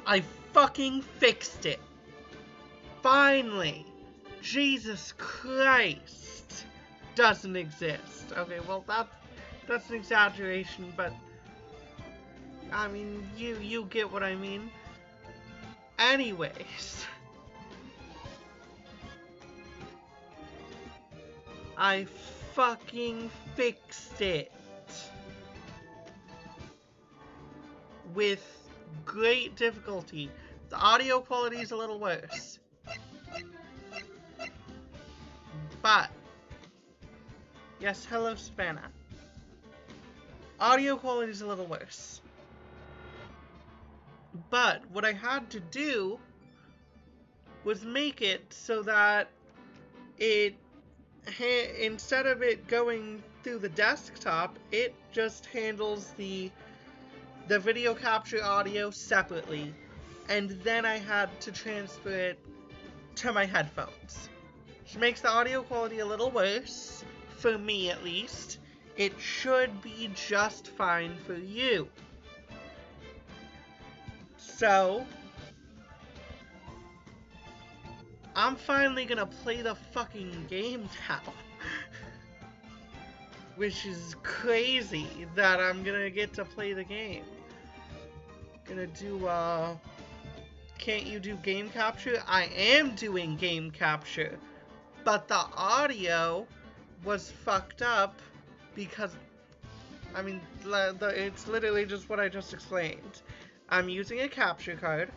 I fucking fixed it. Finally. Jesus Christ. Doesn't exist. Okay, well that's an exaggeration, but I mean, you get what I mean. Anyways, I fucking fixed it with great difficulty. The audio quality is a little worse, but yes, hello Savannah. Audio quality is a little worse, but what I had to do was make it so that it instead of it going through the desktop, it just handles the video capture audio separately, and then I had to transfer it to my headphones, which makes the audio quality a little worse, for me at least. It should be just fine for you. So, I'm finally gonna play the fucking game now. Which is crazy that I'm gonna get to play the game. Gonna do, can't you do game capture? I am doing game capture, but the audio was fucked up because, I mean, it's literally just what I just explained. I'm using a capture card.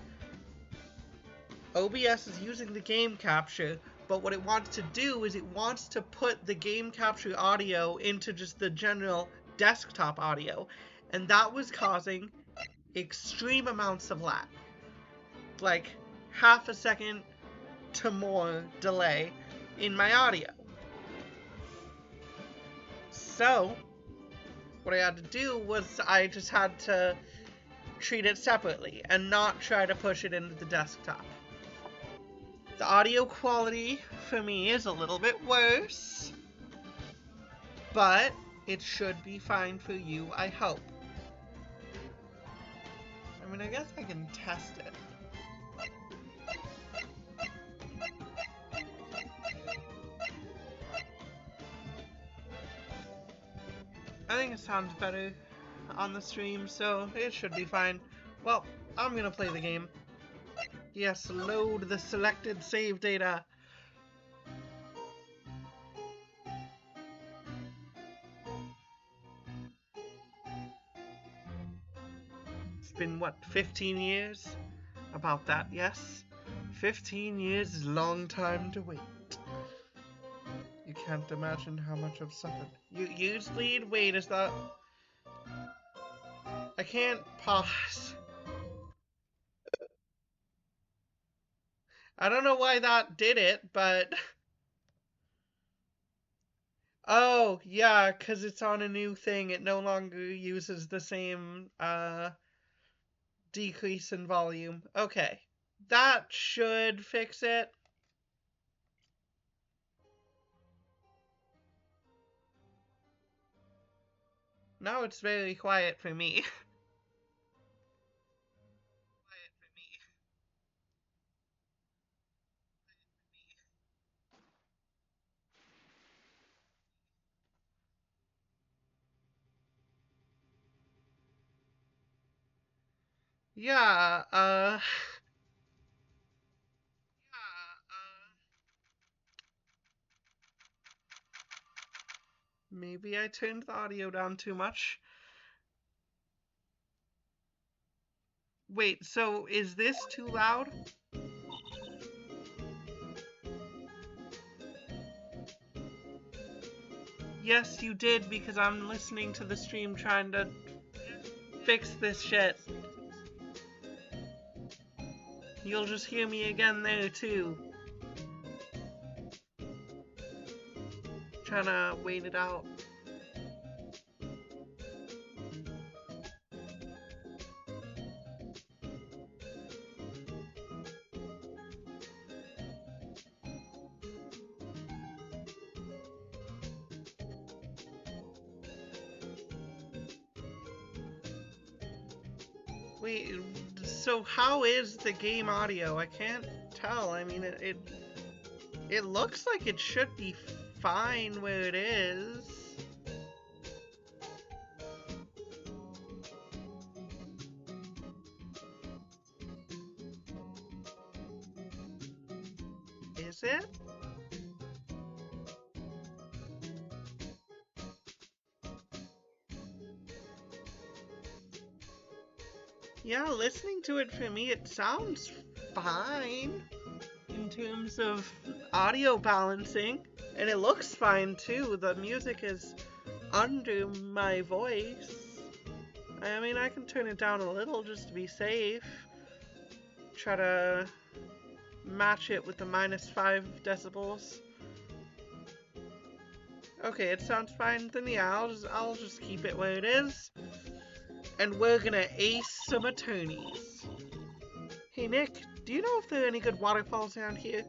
OBS is using the game capture, but what it wants to do is it wants to put the game capture audio into just the general desktop audio, and that was causing extreme amounts of lag. Like half a second to more delay in my audio. So, what I had to do was I just had to treat it separately and not try to push it into the desktop. The audio quality for me is a little bit worse, but it should be fine for you, I hope. I mean, I guess I can test it. I think it sounds better on the stream, so it should be fine. Well, I'm gonna play the game. Yes, load the selected save data. It's been, what, 15 years? About that, yes. 15 years is a long time to wait. You can't imagine how much I've suffered. You use lead? Wait, is that... I can't pause. I don't know why that did it, but... Oh, yeah, because it's on a new thing. It no longer uses the same, decrease in volume. Okay. That should fix it. Now it's very quiet for me. Yeah, maybe I turned the audio down too much. Wait, so is this too loud? Yes, you did, because I'm listening to the stream trying to fix this shit. You'll just hear me again there, too. Trying to wait it out. Wait, so how is the game audio? I can't tell. I mean, it looks like it should be fine where it is. Is it? Yeah, listening to it for me, it sounds fine in terms of audio balancing. And it looks fine too. The music is under my voice. I mean, I can turn it down a little just to be safe. Try to match it with the -5 decibels. Okay, it sounds fine. Then yeah, I'll just keep it where it is. And we're gonna ace some attorneys. Hey Nick, do you know if there are any good waterfalls around here?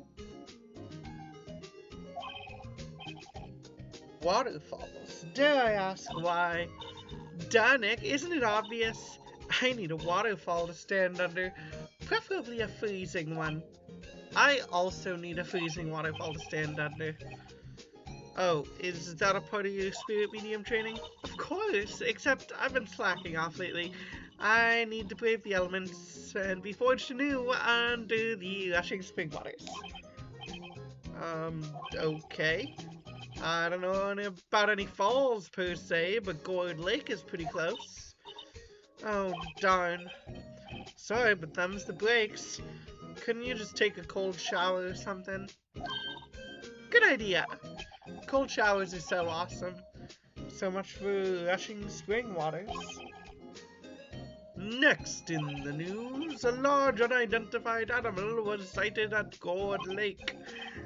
Waterfalls? Dare I ask why? Duh, Nick, isn't it obvious? I need a waterfall to stand under, preferably a freezing one. I also need a freezing waterfall to stand under. Oh, is that a part of your spirit medium training? Of course, except I've been slacking off lately. I need to brave the elements and be forged anew under the rushing spring waters. Okay. I don't know about any falls per se, but Gourd Lake is pretty close. Oh, darn. Sorry, but them's the breaks. Couldn't you just take a cold shower or something? Good idea. Cold showers are so awesome. So much for rushing spring waters. Next in the news, a large unidentified animal was sighted at Gourd Lake.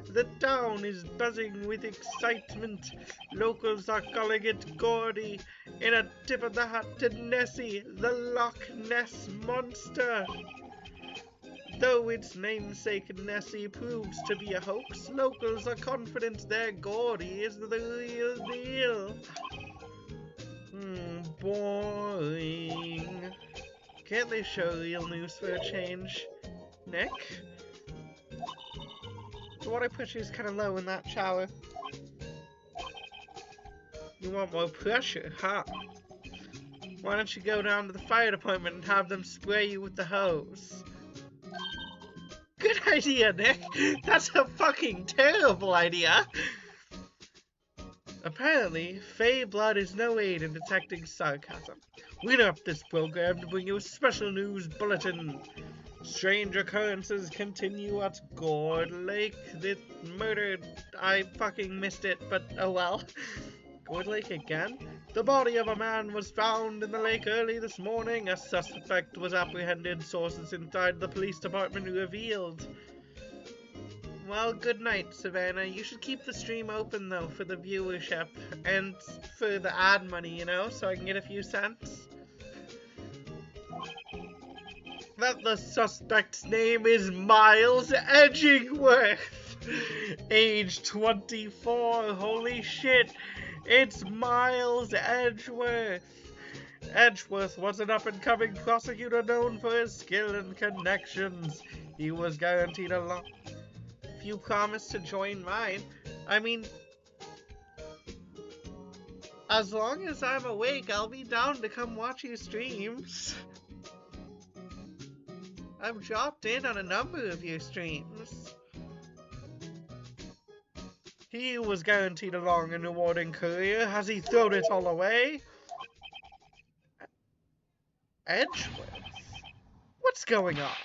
The town is buzzing with excitement. Locals are calling it Gordy, in a tip of the hat to Nessie, the Loch Ness Monster. Though its namesake Nessie proves to be a hoax, locals are confident their Gordy is the real deal. Boring. Can't they show real news for a change? Nick? The water pressure is kind of low in that shower. You want more pressure, huh? Why don't you go down to the fire department and have them spray you with the hose? Good idea, Nick! That's a fucking terrible idea! Apparently, Fey blood is no aid in detecting sarcasm. We interrupt this program to bring you a special news bulletin. Strange occurrences continue at Gourd Lake. This murder, I fucking missed it, but oh well. Gourd Lake again? The body of a man was found in the lake early this morning. A suspect was apprehended, sources inside the police department revealed. Well, good night, Savannah. You should keep the stream open, though, for the viewership. And for the ad money, you know, so I can get a few cents. That the suspect's name is Miles Edgeworth. Age 24. Holy shit. It's Miles Edgeworth. Edgeworth was an up-and-coming prosecutor known for his skill and connections. He was guaranteed a lot. If you promise to join mine, I mean, as long as I'm awake, I'll be down to come watch your streams. I've dropped in on a number of your streams. He was guaranteed a long and rewarding career. Has he thrown it all away? Edgeworth? What's going on?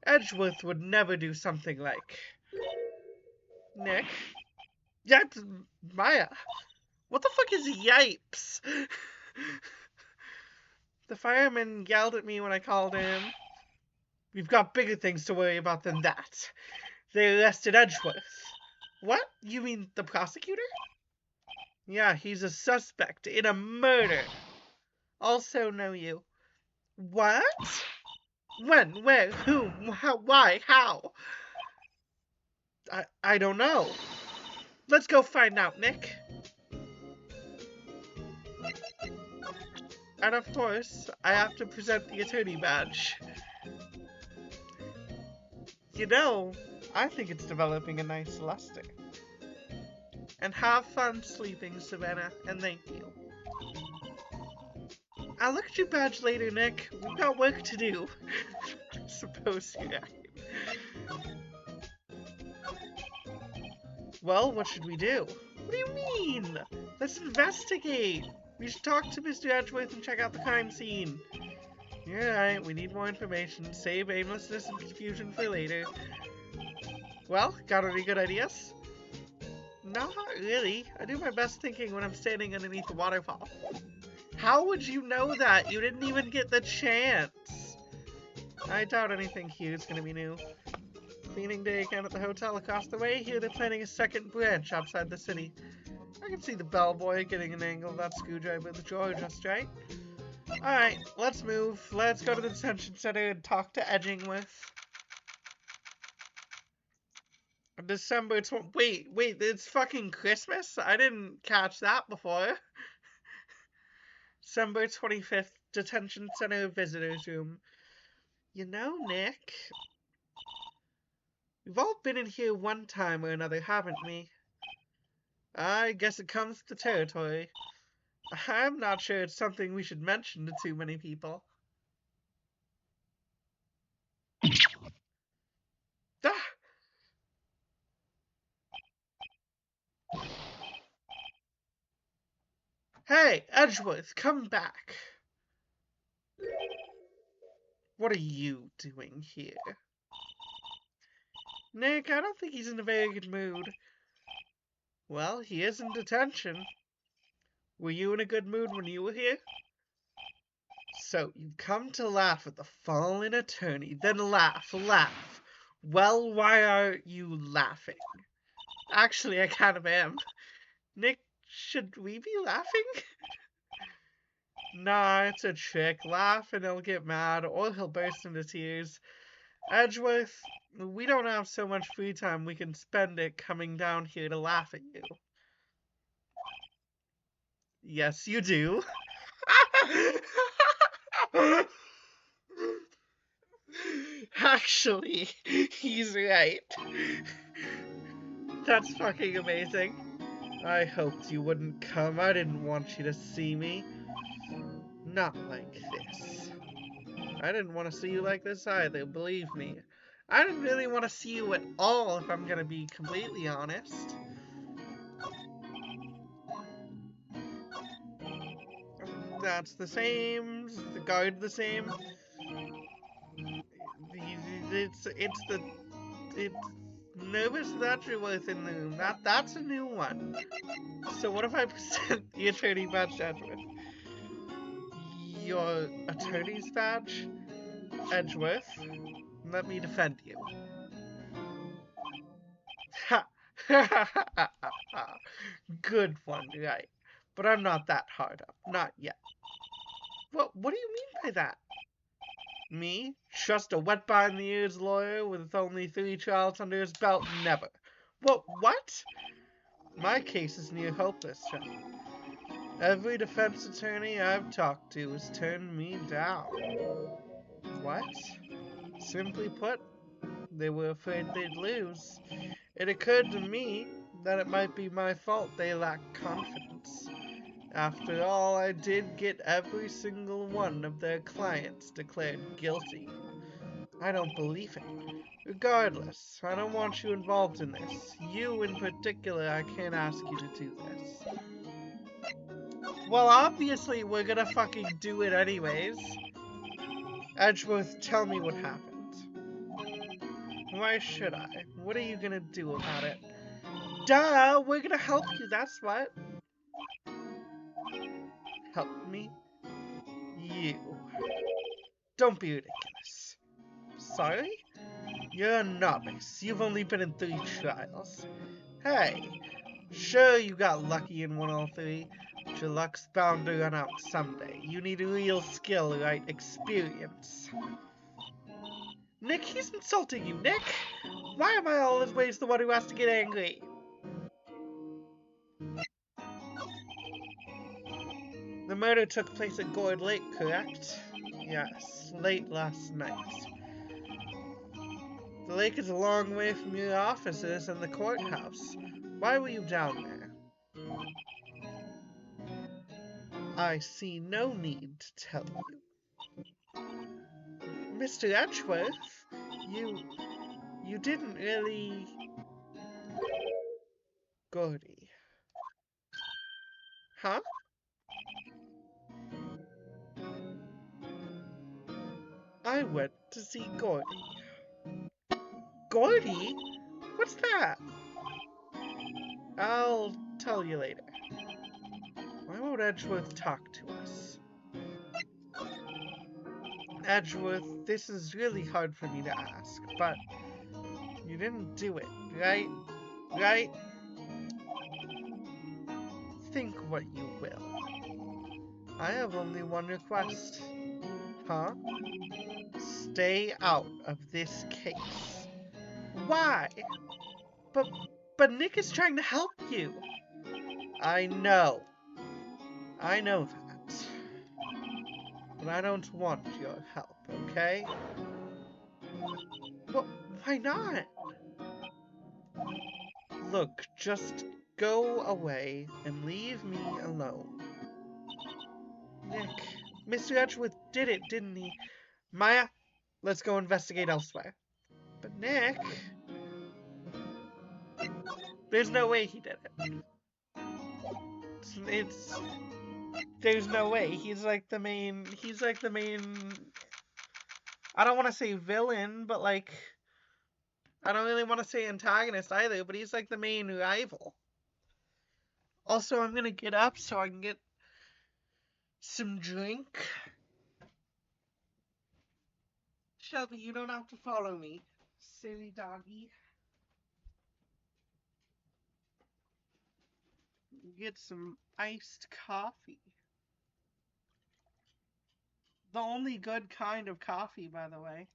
Edgeworth would never do something like... Nick? Yipes, Maya. What the fuck is yipes? The fireman yelled at me when I called him. We've got bigger things to worry about than that. They arrested Edgeworth. What? You mean the prosecutor? Yeah, he's a suspect in a murder. Also know you. What? When? Where? Whom? How? Why? How? I don't know. Let's go find out, Nick. And of course, I have to present the attorney badge. You know, I think it's developing a nice luster. And have fun sleeping, Savannah, and thank you. I'll look at your badge later, Nick. We've got work to do. Suppose you're right. Well, what should we do? What do you mean? Let's investigate. We should talk to Mr. Edgeworth and check out the crime scene. You're right, we need more information. Save aimlessness and confusion for later. Well, got any good ideas? Not really. I do my best thinking when I'm standing underneath the waterfall. How would you know that? You didn't even get the chance. I doubt anything here is gonna be new. Cleaning day again at the hotel across the way. Here they're planning a second branch outside the city. I can see the bellboy getting an angle of that screwdriver with the drawer just right. Alright, let's move. Let's go to the detention center and talk to Edgeworth. December wait, it's fucking Christmas? I didn't catch that before. December 25th, detention center visitors room. You know, Nick, we've all been in here one time or another, haven't we? I guess it comes with the territory. I'm not sure it's something we should mention to too many people. Ah! Hey, Edgeworth, come back. What are you doing here? Nick, I don't think he's in a very good mood. Well, he is in detention. Were you in a good mood when you were here? So, you come to laugh at the fallen attorney, then laugh. Well, why are you laughing? Actually, I kind of am. Nick, should we be laughing? Nah, it's a trick. Laugh and he'll get mad, or he'll burst into tears. Edgeworth, we don't have so much free time we can spend it coming down here to laugh at you. Yes, you do. Actually, he's right. That's fucking amazing. I hoped you wouldn't come. I didn't want you to see me. Not like this. I didn't want to see you like this either, believe me. I didn't really want to see you at all, if I'm gonna be completely honest. That's the same. The guard the same. It's nervous that you're within the room. That's a new one. So what if I present the attorney badge to Edgeworth? Your attorney's badge? Edgeworth, let me defend you. Ha! Good one, right. But I'm not that hard up. Not yet. What do you mean by that? Me? Just a wet behind the ears lawyer with only 3 trials under his belt? Never. What? My case is near hopeless, John. Every defense attorney I've talked to has turned me down. What? Simply put, they were afraid they'd lose. It occurred to me that it might be my fault they lacked confidence. After all, I did get every single one of their clients declared guilty. I don't believe it. Regardless, I don't want you involved in this. You in particular, I can't ask you to do this. Well, obviously, we're gonna fucking do it anyways. Edgeworth, tell me what happened. Why should I? What are you gonna do about it? Duh, we're gonna help you, that's what. Help me? You. Don't be ridiculous. Sorry? You're a novice. You've only been in 3 trials. Hey, sure you got lucky and won all 3, but your luck's bound to run out someday. You need real skill, right? Experience. Nick, he's insulting you, Nick! Why am I always the one who has to get angry? The murder took place at Gourd Lake, correct? Yes, late last night. The lake is a long way from your offices and the courthouse. Why were you down there? I see no need to tell you. Mr. Edgeworth, you didn't really... Gordy. Huh? I went to see Gordy. Gordy? What's that? I'll tell you later. Why won't Edgeworth talk to us? Edgeworth, this is really hard for me to ask, but you didn't do it, right? Right? Think what you will. I have only one request. Huh? Stay out of this case. Why? But Nick is trying to help you. I know. I know that. But I don't want your help, okay? Well, why not? Look, just go away and leave me alone. Nick, Mr. Edgeworth did it, didn't he? Maya, let's go investigate elsewhere. But Nick... There's no way he did it. There's no way. He's like the main... I don't want to say villain, but like... I don't really want to say antagonist either, but he's like the main rival. Also, I'm gonna get up so I can get some drink. Shelby, you don't have to follow me, silly doggy. Get some iced coffee. The only good kind of coffee, by the way.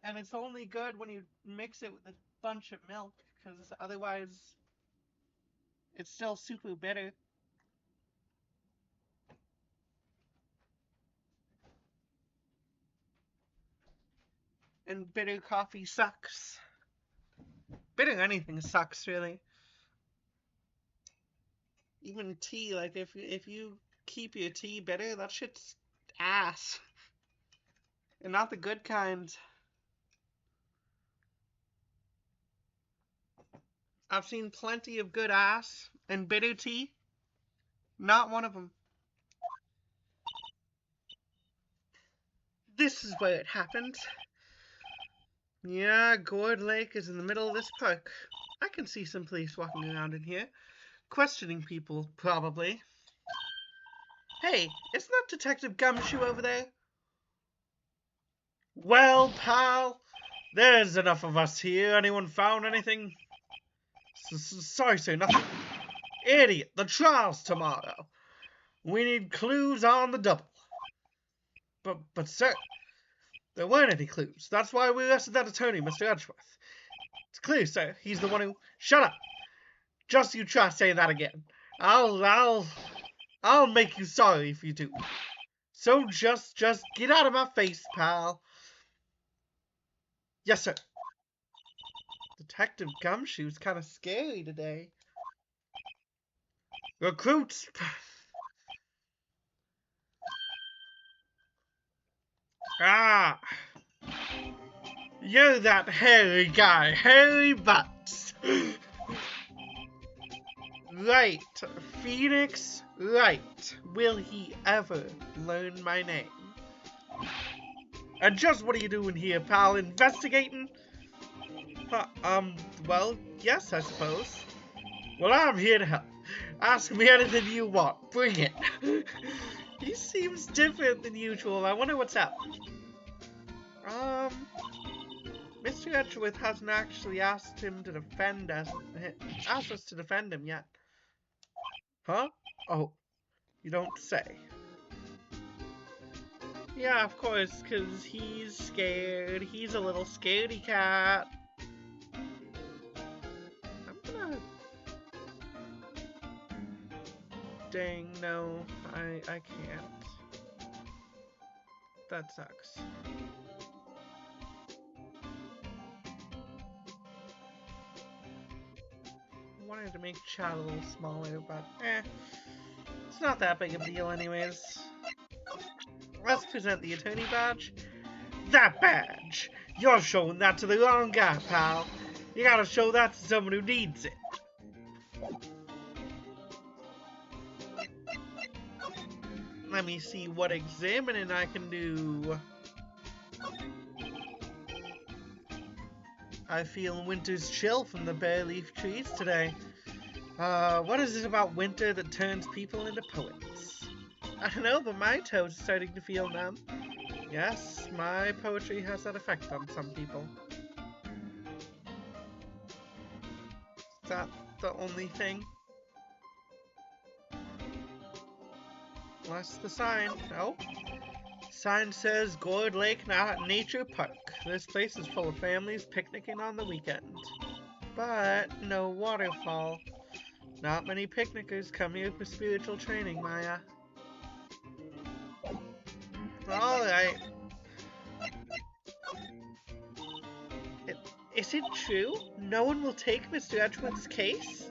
And it's only good when you mix it with a bunch of milk, because otherwise it's still super bitter. And bitter coffee sucks. Bitter anything sucks, really. Even tea, like if you keep your tea bitter, that shit's ass. And not the good kind. I've seen plenty of good ass and bitter tea. Not one of them. This is where it happened. Yeah, Gourd Lake is in the middle of this park. I can see some police walking around in here. Questioning people, probably. Hey, isn't that Detective Gumshoe over there? Well, pal, there's enough of us here. Anyone found anything? Sorry, sir, nothing. Idiot, the trial's tomorrow. We need clues on the double. But sir, there weren't any clues. That's why we arrested that attorney, Mr. Edgeworth. It's clear, sir. He's the one who... Shut up! Just you try saying that again. I'll make you sorry if you do. So just get out of my face, pal. Yes, sir. Detective Gumshoe's kind of scary today. Recruits! Ah! You're that hairy guy, Hairy Butts. Right, Phoenix, right. Will he ever learn my name? And just what are you doing here, pal? Investigating? Well, yes, I suppose. Well, I'm here to help. Ask me anything you want. Bring it. He seems different than usual. I wonder what's up. Mr. Edgeworth hasn't actually asked us to defend him yet. Huh? Oh, you don't say. Yeah, of course, because he's scared. He's a little scaredy cat. dang, no. I can't. That sucks. I wanted to make chat a little smaller, but it's not that big of a deal anyways. Let's present the attorney badge. That badge! You're showing that to the wrong guy, pal. You gotta show that to someone who needs it. Let me see what examining I can do. I feel winter's chill from the bare leaf trees today. What is it about winter that turns people into poets? I don't know, but my toes are starting to feel numb. Yes, my poetry has that effect on some people. Is that the only thing? That's the sign. Oh. Sign says Gourd Lake Nature Park. This place is full of families picnicking on the weekend. But no waterfall. Not many picnickers come here for spiritual training, Maya. Alright. Is it true? No one will take Mr. Edgeworth's case?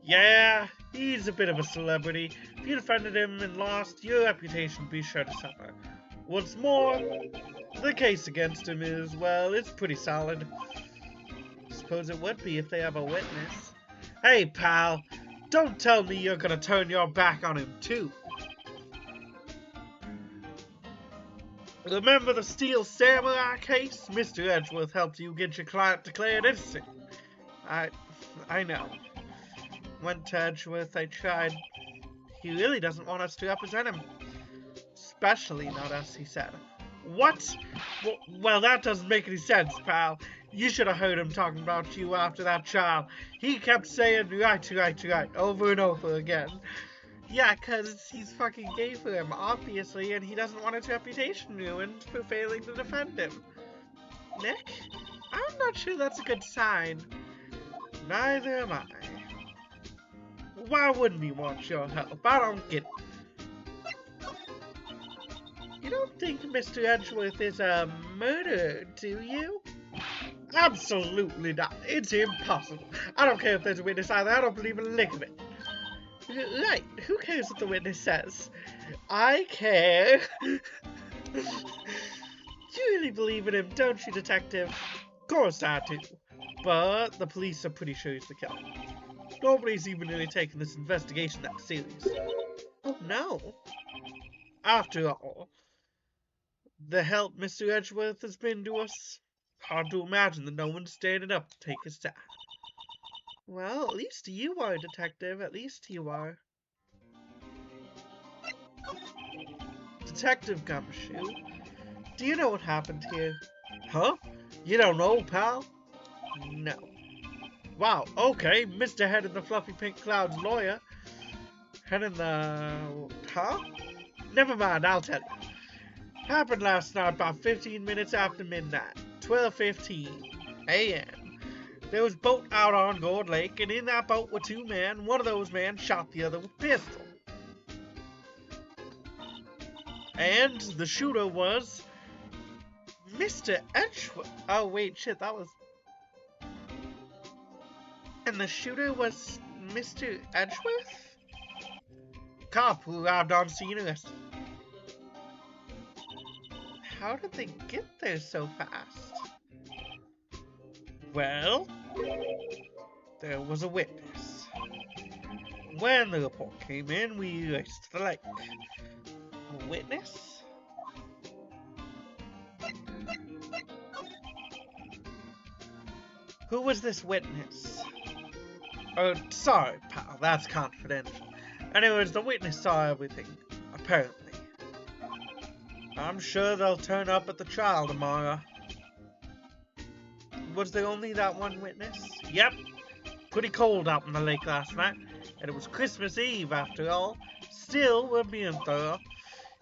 Yeah, he's a bit of a celebrity. If you defended him and lost, your reputation would be sure to suffer. What's more, the case against him is, well, it's pretty solid. Suppose it would be if they have a witness. Hey, pal, don't tell me you're gonna turn your back on him, too. Remember the Steel Samurai case? Mr. Edgeworth helped you get your client declared innocent. I know. Went to Edgeworth, I tried. He really doesn't want us to represent him. Especially not us, he said. What? Well, that doesn't make any sense, pal. You should have heard him talking about you after that trial. He kept saying, right, over and over again. Yeah, because he's fucking gay for him, obviously, and he doesn't want his reputation ruined for failing to defend him. Nick? I'm not sure that's a good sign. Neither am I. Why wouldn't he want your help? I don't get it. You don't think Mr. Edgeworth is a murderer, do you? Absolutely not. It's impossible. I don't care if there's a witness either. I don't believe in a lick of it. Right. Who cares what the witness says? I care. You really believe in him, don't you, detective? Of course I do. But the police are pretty sure he's the killer. Nobody's even really taking this investigation that serious. Oh, no. After all, the help Mr. Edgeworth has been to us, hard to imagine that no one's standing up to take his side. Well, at least you are, detective. At least you are. Detective Gumshoe, do you know what happened here? Huh? You don't know, pal? No. Wow, okay, Mr. Head in the Fluffy Pink Cloud's lawyer. Head in the... Huh? Never mind, I'll tell you. Happened last night about 15 minutes after midnight. 12:15 a.m. There was a boat out on Gourd Lake, and in that boat were two men. One of those men shot the other with a pistol. And the shooter was... Mr. Edgeworth. Oh, wait, shit, that was... And the shooter was Mr. Edgeworth? Cop who arrived on scene arrested. How did they get there so fast? Well, there was a witness. When the report came in, we raced to the lake. A witness? Who was this witness? Oh, sorry, pal, that's confidential. Anyways, the witness saw everything, apparently. I'm sure they'll turn up at the trial tomorrow. Was there only that one witness? Yep. Pretty cold out in the lake last night, and it was Christmas Eve after all. Still, we're being thorough.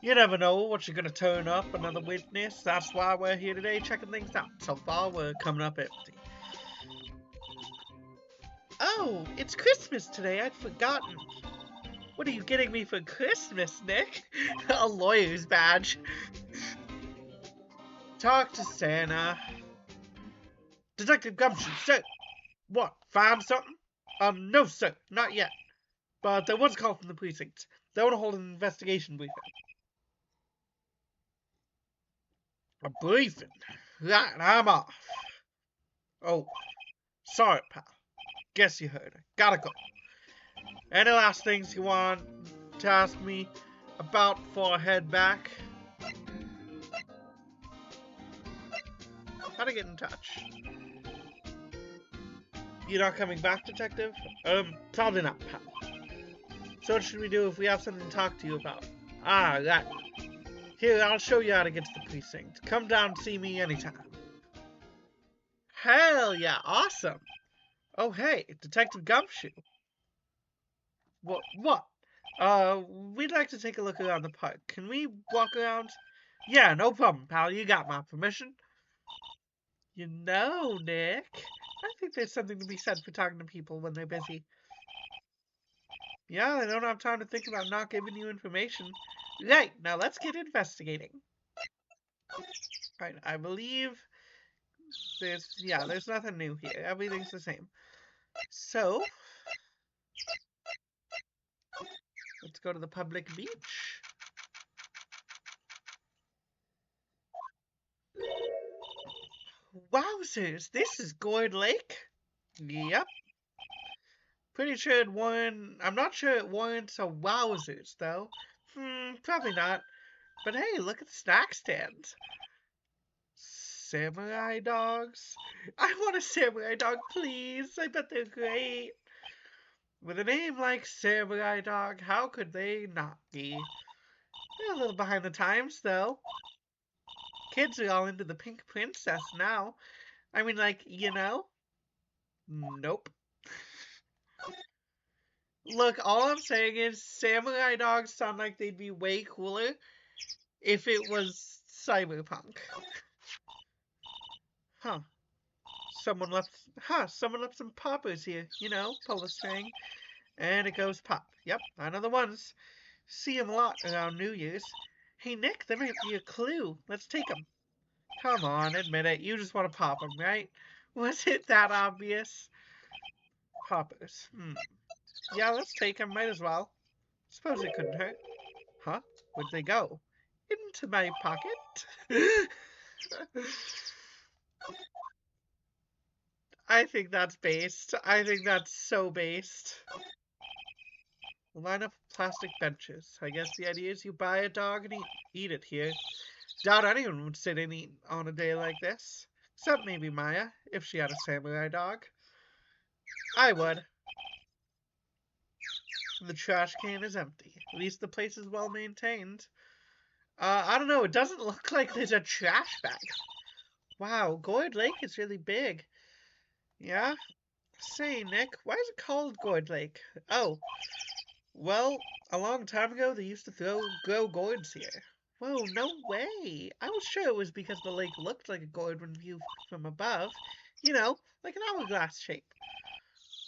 You never know what you're gonna turn up, another witness. That's why we're here today, checking things out. So far, we're coming up empty. Oh, it's Christmas today. I'd forgotten. What are you getting me for Christmas, Nick? A lawyer's badge. Talk to Santa. Detective Gumshoe, sir. What, found something? No, sir, not yet. But there was a call from the precinct. They want to hold an investigation briefing. A briefing? Right, I'm off. Oh, sorry, pal. Guess you heard. Gotta go. Any last things you want to ask me about before I head back? How to get in touch? You're not coming back, detective? Probably not, pal. So what should we do if we have something to talk to you about? Ah, that. Here, I'll show you how to get to the precinct. Come down and see me anytime. Hell yeah, awesome. Oh, hey, Detective Gumshoe. What? We'd like to take a look around the park. Can we walk around? Yeah, no problem, pal. You got my permission. You know, Nick, I think there's something to be said for talking to people when they're busy. Yeah, they don't have time to think about not giving you information. Right, now let's get investigating. Right, I believe there's nothing new here. Everything's the same. So, let's go to the public beach. Wowzers, this is Gourd Lake? Yep. Pretty sure it warrants, I'm not sure it warrants a wowzers, though. Probably not. But hey, look at the snack stands. Samurai dogs? I want a samurai dog, please. I bet they're great. With a name like Samurai Dog, how could they not be? They're a little behind the times, though. Kids are all into the pink princess now. I mean, like, you know? Nope. Look, all I'm saying is samurai dogs sound like they'd be way cooler if it was cyberpunk. Huh. Someone left some poppers here. You know, pull the string, and it goes pop. Yep, I know the ones. See 'em a lot around New Year's. Hey, Nick, there might be a clue. Let's take 'em. Come on, admit it. You just want to pop 'em, right? Was it that obvious? Poppers. Yeah, let's take 'em. Might as well. Suppose it couldn't hurt. Huh? Where'd they go? Into my pocket? I think that's based. I think that's so based. Line up plastic benches. I guess the idea is you buy a dog and eat it here. Doubt anyone would sit and eat on a day like this. Except maybe Maya, if she had a samurai dog. I would. The trash can is empty. At least the place is well maintained. I don't know. It doesn't look like there's a trash bag. Wow, Gourd Lake is really big. Yeah? Say, Nick, why is it called Gourd Lake? Oh, well, a long time ago they used to grow gourds here. Whoa, no way! I was sure it was because the lake looked like a gourd when viewed from above. You know, like an hourglass shape.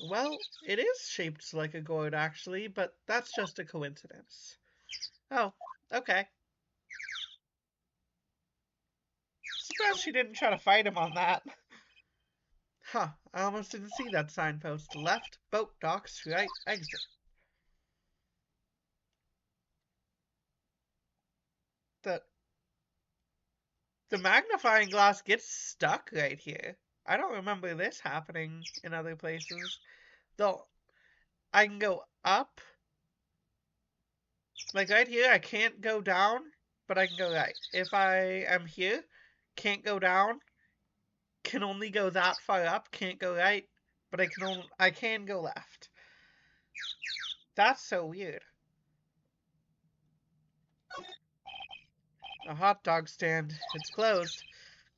Well, it is shaped like a gourd, actually, but that's just a coincidence. Oh, okay. Surprised she didn't try to fight him on that. Huh, I almost didn't see that signpost. Left, boat docks, right, exit. The, the magnifying glass gets stuck right here. I don't remember this happening in other places. Though, I can go up. Like right here, I can't go down, but I can go right. If I am here, can't go down, can only go that far up, can't go right, but I can go left. That's so weird. A hot dog stand. It's closed.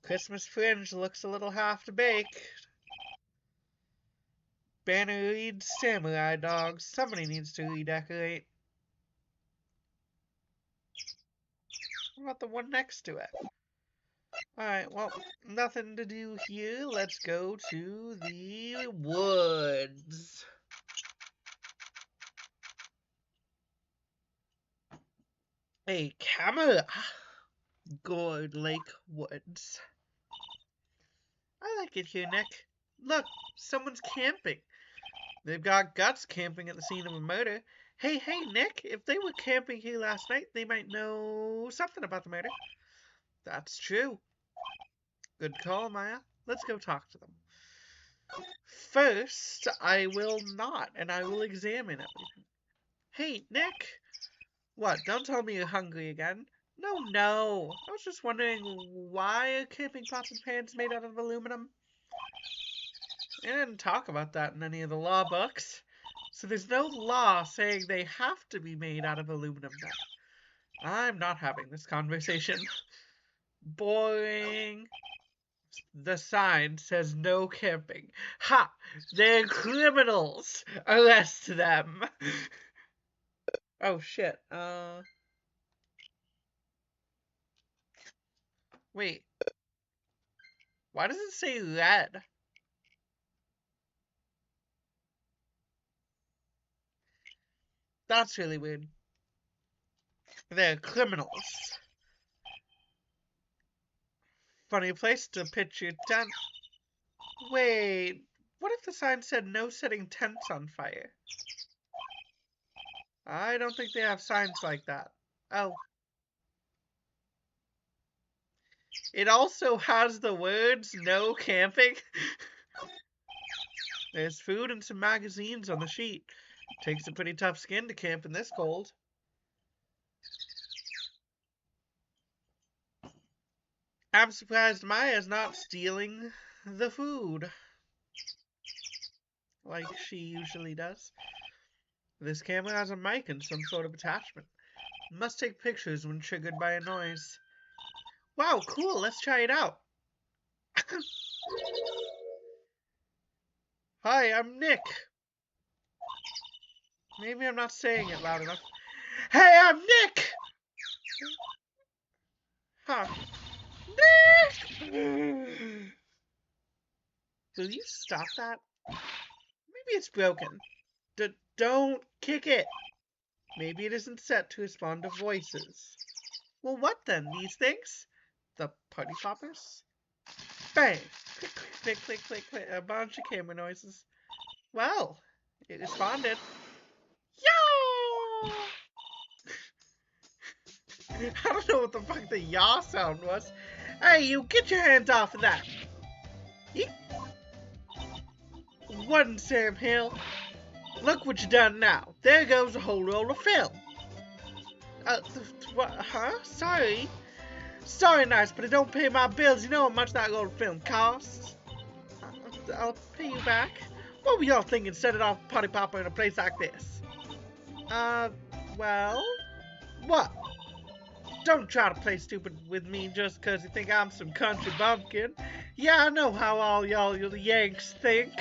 Christmas fringe looks a little half-baked. Banner reads Samurai Dogs. Somebody needs to redecorate. What about the one next to it? Alright, well, nothing to do here. Let's go to the woods. A camera! Gourd Lake Woods. I like it here, Nick. Look, someone's camping. They've got guts camping at the scene of a murder. Hey, Nick, if they were camping here last night, they might know something about the murder. That's true. Good call, Maya. Let's go talk to them. First, I will not, and I will examine everything. Hey, Nick! What, don't tell me you're hungry again. No. I was just wondering, why are camping pots and pans made out of aluminum? I didn't talk about that in any of the law books. So there's no law saying they have to be made out of aluminum then. I'm not having this conversation. Boring. The sign says no camping. Ha! They're criminals! Arrest them! Oh shit, wait. Why does it say red? That's really weird. They're criminals. Funny place to pitch your tent. Wait, what if the sign said no setting tents on fire? I don't think they have signs like that. Oh. It also has the words no camping. There's food and some magazines on the sheet. Takes a pretty tough skin to camp in this cold. I'm surprised Maya's not stealing the food like she usually does. This camera has a mic and some sort of attachment. It must take pictures when triggered by a noise. Wow, cool, let's try it out. Hi, I'm Nick. Maybe I'm not saying it loud enough. Hey, I'm Nick! Huh. Nick! Will you stop that? Maybe it's broken. Don't kick it. Maybe it isn't set to respond to voices. Well, what then? These things? The party poppers? Bang! Click, click. A bunch of camera noises. Well, it responded. Yaw! I don't know what the fuck the yaw sound was. Hey, you, get your hands off of that. Yeet. One Sam Hill. Look what you done now. There goes a whole roll of film. What? Huh? Sorry, nice, but it don't pay my bills. You know how much that roll of film costs. I'll pay you back. What were y'all thinking setting off a party popper in a place like this? Well, what? Don't try to play stupid with me just because you think I'm some country bumpkin. Yeah, I know how all y'all Yanks think.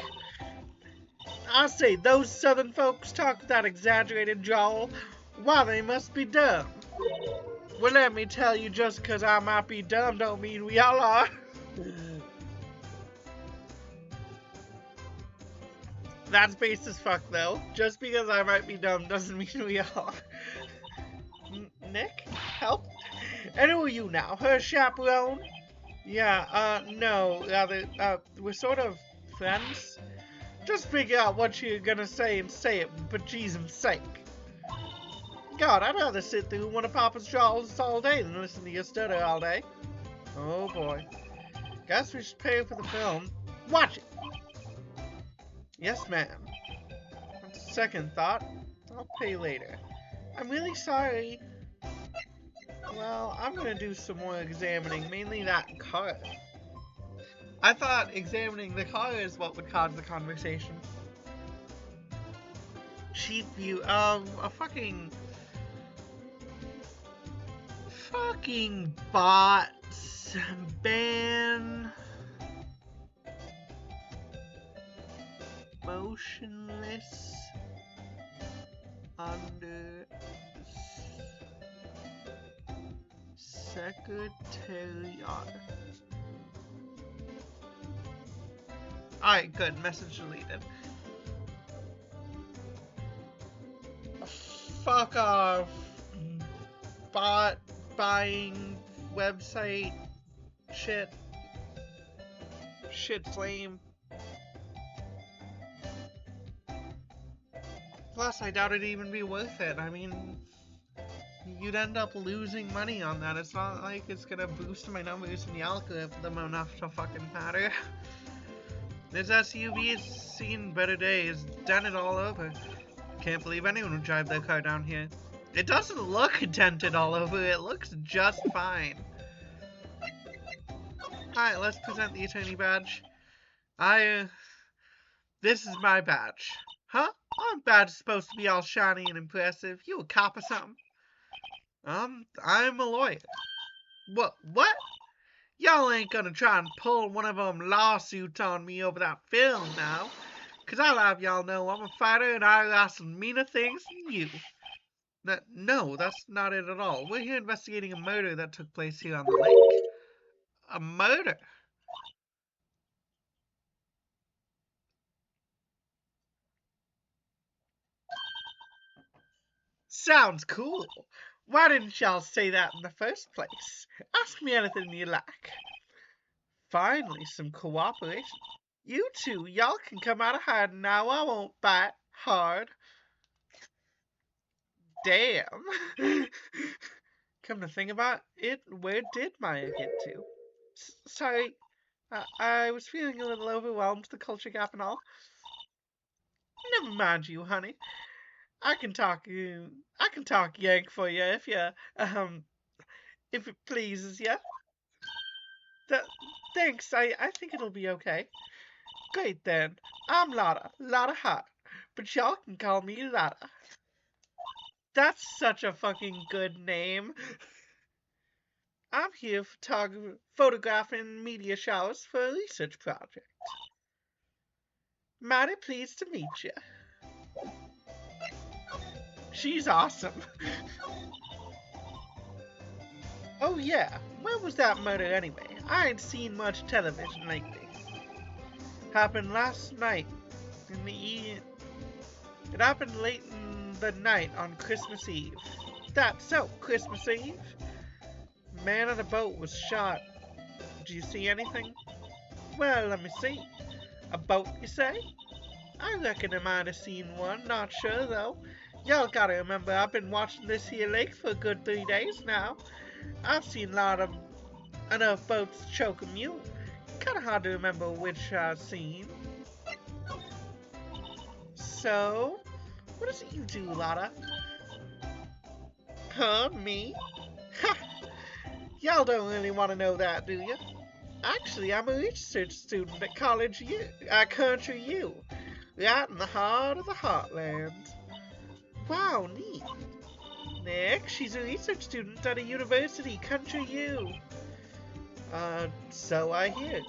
I say, those southern folks talk with that exaggerated drawl. Why, they must be dumb. Well, let me tell you, just because I might be dumb don't mean we all are. That's base as fuck, though. Just because I might be dumb doesn't mean we are. Nick? Help? And who are you now? Her chaperone? Yeah, no. We're sort of friends. Just figure out what you're gonna say and say it, but Jesus' sake. God, I'd rather sit through one of Papa's draws all day than listen to your stutter all day. Oh boy. Guess we should pay for the film. Watch it! Yes, ma'am. On second thought, I'll pay later. I'm really sorry. Well, I'm gonna do some more examining, mainly that car. I thought examining the car is what would cause the conversation. Cheap view, a fucking bots ban motionless under secretariat. Alright, good. Message deleted. Fuck off. buying website shit. Shit's lame. Plus, I doubt it'd even be worth it. I mean, you'd end up losing money on that. It's not like it's gonna boost my numbers in the algorithm enough to fucking matter. This SUV's seen better days, done it all over. Can't believe anyone would drive their car down here. It doesn't look dented all over, it looks just fine. Alright, let's present the attorney badge. This is my badge. Huh? My badge is supposed to be all shiny and impressive. You a cop or something? I'm a lawyer. What? Y'all ain't gonna try and pull one of them lawsuits on me over that film now. Cause I'll have y'all know I'm a fighter and I lost meaner things than you. No, that's not it at all. We're here investigating a murder that took place here on the lake. A murder? Sounds cool. Why didn't y'all say that in the first place? Ask me anything you like. Finally, some cooperation. You two, y'all can come out of hiding now. I won't bite hard. Damn. Come to think about it, where did Maya get to? Sorry, I was feeling a little overwhelmed with the culture gap and all. Never mind you, honey. I can talk Yank for you if it pleases you. Th Thanks, I think it'll be okay. Great then. I'm Lotta Hart, but y'all can call me Lotta. That's such a fucking good name. I'm here photographing media showers for a research project. Mighty pleased to meet you. She's awesome. Oh yeah, when was that murder anyway? I ain't seen much television lately. Happened last night in the It happened late in the night on Christmas Eve. That's so, Christmas Eve? Man on a boat was shot. Did you see anything? Well, let me see. A boat, you say? I reckon I might have seen one, not sure though. Y'all gotta remember, I've been watching this here lake for a good 3 days now. I've seen enough boats choke a mule. Kinda hard to remember which I've seen. So, what is it you do, Lotta? Huh, me? Ha! Y'all don't really want to know that, do you? Actually, I'm a research student at Country U, right in the heart of the heartland. Wow, neat. Nick, she's a research student at a university, Country U. So I hear.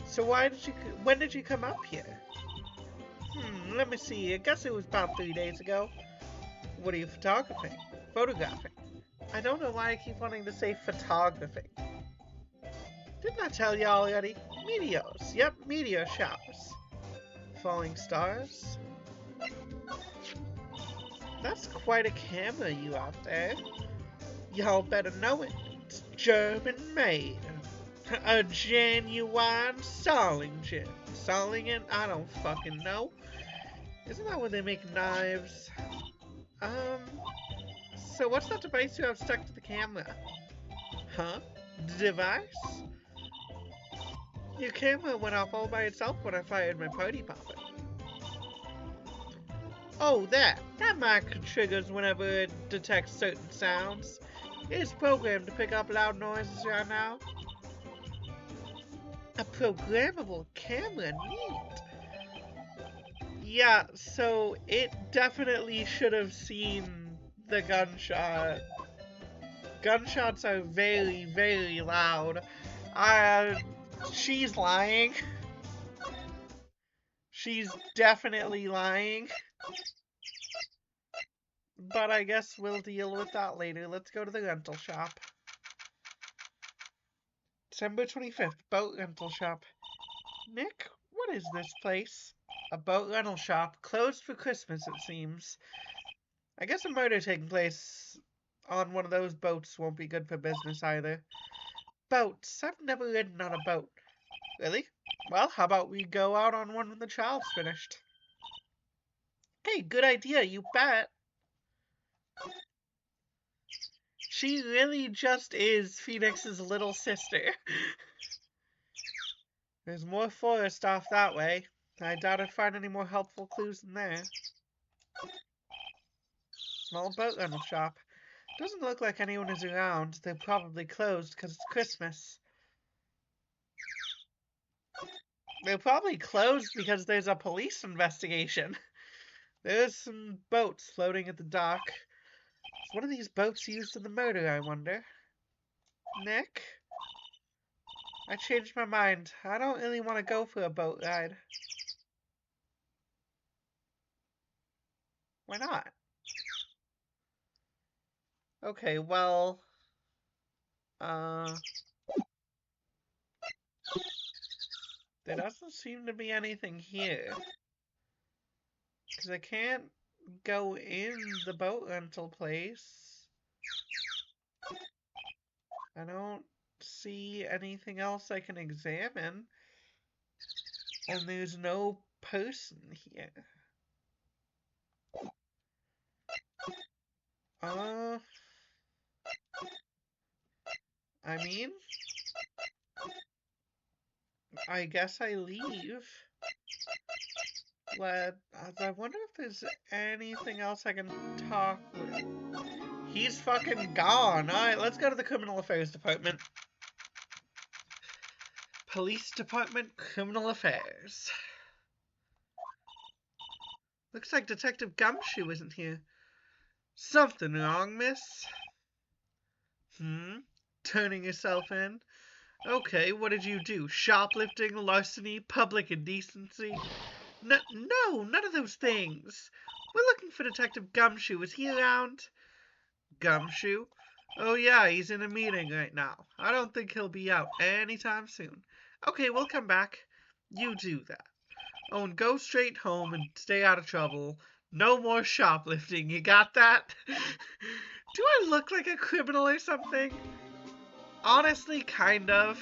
So when did you come up here? Let me see, I guess it was about 3 days ago. What are you photographing? I don't know why I keep wanting to say photography. Didn't I tell you already? Meteors. Yep, meteor showers. Falling stars. That's quite a camera you out there. Y'all better know it. It's German made. A genuine Solingen. Solingen? I don't fucking know. Isn't that where they make knives? So what's that device you have stuck to the camera? Huh? Device? Your camera went off all by itself when I fired my party popper. Oh, that mic triggers whenever it detects certain sounds. It's programmed to pick up loud noises right now. A programmable camera, neat. Yeah, so it definitely should have seen the gunshot. Gunshots are very, very loud. She's lying. She's definitely lying. But I guess we'll deal with that later. Let's go to the rental shop. December 25th, boat rental shop. Nick, what is this place? A boat rental shop, closed for Christmas, it seems. I guess a murder taking place on one of those boats won't be good for business either. Boats? I've never ridden on a boat. Really? Well, how about we go out on one when the child's finished? Hey, good idea, you bet. She really just is Phoenix's little sister. There's more forest off that way. I doubt I'd find any more helpful clues in there. Small boat rental shop. Doesn't look like anyone is around. They're probably closed because it's Christmas. They're probably closed because there's a police investigation. There's some boats floating at the dock. Is one of these boats used in the murder, I wonder? Nick? I changed my mind. I don't really want to go for a boat ride. Why not? Okay, well... there doesn't seem to be anything here. Because I can't go in the boat rental place. I don't see anything else I can examine. And there's no person here. I mean, I guess I leave. I wonder if there's anything else I can talk with. He's fucking gone. Alright, let's go to the Criminal Affairs Department. Police Department, Criminal Affairs. Looks like Detective Gumshoe isn't here. Something wrong, miss? Turning yourself in? Okay, what did you do? Shoplifting, larceny, public indecency? No, none of those things. We're looking for Detective Gumshoe. Is he around? Gumshoe? Oh yeah, he's in a meeting right now. I don't think he'll be out anytime soon. Okay, we'll come back. You do that. Oh, and go straight home and stay out of trouble. No more shoplifting, you got that? Do I look like a criminal or something? Honestly, kind of.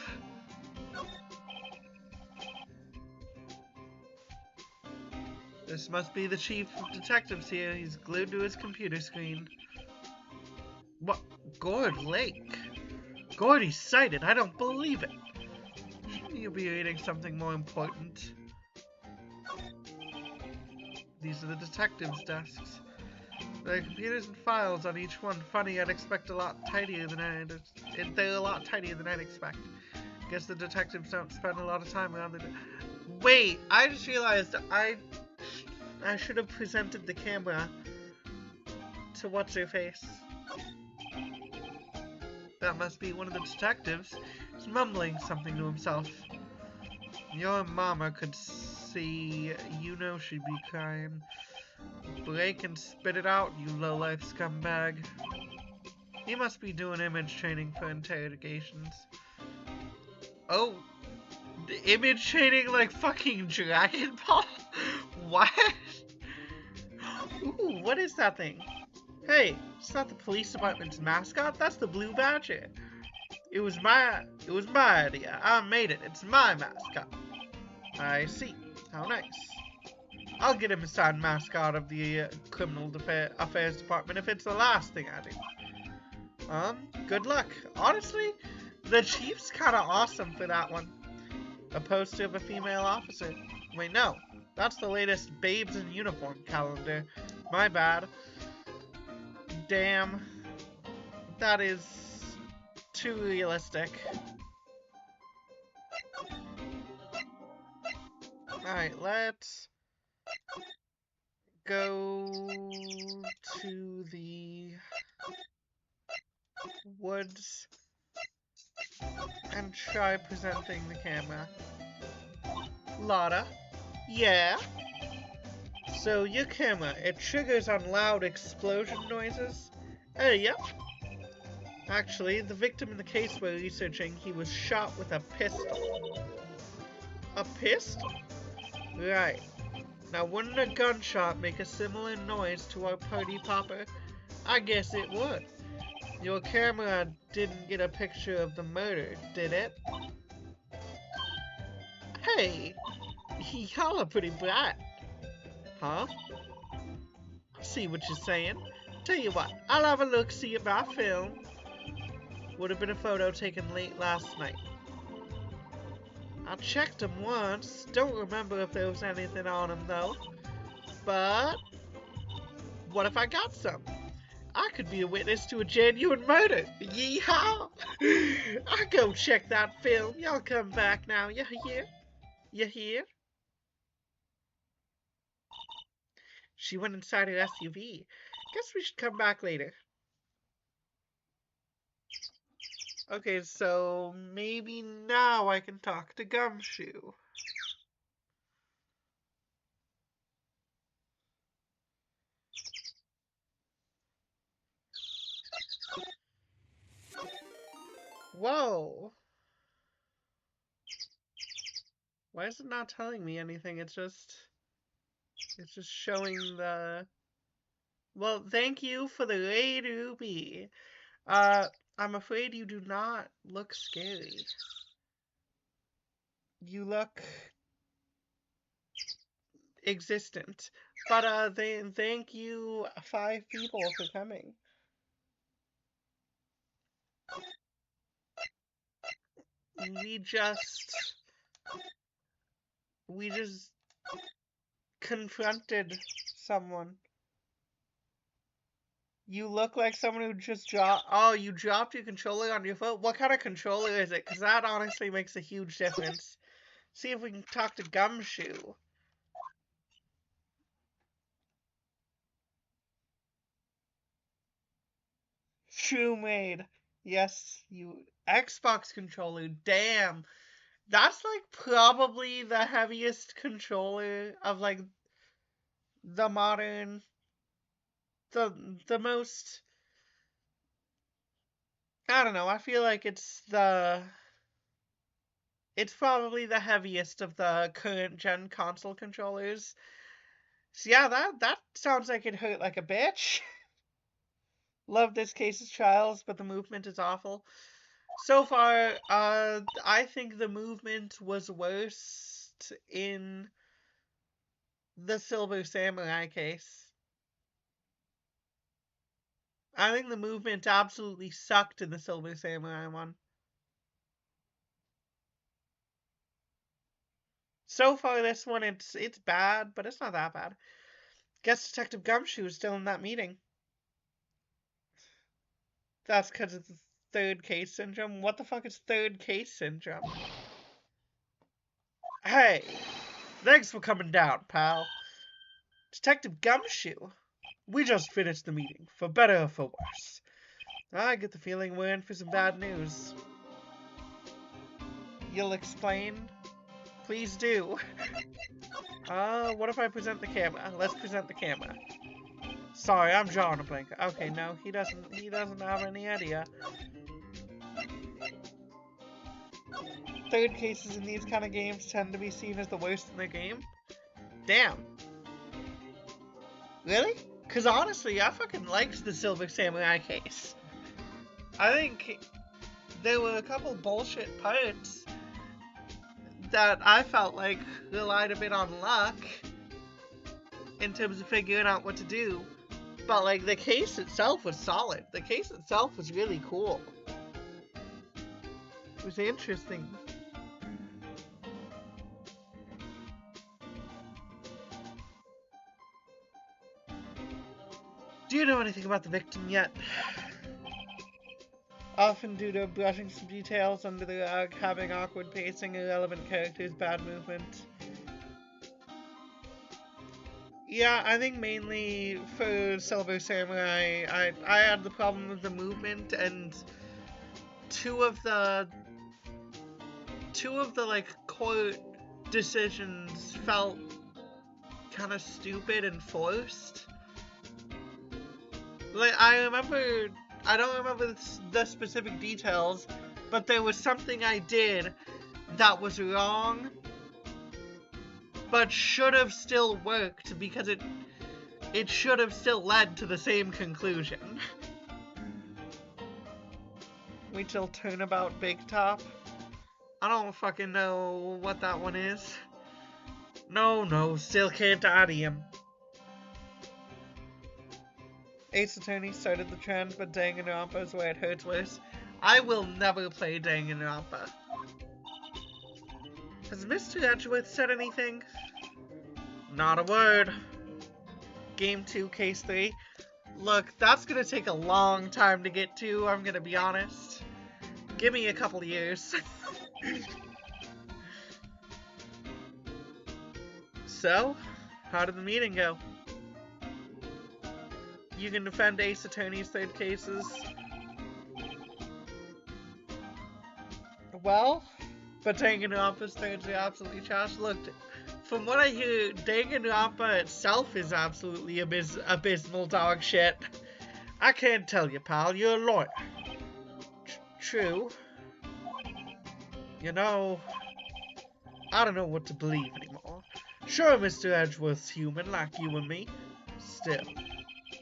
This must be the chief of detectives here. He's glued to his computer screen. What? Gord Lake? Gordy's sighted. I don't believe it. Shouldn't you be reading something more important? These are the detectives' desks. There are computers and files on each one. Funny, I'd expect a lot tidier than they're a lot tidier than I'd expect. Guess the detectives don't spend a lot of time around the... Wait, I just realized I should have presented the camera to what's-her-face. That must be one of the detectives. He's mumbling something to himself. Your mama could see, you know she'd be crying. Break and spit it out, you low-life scumbag. He must be doing image training for interrogations. Oh, image training like fucking Dragon Ball? What? Ooh, what is that thing? Hey, it's not the police department's mascot, that's the Blue Badger. It was my idea. I made it. It's my mascot. I see. How nice. I'll get him assigned mascot of the Criminal Affairs Department if it's the last thing I do. Good luck. Honestly, the chief's kind of awesome for that one. A poster of a female officer. Wait, no. That's the latest Babes in Uniform calendar. My bad. Damn. That is too realistic. Alright, let's go to the woods and try presenting the camera. Lotta? Yeah? So your camera, it triggers on loud explosion noises? Yep. Actually, the victim in the case we're researching, he was shot with a pistol. A pistol? Right. Now, wouldn't a gunshot make a similar noise to our party popper? I guess it would. Your camera didn't get a picture of the murder, did it? Hey, y'all are pretty bright. Huh? I see what you're saying. Tell you what, I'll have a look-see at my film. Would have been a photo taken late last night. I checked them once. Don't remember if there was anything on them, though. But what if I got some? I could be a witness to a genuine murder. Yeehaw! I'll go check that film. Y'all come back now. You hear? You hear? She went inside her SUV. Guess we should come back later. Okay, so maybe now I can talk to Gumshoe. Whoa! Why is it not telling me anything? It's just showing the... Well, thank you for the raid, Ruby. I'm afraid you do not look scary. You look existent. But, thank you 5 people for coming. We just confronted someone. You look like someone who just dropped... Oh, you dropped your controller on your phone? What kind of controller is it? Because that honestly makes a huge difference. See if we can talk to Gumshoe. Shoemade. Yes, you... Xbox controller. Damn. That's, like, probably the heaviest controller of, like, the modern... The most... I don't know, I feel like it's probably the heaviest of the current gen console controllers. So yeah, that sounds like it hurt like a bitch. Love this case's trials, but the movement is awful. So far, I think the movement was worst in the Silver Samurai case. I think the movement absolutely sucked in the Silver Samurai one. So far, this one, it's bad, but it's not that bad. Guess Detective Gumshoe is still in that meeting. That's because it's third case syndrome. What the fuck is third case syndrome? Hey, thanks for coming down, pal. Detective Gumshoe. We just finished the meeting, for better or for worse. I get the feeling we're in for some bad news. You'll explain? Please do. What if I present the camera? Let's present the camera. Sorry, I'm drawing a blank. Okay, no, he doesn't have any idea. Third cases in these kind of games tend to be seen as the worst in the game. Damn. Really? Because honestly, I fucking liked the Silver Samurai case. I think there were a couple bullshit parts that I felt like relied a bit on luck in terms of figuring out what to do. But, like, the case itself was solid. The case itself was really cool. It was interesting. Do you know anything about the victim yet? Often due to brushing some details under the rug, having awkward pacing, irrelevant characters, bad movement. Yeah, I think mainly for Silver Samurai, I had the problem with the movement, and two of the like court decisions felt kind of stupid and forced. Like, I don't remember the specific details, but there was something I did that was wrong, but should have still worked because it should have still led to the same conclusion. Wait till Turnabout Big Top. I don't fucking know what that one is. No, still can't add him. Ace Attorney started the trend, but Danganronpa is where it hurts worse. I will never play Danganronpa. Has Mr. Edgeworth said anything? Not a word. Game 2, Case 3. Look, that's gonna take a long time to get to, I'm gonna be honest. Give me a couple years. So, how did the meeting go? You can defend Ace Attorney's third cases. Well, but Danganronpa's thirds are absolutely trash. Look, from what I hear, Danganronpa itself is absolutely abysmal dog shit. I can't tell you, pal. You're a lawyer. True. You know, I don't know what to believe anymore. Sure, Mr. Edgeworth's human like you and me. Still,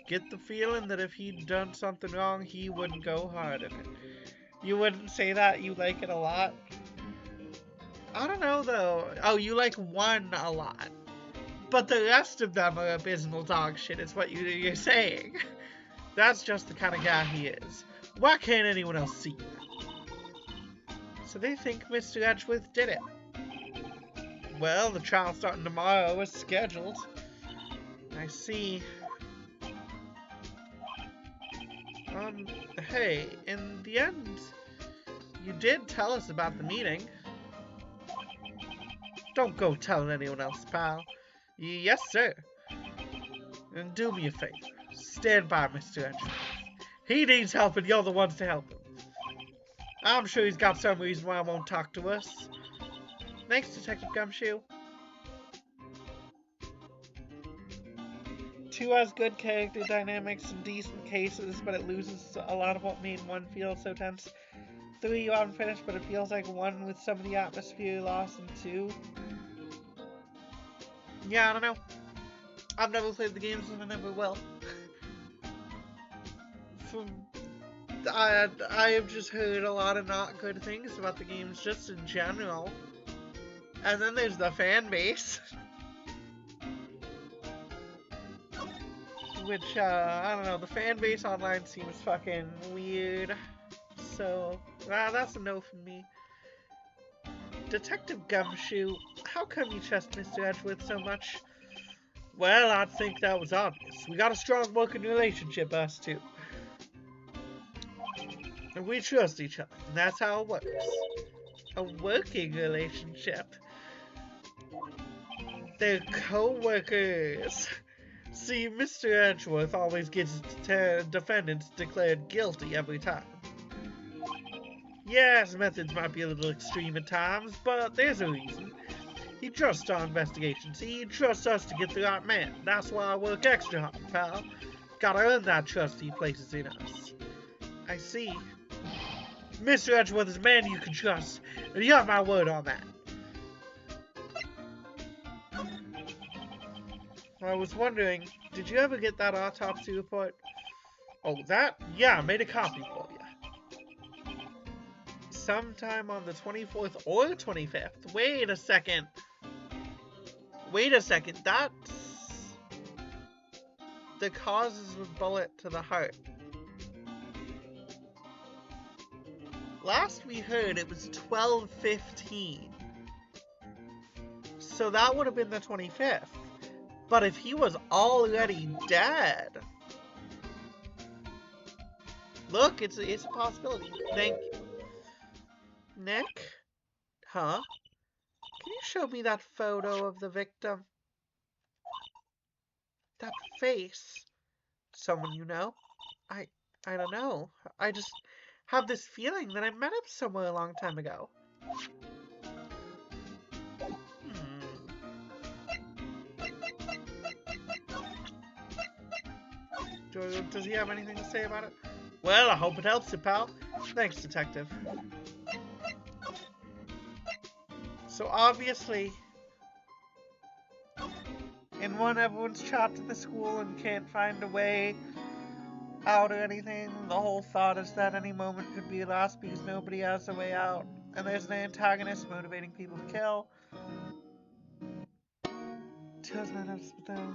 get the feeling that if he'd done something wrong, he wouldn't go hard at it. You wouldn't say that? You like it a lot? I don't know, though. Oh, you like one a lot. But the rest of them are abysmal dog shit, is what you're saying. That's just the kind of guy he is. Why can't anyone else see that? So they think Mr. Edgeworth did it. Well, the trial starting tomorrow is scheduled. I see. Hey, in the end, you did tell us about the meeting. Don't go telling anyone else, pal. Yes, sir. And do me a favor. Stand by Mr. Edgeworth. He needs help and you're the ones to help him. I'm sure he's got some reason why he won't talk to us. Thanks, Detective Gumshoe. 2 has good character dynamics and decent cases, but it loses a lot of what made 1 feel so tense. 3 you haven't finished, but it feels like 1 with some of the atmosphere lost in 2. Yeah, I don't know. I've never played the games and I never will. I have just heard a lot of not good things about the games just in general. And then there's the fan base. Which, I don't know, the fan base online seems fucking weird. So, that's a no from me. Detective Gumshoe, how come you trust Mr. Edgeworth so much? Well, I think that was obvious. We got a strong working relationship, us two. And we trust each other, and that's how it works. A working relationship. They're co-workers. See, Mr. Edgeworth always gets defendants declared guilty every time. Yeah, his methods might be a little extreme at times, but there's a reason. He trusts our investigations. He trusts us to get the right man. That's why I work extra hard, pal. Gotta earn that trust he places in us. I see. Mr. Edgeworth is a man you can trust, and you have my word on that. I was wondering, did you ever get that autopsy report? Oh, that? Yeah, I made a copy for you. Sometime on the 24th or 25th. Wait a second. That's... the causes of a bullet to the heart. Last we heard, it was 12:15. So that would have been the 25th. But if he was already dead... Look, it's a possibility. Thank you. Nick? Huh? Can you show me that photo of the victim? That face? Someone you know? I don't know. I just have this feeling that I met him somewhere a long time ago. Does he have anything to say about it? Well, I hope it helps you, pal. Thanks, Detective. So obviously, in one, everyone's trapped in the school and can't find a way out or anything. The whole thought is that any moment could be lost because nobody has a way out. And there's an antagonist motivating people to kill. Tells me that's though.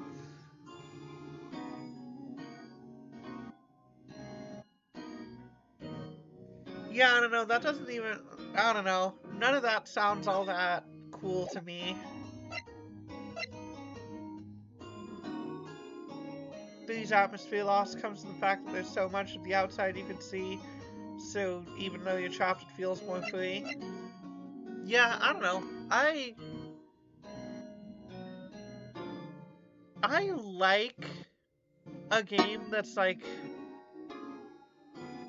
Yeah, I don't know. That doesn't even. I don't know. None of that sounds all that cool to me. These atmosphere loss comes from the fact that there's so much of the outside you can see. So even though you're trapped, it feels more free. Yeah, I don't know. I like a game that's like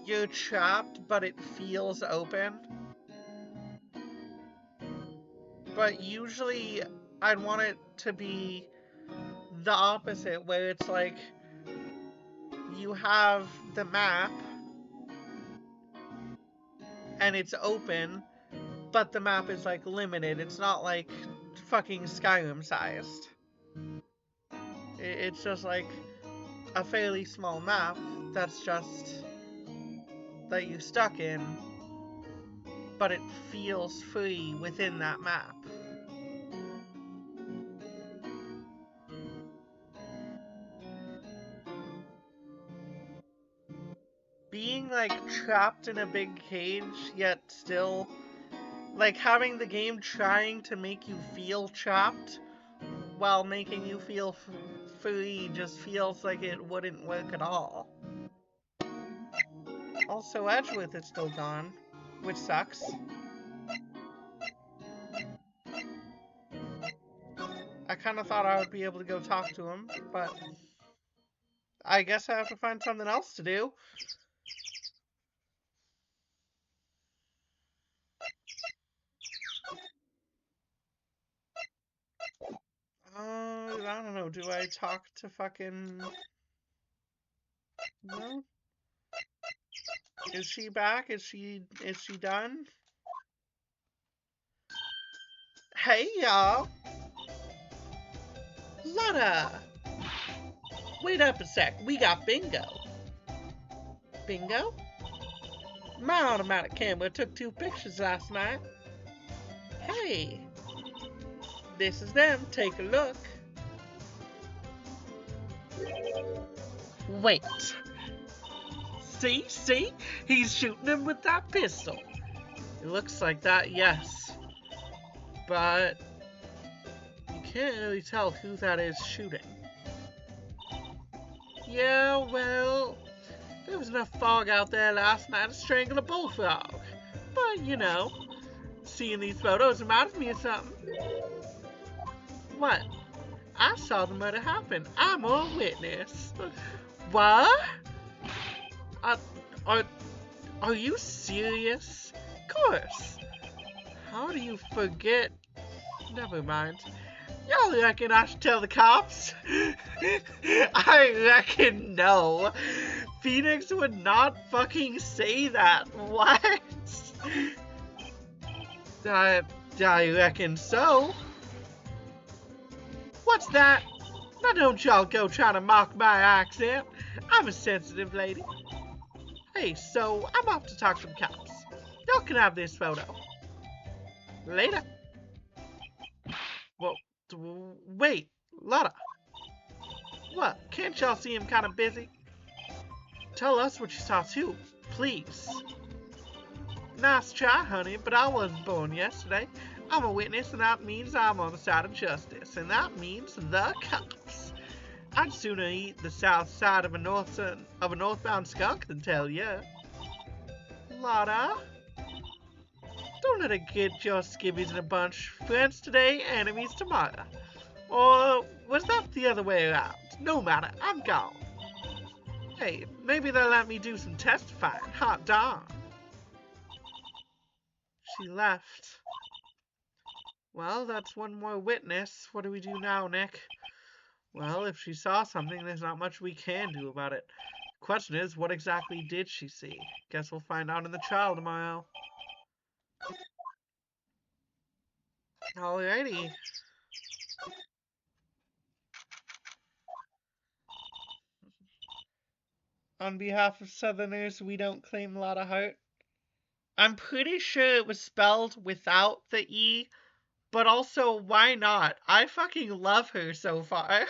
you're trapped, but it feels open. But usually, I'd want it to be the opposite, where it's like you have the map and it's open, but the map is like limited. It's not like fucking Skyrim sized. It's just like a fairly small map that's just that you stuck in, but it feels free within that map. Being like trapped in a big cage, yet still like having the game trying to make you feel trapped while making you feel free just feels like it wouldn't work at all. Also, Edgeworth is still gone, which sucks. I kind of thought I would be able to go talk to him, but I guess I have to find something else to do. I don't know. Do I talk to fucking... No? Is she back? Is she done? Hey, y'all! Lotta! Wait up a sec. We got bingo. Bingo? My automatic camera took 2 pictures last night. Hey! This is them. Take a look. Wait. See? He's shooting him with that pistol. It looks like that, yes. But you can't really tell who that is shooting. Yeah, well, there was enough fog out there last night to strangle a bullfrog. But, you know, seeing these photos reminds me of something. What? I saw the murder happen. I'm a witness. What? Are you serious? Of course. How do you forget? Never mind. Y'all reckon I should tell the cops? I reckon no. Phoenix would not fucking say that. What? I reckon so. What's that? Now don't y'all go trying to mock my accent. I'm a sensitive lady. Hey, so I'm off to talk to the cops. Y'all can have this photo. Later. Well, wait, Lotta. What, can't y'all see him kind of busy? Tell us what you saw too, please. Nice try, honey, but I wasn't born yesterday. I'm a witness, and that means I'm on the side of justice, and that means the cops. I'd sooner eat the south side of a northbound skunk than tell you. Lotta? Don't let it get your skivvies in a bunch. Friends today, enemies tomorrow. Or was that the other way around? No matter, I'm gone. Hey, maybe they'll let me do some testifying. Hot darn. She left. Well, that's one more witness. What do we do now, Nick? Well, if she saw something, there's not much we can do about it. The question is, what exactly did she see? Guess we'll find out in the trial tomorrow. Alrighty. on behalf of Southerners, we don't claim a lot of heart. I'm pretty sure it was spelled without the E, but also, why not? I fucking love her so far.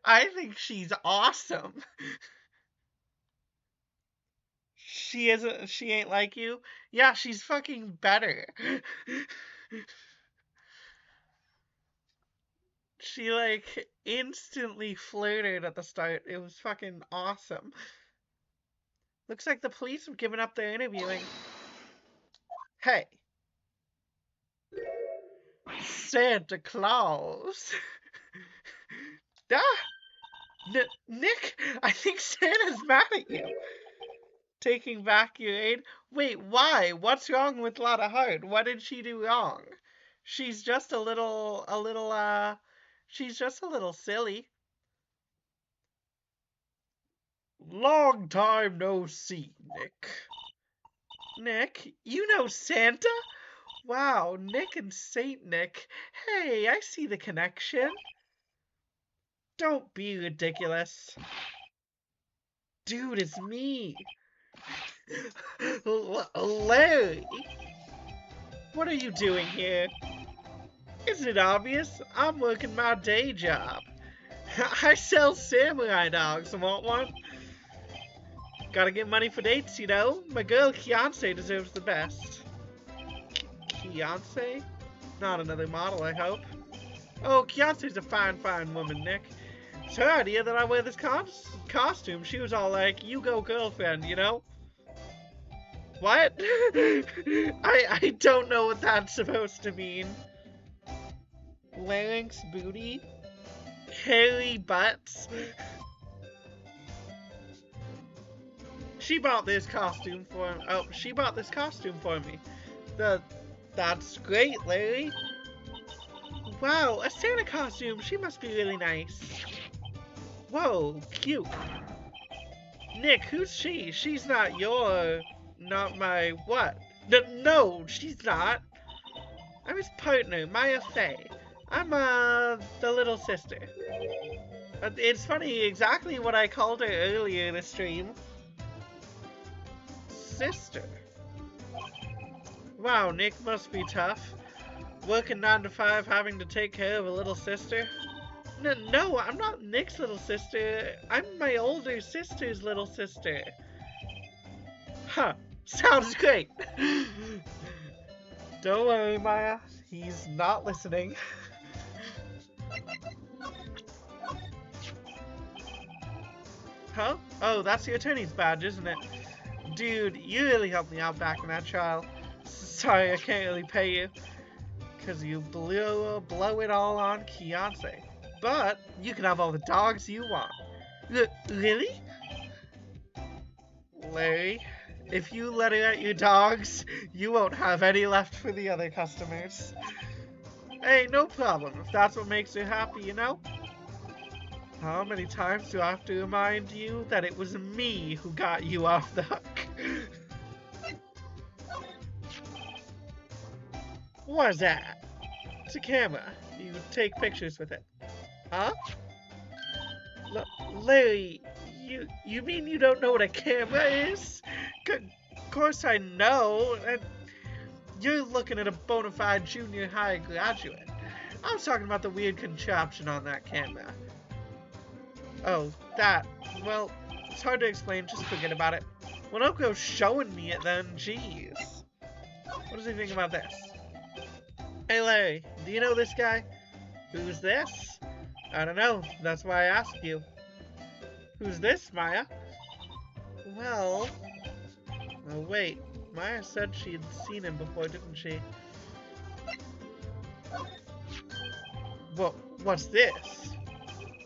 I think she's awesome. She ain't like you? Yeah, she's fucking better. She, like, instantly flirted at the start. It was fucking awesome. Looks like the police have given up their interviewing. Hey, Santa Claus. Ah, Nick, I think Santa's mad at you. Taking back your aid? Wait, why? What's wrong with Lotta Hart? What did she do wrong? She's just she's just a little silly. Long time no see, Nick. Nick, you know Santa? Wow, Nick and Saint Nick. Hey, I see the connection. Don't be ridiculous. Dude, it's me. Larry, what are you doing here? Isn't it obvious? I'm working my day job. I sell samurai dogs. Want one? Gotta get money for dates, you know. My girl Kianse deserves the best. Kianse? Not another model, I hope. Oh, Kianse's a fine, fine woman, Nick. It's her idea that I wear this costume. She was all like, you go girlfriend, you know? What? I don't know what that's supposed to mean. Larynx booty? Hairy butts? She bought this costume for me. That's great, Larry. Wow, a Santa costume. She must be really nice. Whoa, cute. Nick, who's she? She's not my what? No, she's not. I'm his partner, Maya Fey. I'm, the little sister. It's funny, exactly what I called her earlier in the stream. Sister. Wow, Nick must be tough. Working 9 to 5, having to take care of a little sister. No, I'm not Nick's little sister. I'm my older sister's little sister. Huh, sounds great. Don't worry, Maya. He's not listening. Huh? Oh, that's the attorney's badge, isn't it? Dude, you really helped me out back in that trial. Sorry, I can't really pay you. Because you blow it all on Kianse. But you can have all the dogs you want. Really? Larry, if you let her at your dogs, you won't have any left for the other customers. Hey, no problem, if that's what makes her happy, you know? How many times do I have to remind you that it was me who got you off the hook? What's that? It's a camera. You take pictures with it. Huh? Larry, you mean you don't know what a camera is? Of course I know. And you're looking at a bona fide junior high graduate. I was talking about the weird contraption on that camera. Oh, that. Well, it's hard to explain. Just forget about it. Well, don't go showing me it then. Jeez. What does he think about this? Hey, Larry, do you know this guy? Who's this? I don't know. That's why I asked you. Who's this, Maya? Well... Oh, wait. Maya said she'd seen him before, didn't she? What's this?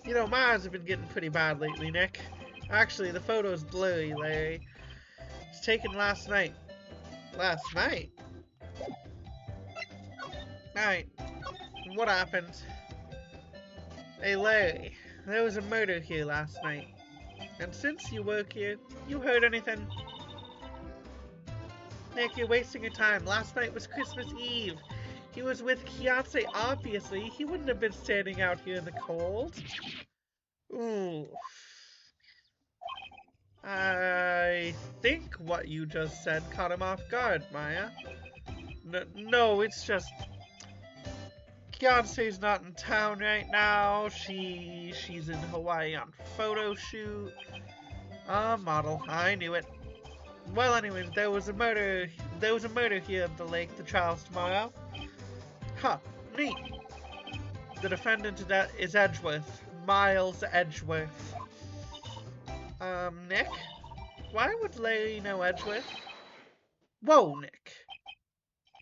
You know, my eyes have been getting pretty bad lately, Nick. Actually, the photo's blurry, Larry. It's taken last night. Last night? Night. What happened? Hey, Larry. There was a murder here last night. And since you work here, you heard anything? Nick, you're wasting your time. Last night was Christmas Eve. He was with Kianse, obviously. He wouldn't have been standing out here in the cold. Ooh. I think what you just said caught him off guard, Maya. No, it's just Beyonce's not in town right now. She's in Hawaii on photo shoot. Model. I knew it. Well, anyways, there was a murder. There was a murder here at the lake. The trial's tomorrow. Huh. Neat. The defendant is Edgeworth. Miles Edgeworth. Nick? Why would Larry know Edgeworth? Whoa, Nick.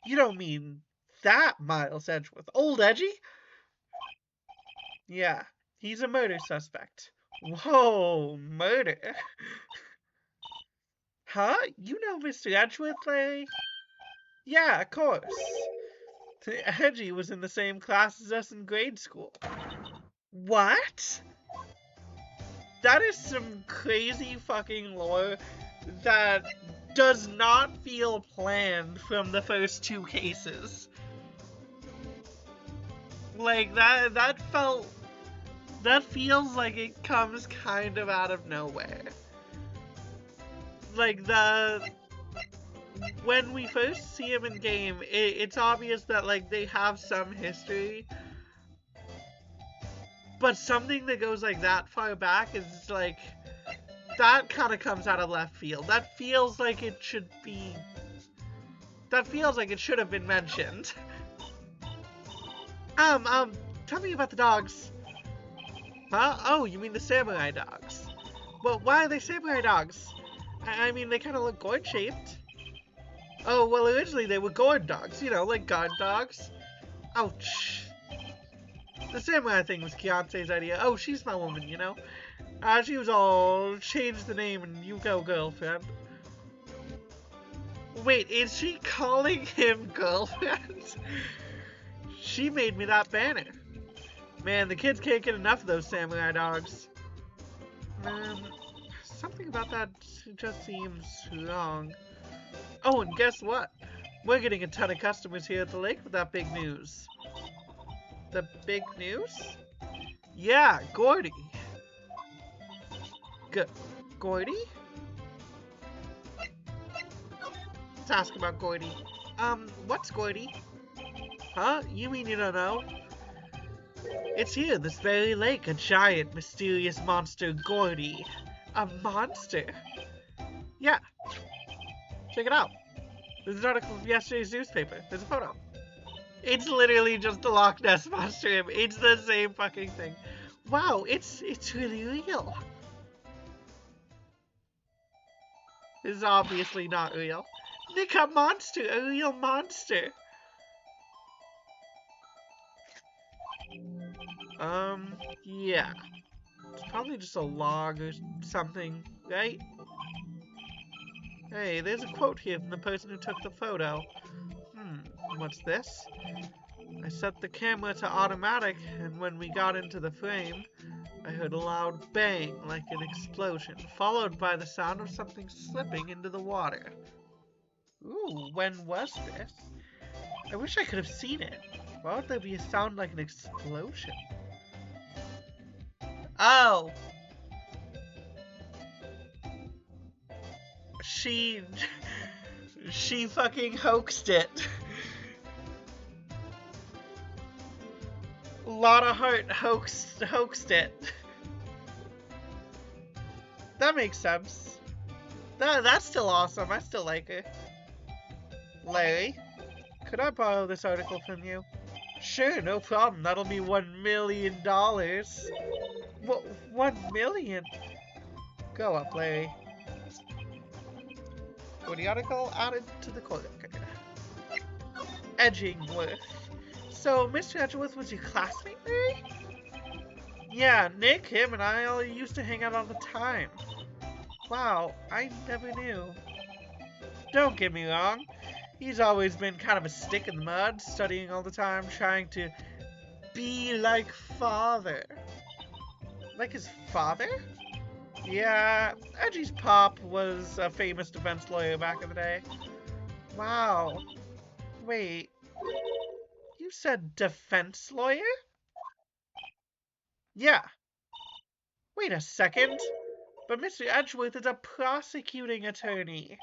You don't mean that Miles Edgeworth. Old Edgy? Yeah, he's a murder suspect. Whoa, murder? Huh? You know Mr. Edgeworth, Larry? Yeah, of course. Edgy was in the same class as us in grade school. What? That is some crazy fucking lore that does not feel planned from the first two cases. Like, that feels like it comes kind of out of nowhere. Like, when we first see him in game, it's obvious that, like, they have some history. But something that goes, like, that far back is, like, that kind of comes out of left field. That feels like it should have been mentioned. Tell me about the dogs. Huh? Oh, you mean the samurai dogs. Well, why are they samurai dogs? I mean, they kind of look gourd-shaped. Oh, well, originally they were gourd dogs, you know, like guard dogs. Ouch. The samurai thing was Beyonce's idea. Oh, she's my woman, you know? She was all, change the name and you go, girlfriend. Wait, is she calling him girlfriend? She made me that banner. Man, the kids can't get enough of those samurai dogs. Something about that just seems wrong. Oh, and guess what? We're getting a ton of customers here at the lake with that big news. The big news? Yeah, Gordy. Gordy? Let's ask about Gordy. What's Gordy? Huh? You mean you don't know? It's here, this very lake, a giant, mysterious monster, Gordy. A monster? Yeah. Check it out. There's an article from yesterday's newspaper. There's a photo. It's literally just a Loch Ness monster. It's the same fucking thing. Wow, it's really real. This is obviously not real. Nick, a monster, a real monster. Yeah. It's probably just a log or something, right? Hey, there's a quote here from the person who took the photo. What's this? I set the camera to automatic, and when we got into the frame, I heard a loud bang like an explosion, followed by the sound of something slipping into the water. Ooh, when was this? I wish I could have seen it. Why would there be a sound like an explosion? Oh! She fucking hoaxed it. Lotta Heart hoaxed it. That makes sense. That's still awesome. I still like her. Larry, could I borrow this article from you? Sure, no problem. That'll be $1 million. What? 1 million? Go up, Larry. For the article added to the court record. Edgeworth. So, Mr. Edgeworth was your classmate, Larry? Yeah, Nick, him, and I all used to hang out all the time. Wow, I never knew. Don't get me wrong. He's always been kind of a stick in the mud, studying all the time, trying to be like father. Like his father? Yeah, Edgy's pop was a famous defense lawyer back in the day. Wow. Wait. You said defense lawyer? Yeah. Wait a second. But Mr. Edgeworth is a prosecuting attorney.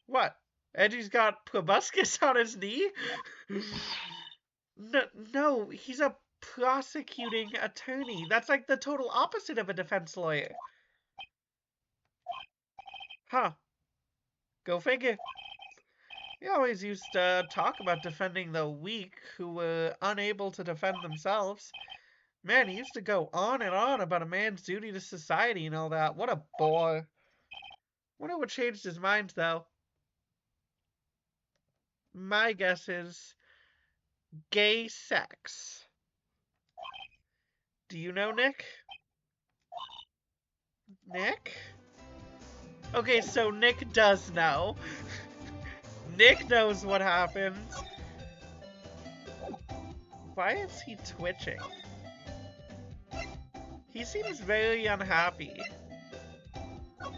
What? Edgy's got proboscis on his knee? No, he's a prosecuting attorney. That's like the total opposite of a defense lawyer. Huh. Go figure. He always used to talk about defending the weak who were unable to defend themselves. Man, he used to go on and on about a man's duty to society and all that. What a bore. Wonder what changed his mind, though. My guess is gay sex. Do you know, Nick? Nick? Okay, so Nick does know. Nick knows what happens. Why is he twitching? He seems very unhappy.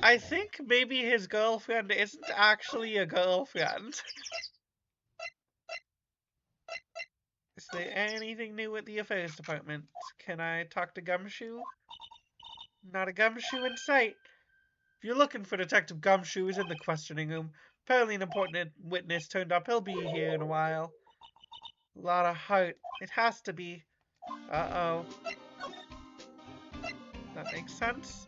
I think maybe his girlfriend isn't actually a girlfriend. Is there anything new at the affairs department? Can I talk to Gumshoe? Not a Gumshoe in sight. If you're looking for Detective Gumshoe, he's in the questioning room. Apparently an important witness turned up. He'll be here in a while. A lot of heart. It has to be. Uh-oh. That makes sense.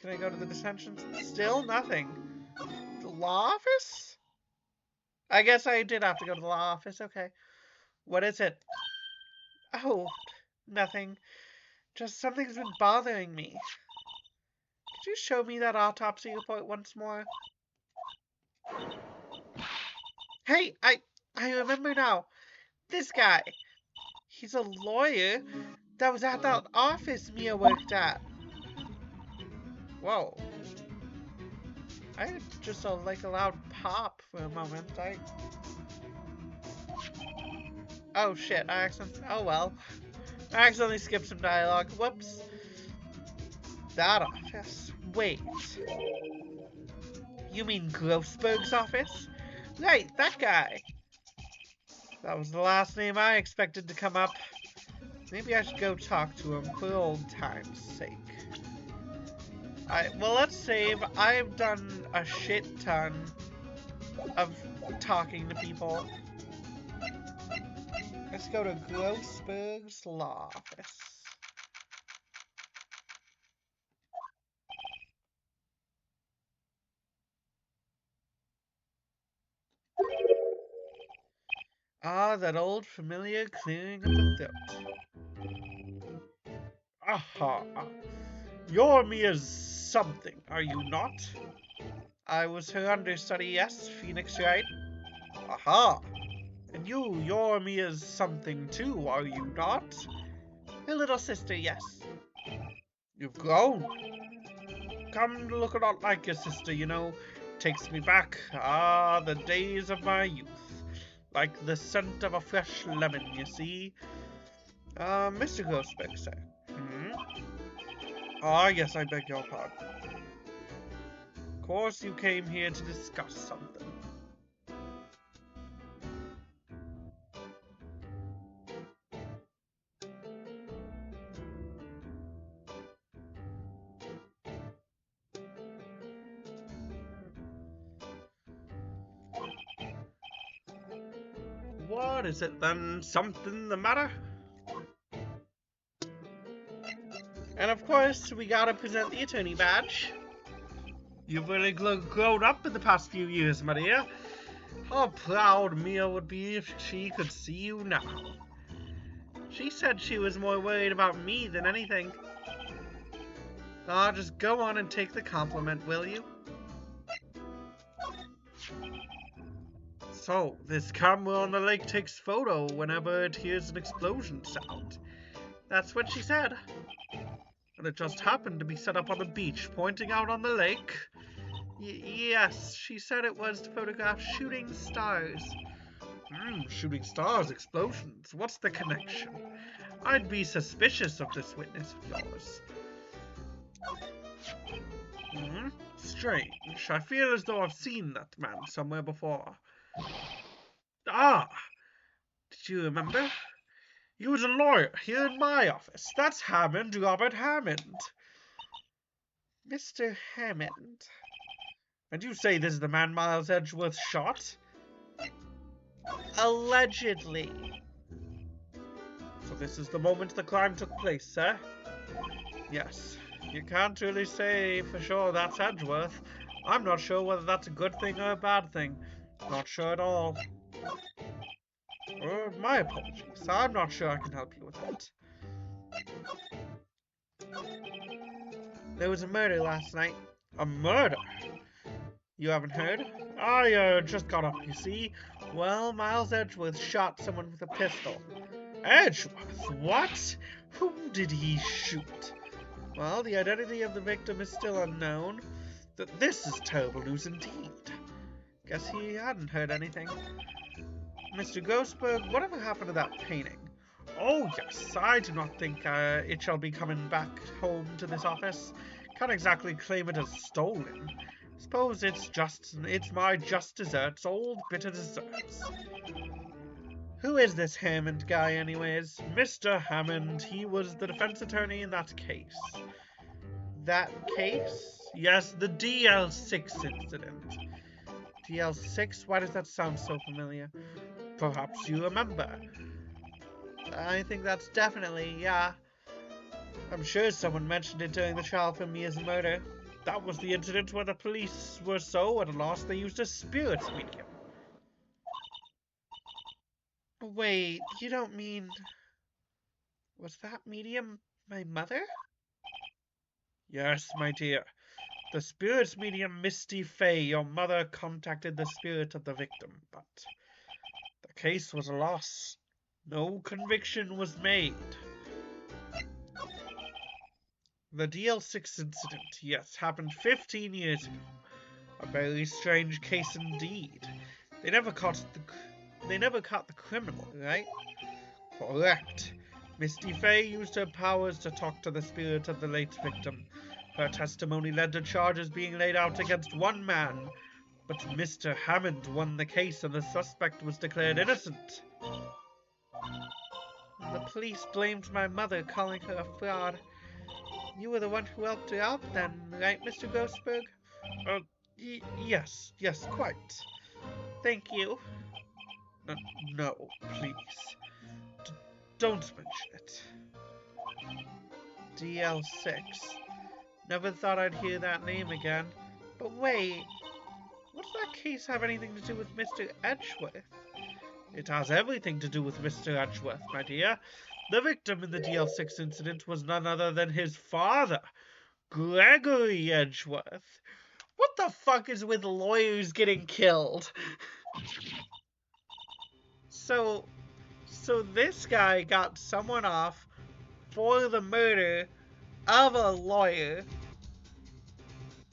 Can I go to the detention? Still nothing. The law office? I guess I did have to go to the law office. Okay. What is it? Oh, nothing. Just something's been bothering me. Could you show me that autopsy report once more? Hey, I remember now. This guy. He's a lawyer that was at that office Mia worked at. Whoa. I just like a loud pop for a moment. Oh shit, oh well. I accidentally skipped some dialogue. Whoops. That office. Wait. You mean Grossberg's office? Right, that guy. That was the last name I expected to come up. Maybe I should go talk to him for old time's sake. Well, let's save. I've done a shit ton of talking to people. Let's go to Grossberg's law office. Ah, that old familiar clearing of the throat. Aha! You're Mia's something, are you not? I was her understudy, yes, Phoenix, right? Aha! And you're Mia's something too, are you not? Her little sister, yes. You've grown. Come to look a lot like your sister, you know. Takes me back, the days of my youth. Like the scent of a fresh lemon, you see. Mr. Grossbeck, sir. Ah, yes, I beg your pardon. Of course you came here to discuss something. What is it then? Something the matter? And of course, we gotta present the attorney badge. You've really grown up in the past few years, my dear. How proud Mia would be if she could see you now. She said she was more worried about me than anything. Ah, just go on and take the compliment, will you? So, this camera on the lake takes photo whenever it hears an explosion sound. That's what she said. And it just happened to be set up on the beach, pointing out on the lake. Yes, she said it was to photograph shooting stars. Shooting stars, explosions. What's the connection? I'd be suspicious of this witness of yours. Strange. I feel as though I've seen that man somewhere before. Ah! Did you remember? He was a lawyer here in my office. That's Hammond, Robert Hammond. Mr. Hammond. And you say this is the man Miles Edgeworth shot? Allegedly. So this is the moment the crime took place, sir? Yes. You can't really say for sure that's Edgeworth. I'm not sure whether that's a good thing or a bad thing. Not sure at all. My apologies. I'm not sure I can help you with that. There was a murder last night. A murder? You haven't heard? I just got up, you see. Well, Miles Edgeworth shot someone with a pistol. Edgeworth? What? Whom did he shoot? Well, the identity of the victim is still unknown. This is terrible news indeed. Guess he hadn't heard anything. Mr. Ghostberg, whatever happened to that painting? Oh, yes, I do not think it shall be coming back home to this office. Can't exactly claim it as stolen. Suppose it's my just desserts, old bitter desserts. Who is this Hammond guy, anyways? Mr. Hammond, he was the defense attorney in that case. That case? Yes, the DL6 incident. DL6? Why does that sound so familiar? Perhaps you remember. I think that's definitely, yeah. I'm sure someone mentioned it during the trial for Mia's murder. That was the incident where the police were so at a loss they used a spirits medium. Wait, you don't mean... Was that medium my mother? Yes, my dear. The spirits medium Misty Fay, your mother, contacted the spirit of the victim, but the case was a loss. No conviction was made. The DL6 incident, yes, happened 15 years ago. A very strange case indeed. They never caught the criminal, right? Correct. Misty Fay used her powers to talk to the spirit of the late victim. Her testimony led to charges being laid out against one man, but Mr. Hammond won the case and the suspect was declared innocent. The police blamed my mother, calling her a fraud. You were the one who helped her out then, right, Mr. Ghostberg? Yes, quite. Thank you. No, please. Don't mention it. DL6. Never thought I'd hear that name again. But wait, what does that case have anything to do with Mr. Edgeworth? It has everything to do with Mr. Edgeworth, my dear. The victim in the DL6 incident was none other than his father, Gregory Edgeworth. What the fuck is with lawyers getting killed? So this guy got someone off for the murder of a lawyer.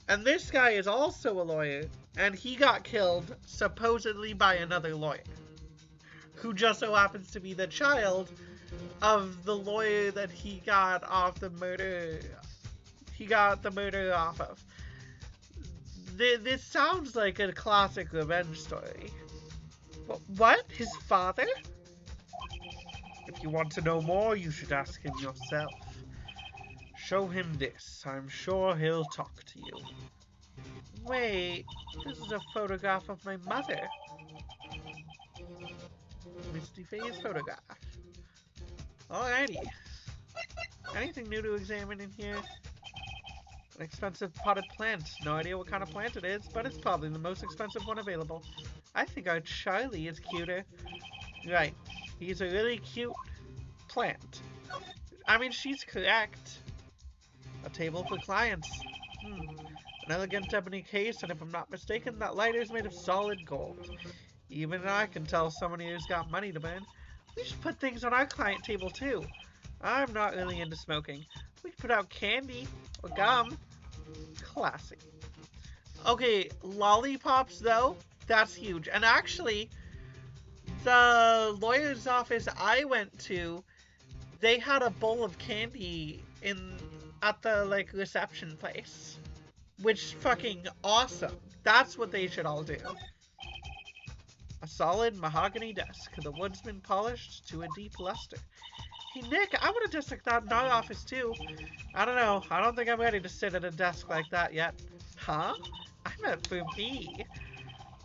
And this guy is also a lawyer, and he got killed supposedly by another lawyer, who just so happens to be the child of the lawyer that he got the murder off of. This sounds like a classic revenge story. What? His father? If you want to know more, you should ask him yourself. Show him this. I'm sure he'll talk to you. Wait, this is a photograph of my mother. Misty Fay's photograph. Alrighty. Anything new to examine in here? An expensive potted plant. No idea what kind of plant it is, but it's probably the most expensive one available. I think our Charlie is cuter. Right. He's a really cute plant. I mean, she's correct. A table for clients. An elegant ebony case, and if I'm not mistaken, that lighter is made of solid gold. Even I can tell someone who's got money to burn. We should put things on our client table, too. I'm not really into smoking. We could put out candy or gum. Classy. Okay, lollipops, though, that's huge. And actually, the lawyer's office I went to, they had a bowl of candy at the, reception place. Which, fucking awesome. That's what they should all do. A solid mahogany desk, the wood's been polished to a deep luster. Hey, Nick, I want a desk like that in our office, too. I don't know. I don't think I'm ready to sit at a desk like that yet. Huh? I meant for me.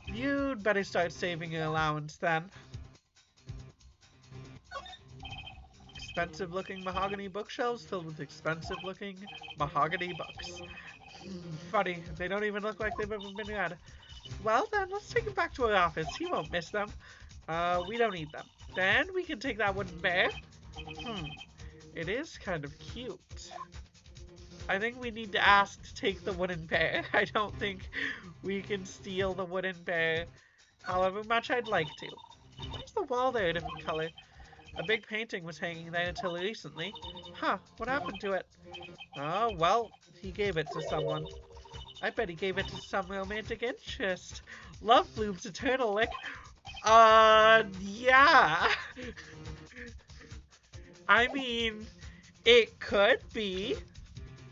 You'd better start saving your allowance, then. Expensive-looking mahogany bookshelves filled with expensive-looking mahogany books. Funny, they don't even look like they've ever been read. Well, then, let's take him back to our office. He won't miss them. We don't need them. Then we can take that wooden bear. It is kind of cute. I think we need to ask to take the wooden bear. I don't think we can steal the wooden bear, however much I'd like to. Why is the wall there a different color? A big painting was hanging there until recently. Huh, what happened to it? Oh, well, he gave it to someone. I bet he gave it to some romantic interest. Love blooms eternal, like... Yeah. I mean, it could be.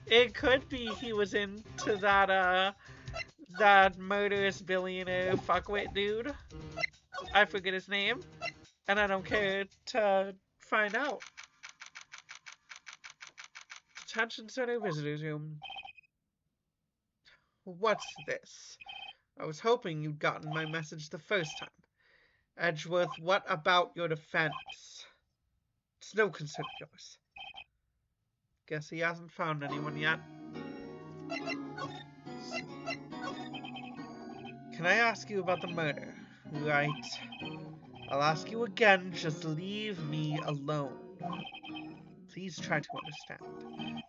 It could be he was into that murderous billionaire fuckwit dude. I forget his name. And I don't care to find out. Detention Center Visitors Room. What's this? I was hoping you'd gotten my message the first time. Edgeworth, what about your defense? It's no concern of yours. Guess he hasn't found anyone yet. Can I ask you about the murder? Right. I'll ask you again, just leave me alone. Please try to understand.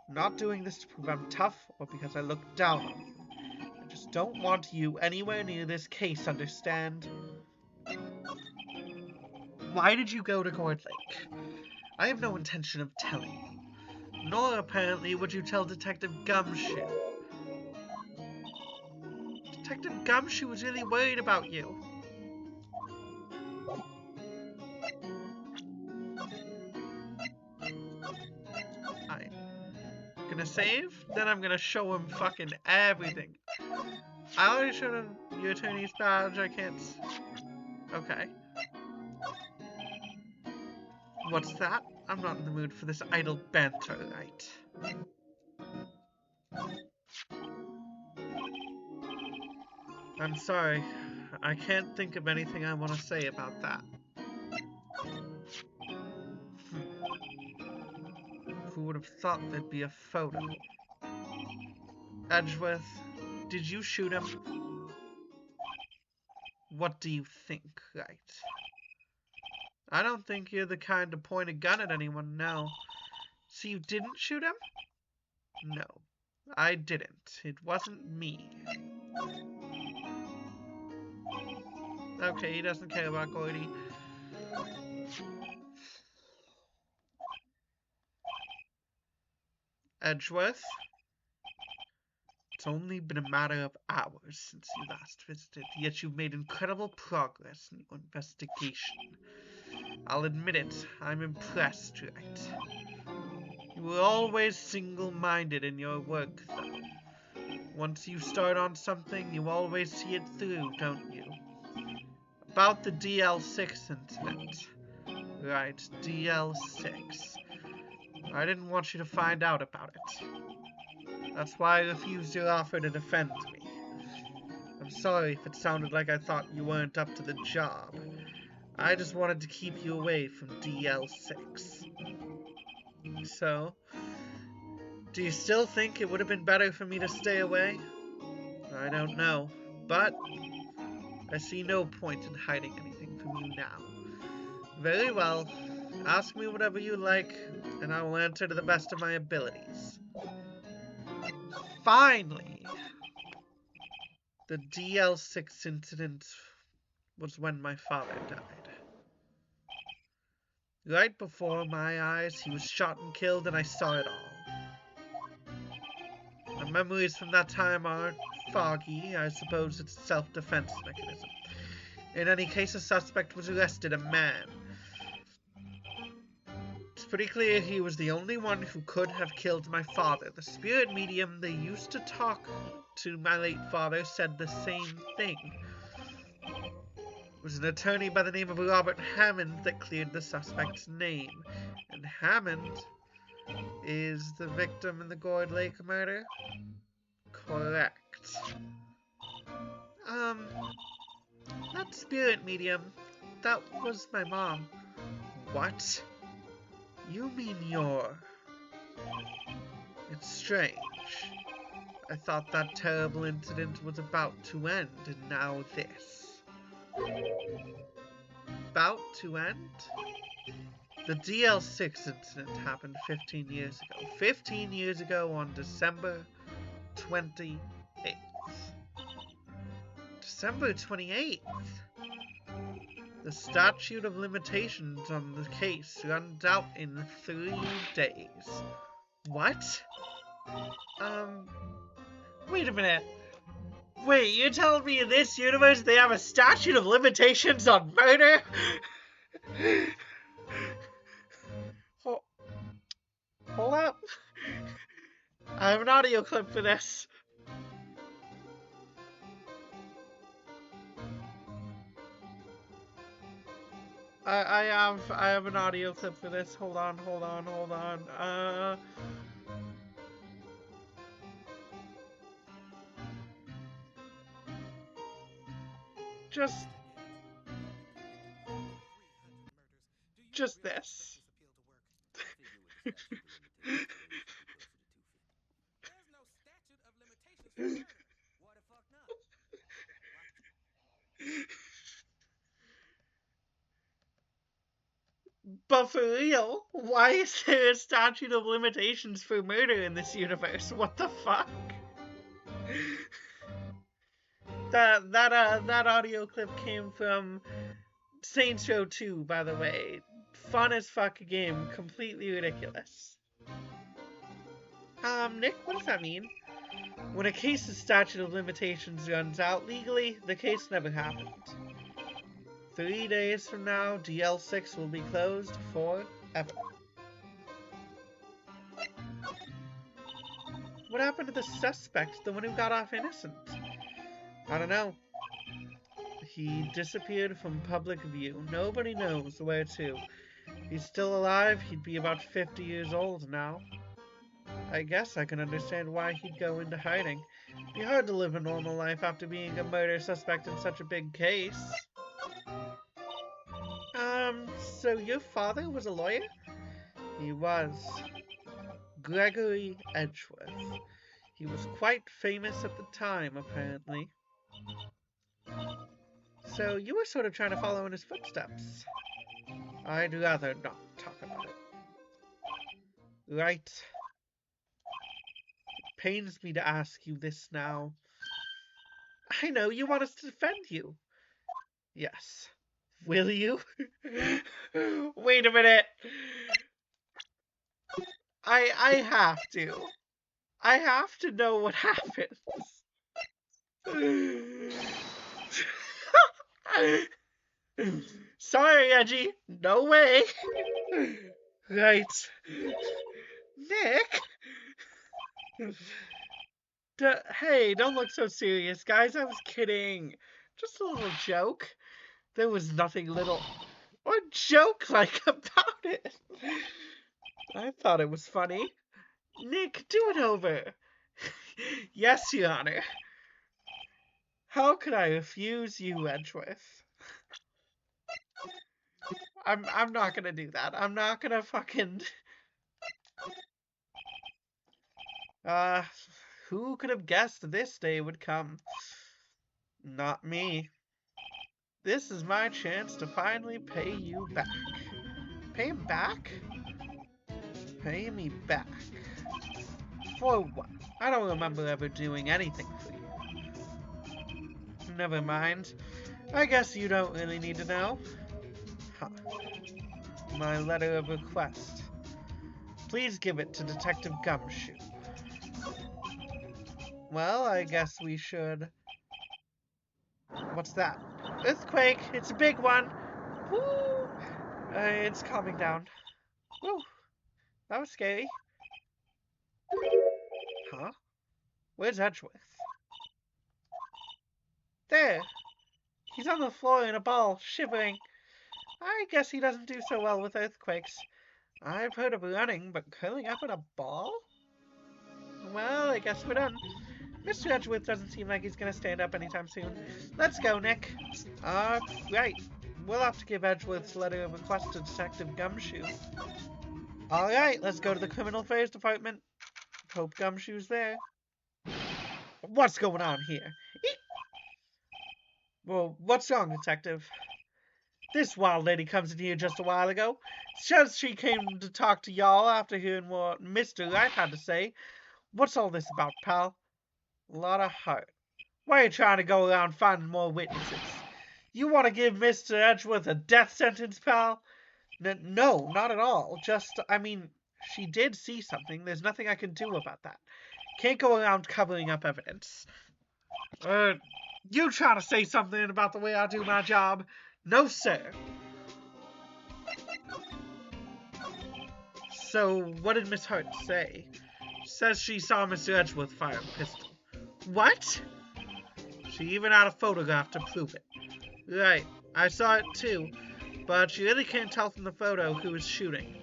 I'm not doing this to prove I'm tough or because I look down on you. I just don't want you anywhere near this case, understand? Why did you go to Gourd Lake? I have no intention of telling you. Nor, apparently, would you tell Detective Gumshoe. Detective Gumshoe was really worried about you. I'm gonna save, then I'm gonna show him fucking everything. I already showed him your attorney's badge, I can't... Okay. What's that? I'm not in the mood for this idle banter, right? I'm sorry. I can't think of anything I want to say about that. Who would have thought there'd be a photo? Edgeworth, did you shoot him? What do you think, right? I don't think you're the kind to point a gun at anyone, no. So you didn't shoot him? No, I didn't. It wasn't me. Okay, he doesn't care about Gordy. Edgeworth? It's only been a matter of hours since you last visited, yet you've made incredible progress in your investigation. I'll admit it, I'm impressed, right? You were always single-minded in your work, though. Once you start on something, you always see it through, don't you? About the DL6 incident. Right, DL6. I didn't want you to find out about it. That's why I refused your offer to defend me. I'm sorry if it sounded like I thought you weren't up to the job. I just wanted to keep you away from DL6. So, do you still think it would have been better for me to stay away? I don't know, but I see no point in hiding anything from you now. Very well, ask me whatever you like, and I will answer to the best of my abilities. Finally! The DL6 incident was when my father died. Right before my eyes, he was shot and killed, and I saw it all. My memories from that time are foggy. I suppose it's a self-defense mechanism. In any case, a suspect was arrested, a man. It's pretty clear he was the only one who could have killed my father. The spirit medium they used to talk to my late father said the same thing. was an attorney by the name of Robert Hammond that cleared the suspect's name. And Hammond is the victim in the Gourd Lake murder? Correct. That spirit medium, that was my mom. What? You mean you're... It's strange. I thought that terrible incident was about to end, and now this. About to end? The DL6 incident happened 15 years ago. 15 years ago on December 28th. December 28th? The statute of limitations on the case runs out in 3 days. What? Wait a minute. Wait, you're telling me in this universe they have a statute of limitations on murder? Hold up. I have an audio clip for this. I have an audio clip for this. Hold on. Just this. But for real, why is there a statute of limitations for murder in this universe? What the fuck? That audio clip came from Saints Row 2, by the way. Fun as fuck game, completely ridiculous. Nick, what does that mean? When a case's statute of limitations runs out legally, the case never happened. 3 days from now, DL6 will be closed forever. What happened to the suspect, the one who got off innocent? I don't know. He disappeared from public view. Nobody knows where to. If he's still alive, he'd be about 50 years old now. I guess I can understand why he'd go into hiding. It'd be hard to live a normal life after being a murder suspect in such a big case. So your father was a lawyer? He was. Gregory Edgeworth. He was quite famous at the time, apparently. So you were sort of trying to follow in his footsteps. I'd rather not talk about it. Right. It pains me to ask you this now. I know you want us to defend you. Yes. Will you? Wait a minute. I have to. I have to know what happens. Sorry, Edgy. No way. Right. Nick? Hey, don't look so serious, guys. I was kidding. Just a little joke. There was nothing little or joke-like about it. I thought it was funny. Nick, do it over. Yes, Your Honor. How could I refuse you, Edgeworth? I'm not gonna do that. I'm not gonna fucking... Who could have guessed this day would come? Not me. This is my chance to finally pay you back. Pay him back? Pay me back. For what? I don't remember ever doing anything for you. Never mind. I guess you don't really need to know. Huh. My letter of request. Please give it to Detective Gumshoe. Well, I guess we should... What's that? Earthquake! It's a big one! Woo! It's calming down. Woo! That was scary. Huh? Where's Edgeworth? There! He's on the floor in a ball, shivering. I guess he doesn't do so well with earthquakes. I've heard of running, but curling up in a ball? Well, I guess we're done. Mr. Edgeworth doesn't seem like he's gonna stand up anytime soon. Let's go, Nick. Right. We'll have to give Edgeworth's letter of request to Detective Gumshoe. Alright, let's go to the Criminal Affairs Department. Hope Gumshoe's there. What's going on here? Well, what's wrong, Detective? This wild lady comes in here just a while ago. Says she came to talk to y'all after hearing what Mr. Wright had to say. What's all this about, pal? A lot of heart. Why are you trying to go around finding more witnesses? You want to give Mr. Edgeworth a death sentence, pal? No, not at all. Just, I mean, she did see something. There's nothing I can do about that. Can't go around covering up evidence. You trying to say something about the way I do my job? No, sir. So, what did Miss Hart say? Says she saw Mr. Edgeworth fire a pistol. What? She even had a photograph to prove it. Right, I saw it too, but you really can't tell from the photo who was shooting.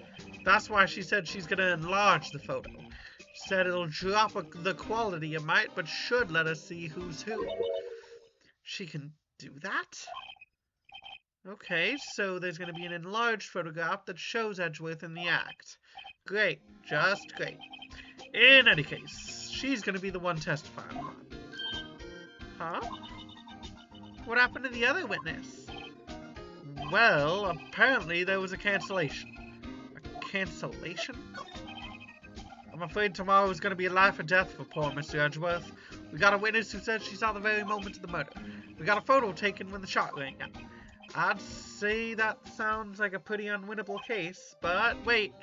That's why she said she's gonna enlarge the photo. She said it'll drop the quality it might, but should let us see who's who. She can do that? Okay, so there's gonna be an enlarged photograph that shows Edgeworth in the act. Great, just great. In any case, she's gonna be the one testifying on. Huh? What happened to the other witness? Well, apparently there was a cancellation. A cancellation? I'm afraid tomorrow is going to be life or death for poor Mr. Edgeworth. We got a witness who said she saw the very moment of the murder. We got a photo taken when the shot rang out. I'd say that sounds like a pretty unwinnable case, but wait.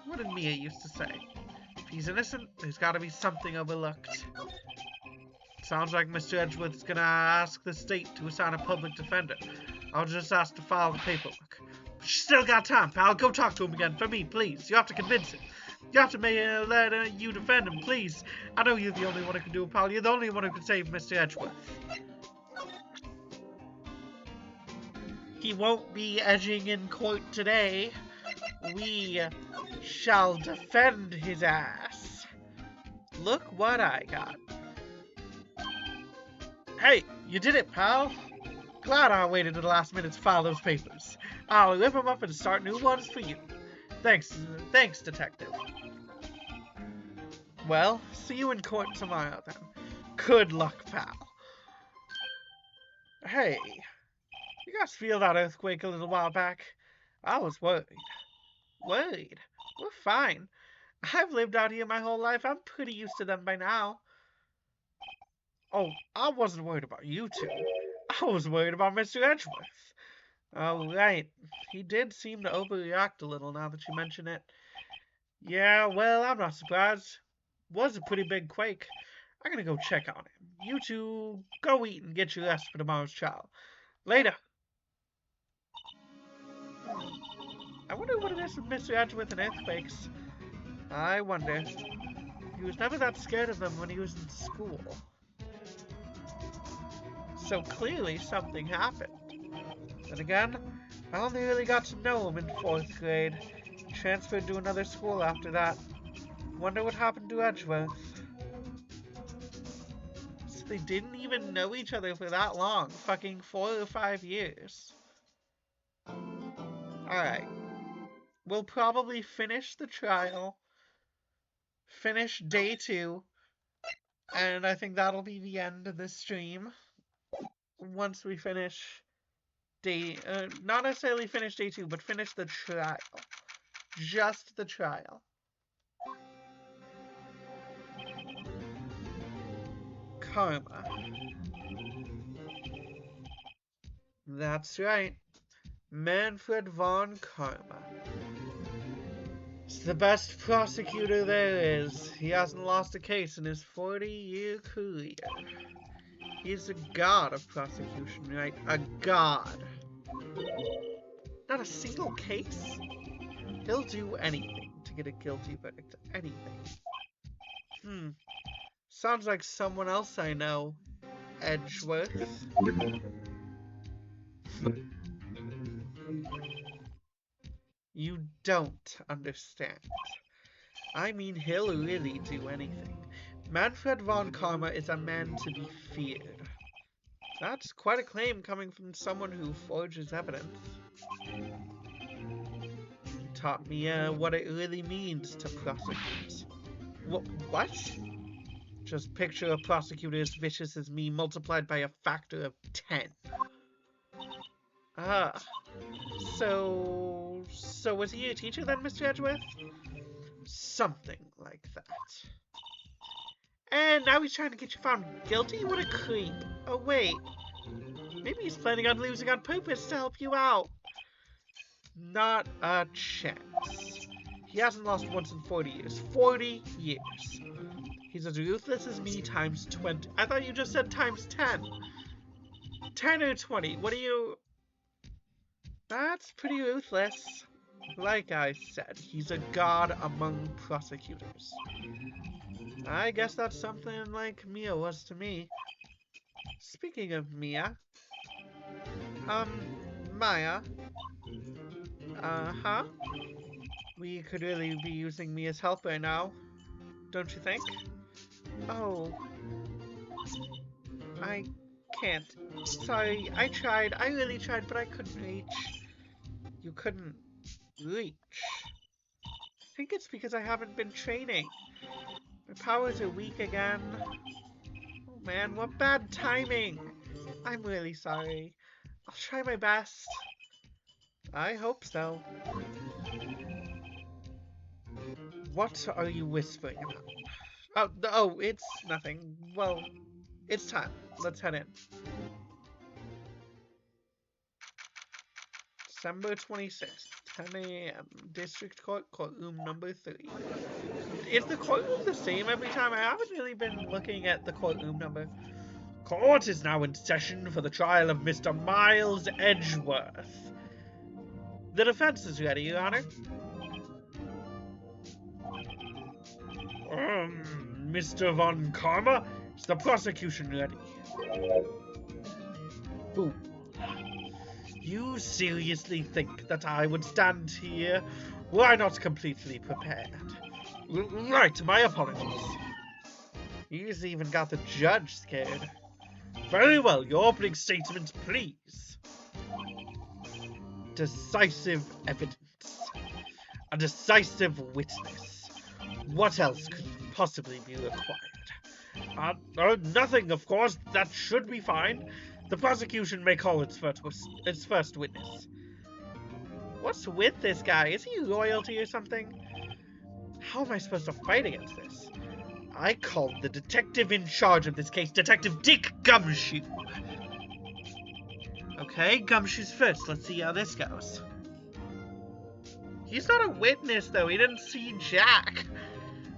What did Mia used to say? If he's innocent, there's got to be something overlooked. Sounds like Mr. Edgeworth's gonna ask the state to assign a public defender. I'll just ask to file the paperwork. But you still got time, pal. Go talk to him again. For me, please. You have to convince him. You have to let you defend him, please. I know you're the only one who can do it, pal. You're the only one who can save Mr. Edgeworth. He won't be edging in court today. We shall defend his ass. Look what I got. Hey, you did it, pal. Glad I waited to the last minute to file those papers. I'll rip them up and start new ones for you. Thanks, Detective. Well, see you in court tomorrow, then. Good luck, pal. Hey, you guys feel that earthquake a little while back? I was worried. Worried? We're fine. I've lived out here my whole life. I'm pretty used to them by now. Oh, I wasn't worried about you two. I was worried about Mr. Edgeworth. Oh, right. He did seem to overreact a little now that you mention it. Yeah, well, I'm not surprised. Was a pretty big quake. I'm gonna go check on him. You two, go eat and get your rest for tomorrow's trial. Later. I wonder what it is with Mr. Edgeworth and earthquakes. I wonder. He was never that scared of them when he was in school. So clearly something happened. Then again, I only really got to know him in 4th grade. He transferred to another school after that. Wonder what happened to Edgeworth. So they didn't even know each other for that long. Fucking 4 or 5 years. Alright. We'll probably finish the trial. Finish day 2. And I think that'll be the end of this stream. Once we finish not necessarily finish day 2, but finish the trial. Just the trial. Karma. That's right. Manfred von Karma. He's the best prosecutor there is. He hasn't lost a case in his 40-year career. He's a god of prosecution, right? A god. Not a single case? He'll do anything to get a guilty verdict. Anything. Sounds like someone else I know. Edgeworth. You don't understand. I mean, he'll really do anything. Manfred von Karma is a man to be feared. That's quite a claim coming from someone who forges evidence. He taught me what it really means to prosecute. What? Just picture a prosecutor as vicious as me multiplied by a factor of 10. Ah, so was he a teacher then, Mr. Edgeworth? Something like that. And now he's trying to get you found guilty? What a creep. Oh, wait. Maybe he's planning on losing on purpose to help you out. Not a chance. He hasn't lost once in 40 years. 40 years. He's as ruthless as me times 20. I thought you just said times 10. 10 or 20. What are you... That's pretty ruthless. Like I said, he's a god among prosecutors. I guess that's something like Mia was to me. Speaking of Mia... Maya... huh? We could really be using Mia's help right now. Don't you think? Oh... I can't. Sorry, I tried. I really tried, but I couldn't reach. You couldn't reach? I think it's because I haven't been training. My powers are weak again. Oh man, what bad timing. I'm really sorry. I'll try my best. I hope so. What are you whispering about? Oh, it's nothing. Well, it's time. Let's head in. December 26th, 10 a.m. District Court, courtroom number 3. Is the courtroom the same every time? I haven't really been looking at the courtroom number. Court is now in session for the trial of Mr. Miles Edgeworth. The defense is ready, Your Honor. Mr. Von Karma, is the prosecution ready? Fool. You seriously think that I would stand here? Were I not completely prepared? Right, my apologies. He's even got the judge scared. Very well, your opening statement, please. Decisive evidence. A decisive witness. What else could possibly be required? Nothing, of course. That should be fine. The prosecution may call its first witness. What's with this guy? Is he royalty or something? How am I supposed to fight against this? I called the detective in charge of this case, Detective Dick Gumshoe. Okay, Gumshoe's first. Let's see how this goes. He's not a witness, though. He didn't see Jack.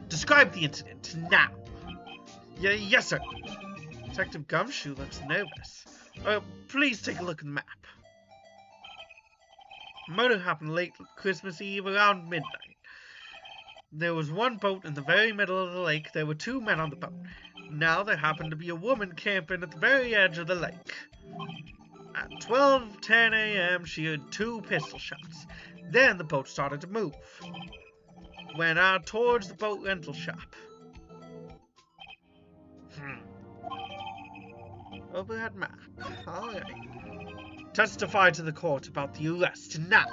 Describe the incident, now. Yes, sir. Detective Gumshoe looks nervous. Please take a look at the map. Murder happened late Christmas Eve around midnight. There was one boat in the very middle of the lake. There were 2 men on the boat. Now there happened to be a woman camping at the very edge of the lake. At 12:10 a.m. she heard 2 pistol shots. Then the boat started to move. Went out towards the boat rental shop. Overhead map. Alright. Testify to the court about the arrest now.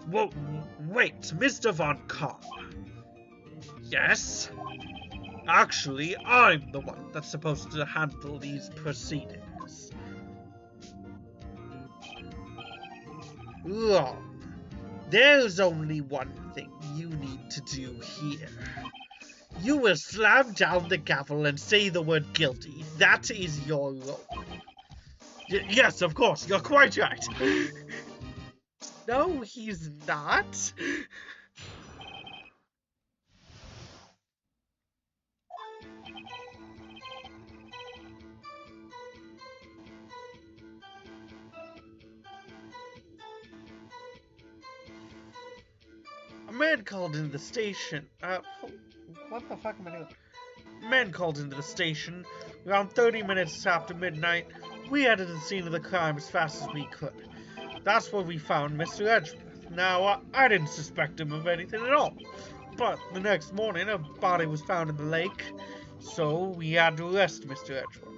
Whoa, wait, Mr. Von Karma. Yes? Actually, I'm the one that's supposed to handle these proceedings. Wrong. There's only one thing you need to do here. You will slam down the gavel and say the word guilty. That is your role. Yes, of course, you're quite right. No, he's not. A man called into the station. What the fuck am I doing? A man called into the station around 30 minutes after midnight We headed to the scene of the crime as fast as we could. That's where we found Mr. Edgeworth. Now, I didn't suspect him of anything at all. But the next morning, a body was found in the lake, so we had to arrest Mr. Edgeworth.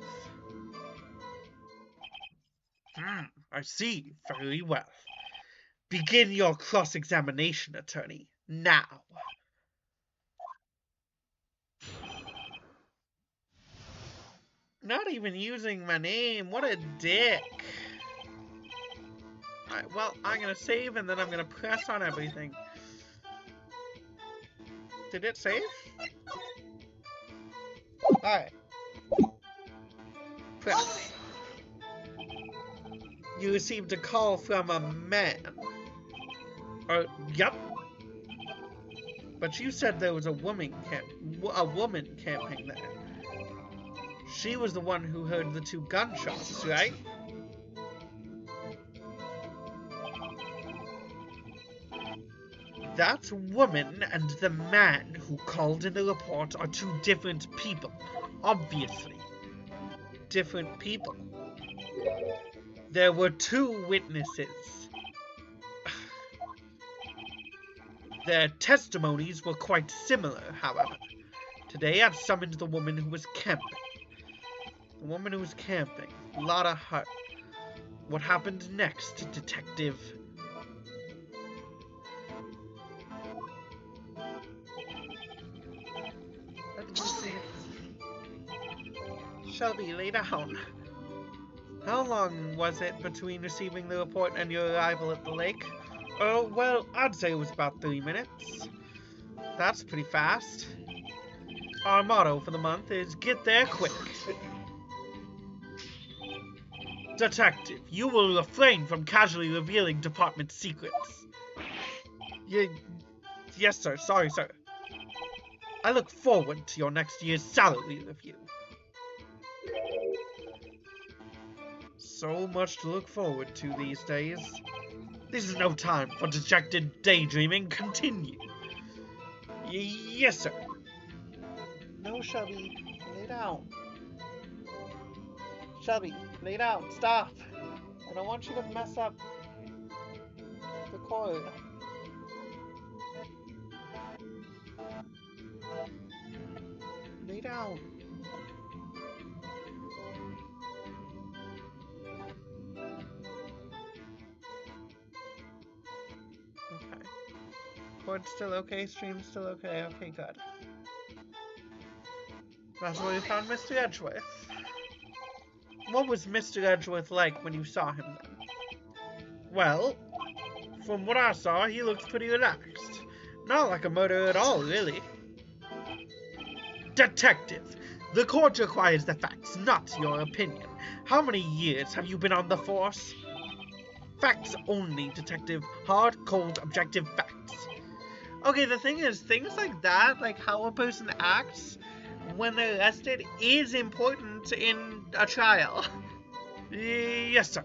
I see. Very well. Begin your cross-examination, attorney. Now. Not even using my name. What a dick. Alright, well, I'm gonna save and then I'm gonna press on everything. Did it save? Alright. Press. You received a call from a man. Yep. But you said there was a woman camping there. She was the one who heard the 2 gunshots, right? That woman and the man who called in the report are 2 different people. Obviously. Different people. There were 2 witnesses. Their testimonies were quite similar, however. Today I've summoned the woman who was camping. The woman who was camping. Lotta Hart. What happened next, detective? Let me see. Shelby, lay down. How long was it between receiving the report and your arrival at the lake? Oh, well, I'd say it was about 3 minutes. That's pretty fast. Our motto for the month is get there quick. Detective, you will refrain from casually revealing department secrets. Yes, sir. Sorry, sir. I look forward to your next year's salary review. So much to look forward to these days. This is no time for dejected daydreaming. Continue. Yes, sir. No, Shelby. Lay down. Shelby, lay down. Stop. I don't want you to mess up the cord. Lay down. Okay. Cord's still okay, stream's still okay. Okay, good. That's where we found Mr. Edgeworth. What was Mr. Edgeworth like when you saw him then? Well, from what I saw, he looked pretty relaxed. Not like a murderer at all, really. Detective, the court requires the facts, not your opinion. How many years have you been on the force? Facts only, detective. Hard, cold, objective facts. Okay, the thing is, things like that, like how a person acts when they're arrested, is important in a trial. Yes, sir.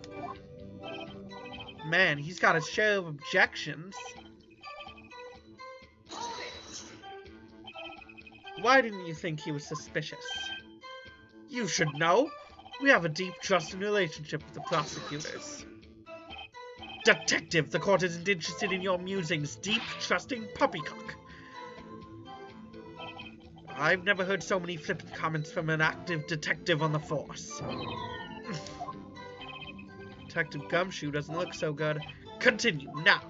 Man, he's got a share of objections. Why didn't you think he was suspicious? You should know. We have a deep trust and relationship with the prosecutors. Detective, the court isn't interested in your musings. Deep, trusting puppycock. I've never heard so many flippant comments from an active detective on the force. Detective Gumshoe doesn't look so good. Continue, now.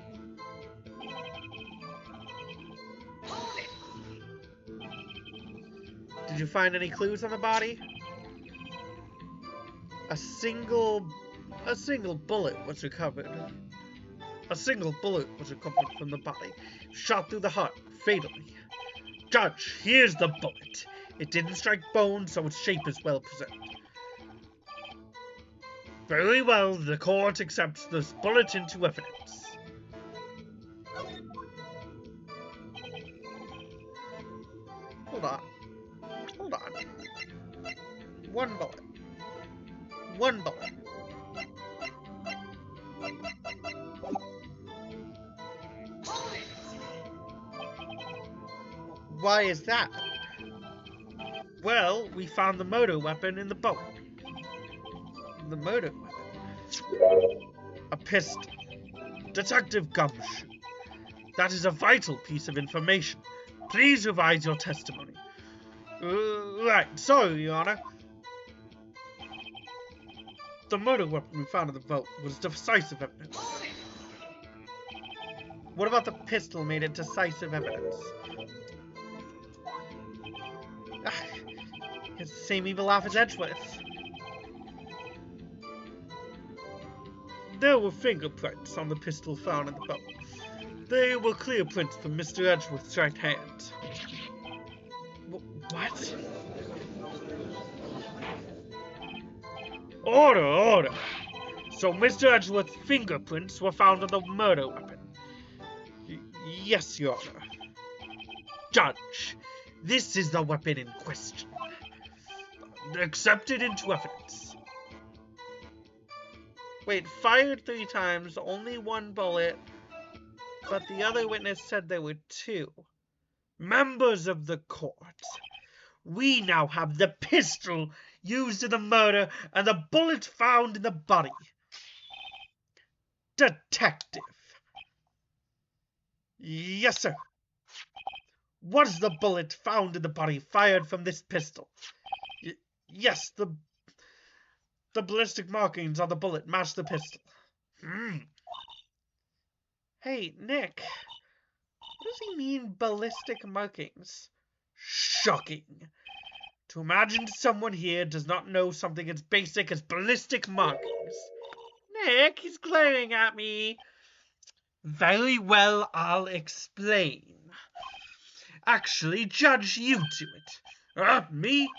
Did you find any clues on the body? A single bullet was recovered. A single bullet was recovered from the body. Shot through the heart, fatally. Judge, here's the bullet. It didn't strike bone, so its shape is well preserved. Very well, the court accepts this bullet into evidence. Hold on. Hold on. One bullet. One bullet. Why is that? Well, we found the murder weapon in the boat. The murder weapon. A pistol. Detective Gumshoe. That is a vital piece of information. Please revise your testimony. Right, sorry, Your Honor. The murder weapon we found in the vault was decisive evidence. What about the pistol made it decisive evidence? It's the same evil laugh as Edgeworth. There were fingerprints on the pistol found in the boat. They were clear prints from Mr. Edgeworth's right hand. What? Order, order! So Mr. Edgeworth's fingerprints were found on the murder weapon. Yes, Your Honor. Judge, this is the weapon in question. Accepted into evidence. Wait, fired 3 times, only 1 bullet, but the other witness said there were 2. Members of the court, we now have the pistol used in the murder and the bullet found in the body. Detective. Yes, sir. Was the bullet found in the body fired from this pistol? Yes, the ballistic markings on the bullet match the pistol. Hey, Nick. What does he mean, ballistic markings? Shocking. To imagine someone here does not know something as basic as ballistic markings. Nick, he's glaring at me. Very well, I'll explain. Actually, Judge, you do it. Me?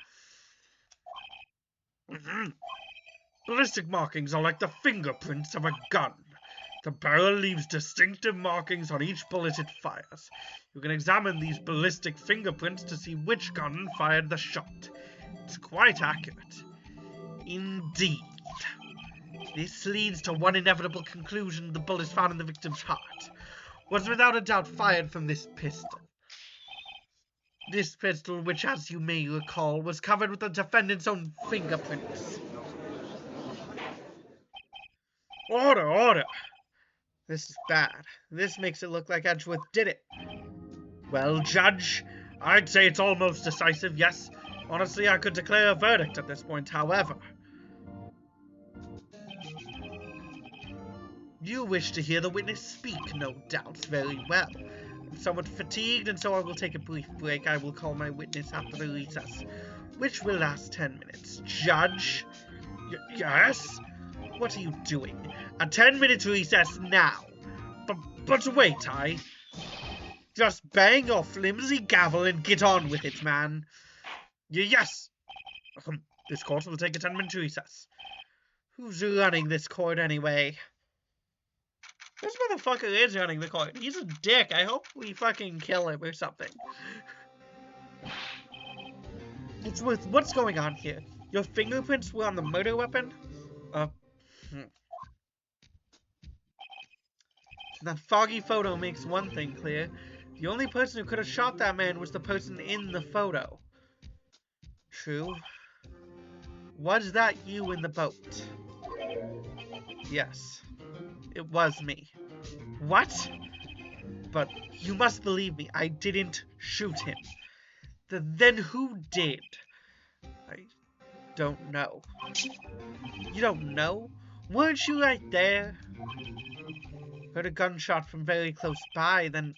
Ballistic markings are like the fingerprints of a gun. The barrel leaves distinctive markings on each bullet it fires. You can examine these ballistic fingerprints to see which gun fired the shot. It's quite accurate. Indeed. This leads to one inevitable conclusion: the bullet found in the victim's heart was without a doubt fired from this pistol. This pistol, which, as you may recall, was covered with the defendant's own fingerprints. Order, order! This is bad. This makes it look like Edgeworth did it. Well, Judge, I'd say it's almost decisive, yes. Honestly, I could declare a verdict at this point, however. You wish to hear the witness speak, no doubt. Very well. I'm somewhat fatigued, and so I will take a brief break. I will call my witness after the recess, which will last 10 minutes. Judge? Yes? What are you doing? A 10-minute recess now. But wait, just bang your flimsy gavel and get on with it, man. Yes. This court will take a 10-minute recess. Who's running this court anyway? This motherfucker is running the court. He's a dick. I hope we fucking kill him or something. What's going on here? Your fingerprints were on the murder weapon? That foggy photo makes one thing clear. The only person who could have shot that man was the person in the photo. True. Was that you in the boat? Yes. It was me. What? But you must believe me, I didn't shoot him. Then who did? I don't know. You don't know? Weren't you right there? Heard a gunshot from very close by, then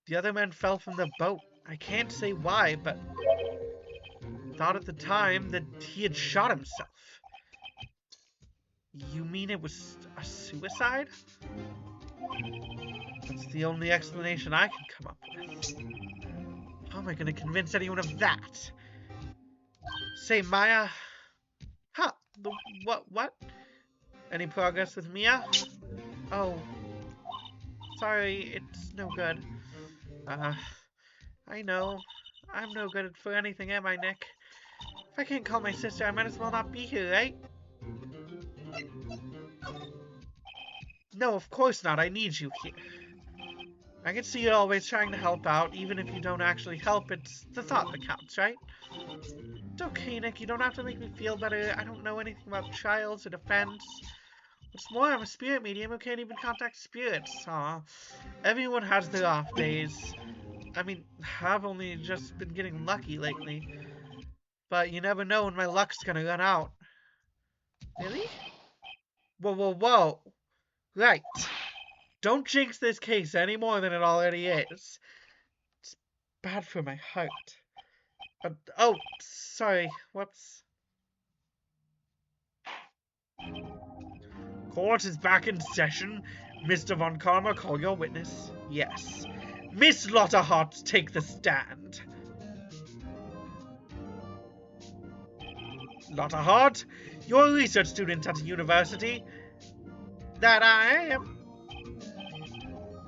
the other man fell from the boat. I can't say why, but thought at the time that he had shot himself. You mean it was a suicide? That's the only explanation I can come up with. How am I going to convince anyone of that? Say, Maya? Huh? What? Any progress with Mia? Oh. Sorry, it's no good. I know. I'm no good for anything, am I, Nick? If I can't call my sister, I might as well not be here, right? No, of course not. I need you here. I can see you always trying to help out, even if you don't actually help. It's the thought that counts, right? It's okay, Nick. You don't have to make me feel better. I don't know anything about trials or defense. What's more, I'm a spirit medium who can't even contact spirits. Aw. Everyone has their off days. I mean, I've only just been getting lucky lately. But you never know when my luck's gonna run out. Really? Whoa, whoa, whoa. Right. Don't jinx this case any more than it already is. It's bad for my heart. Oh, sorry. Whoops. Court is back in session. Mr. Von Karma, call your witness. Yes. Miss Lotterhart, take the stand. Lotterhart, you're a research student at a university. That I am.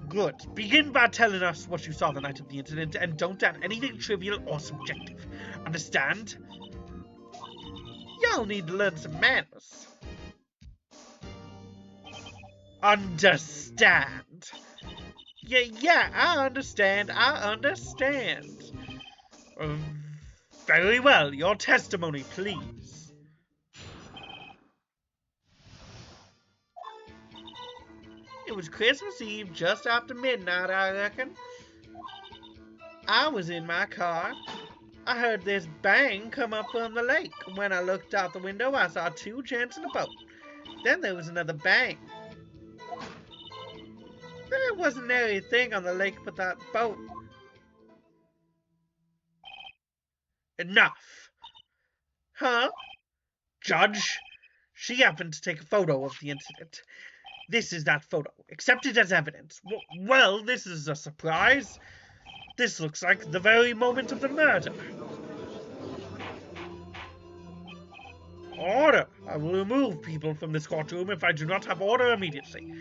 Good. Begin by telling us what you saw the night of the incident, and don't add anything trivial or subjective. Understand? Y'all need to learn some manners. Understand. Yeah, I understand. Very well. Your testimony, please. It was Christmas Eve, just after midnight, I reckon. I was in my car. I heard this bang come up from the lake. When I looked out the window, I saw two gents in a boat. Then there was another bang. There wasn't anything on the lake but that boat. Enough. Huh? Judge, she happened to take a photo of the incident. This is that photo. Accept it as evidence. Well, this is a surprise. This looks like the very moment of the murder. Order! I will remove people from this courtroom if I do not have order immediately.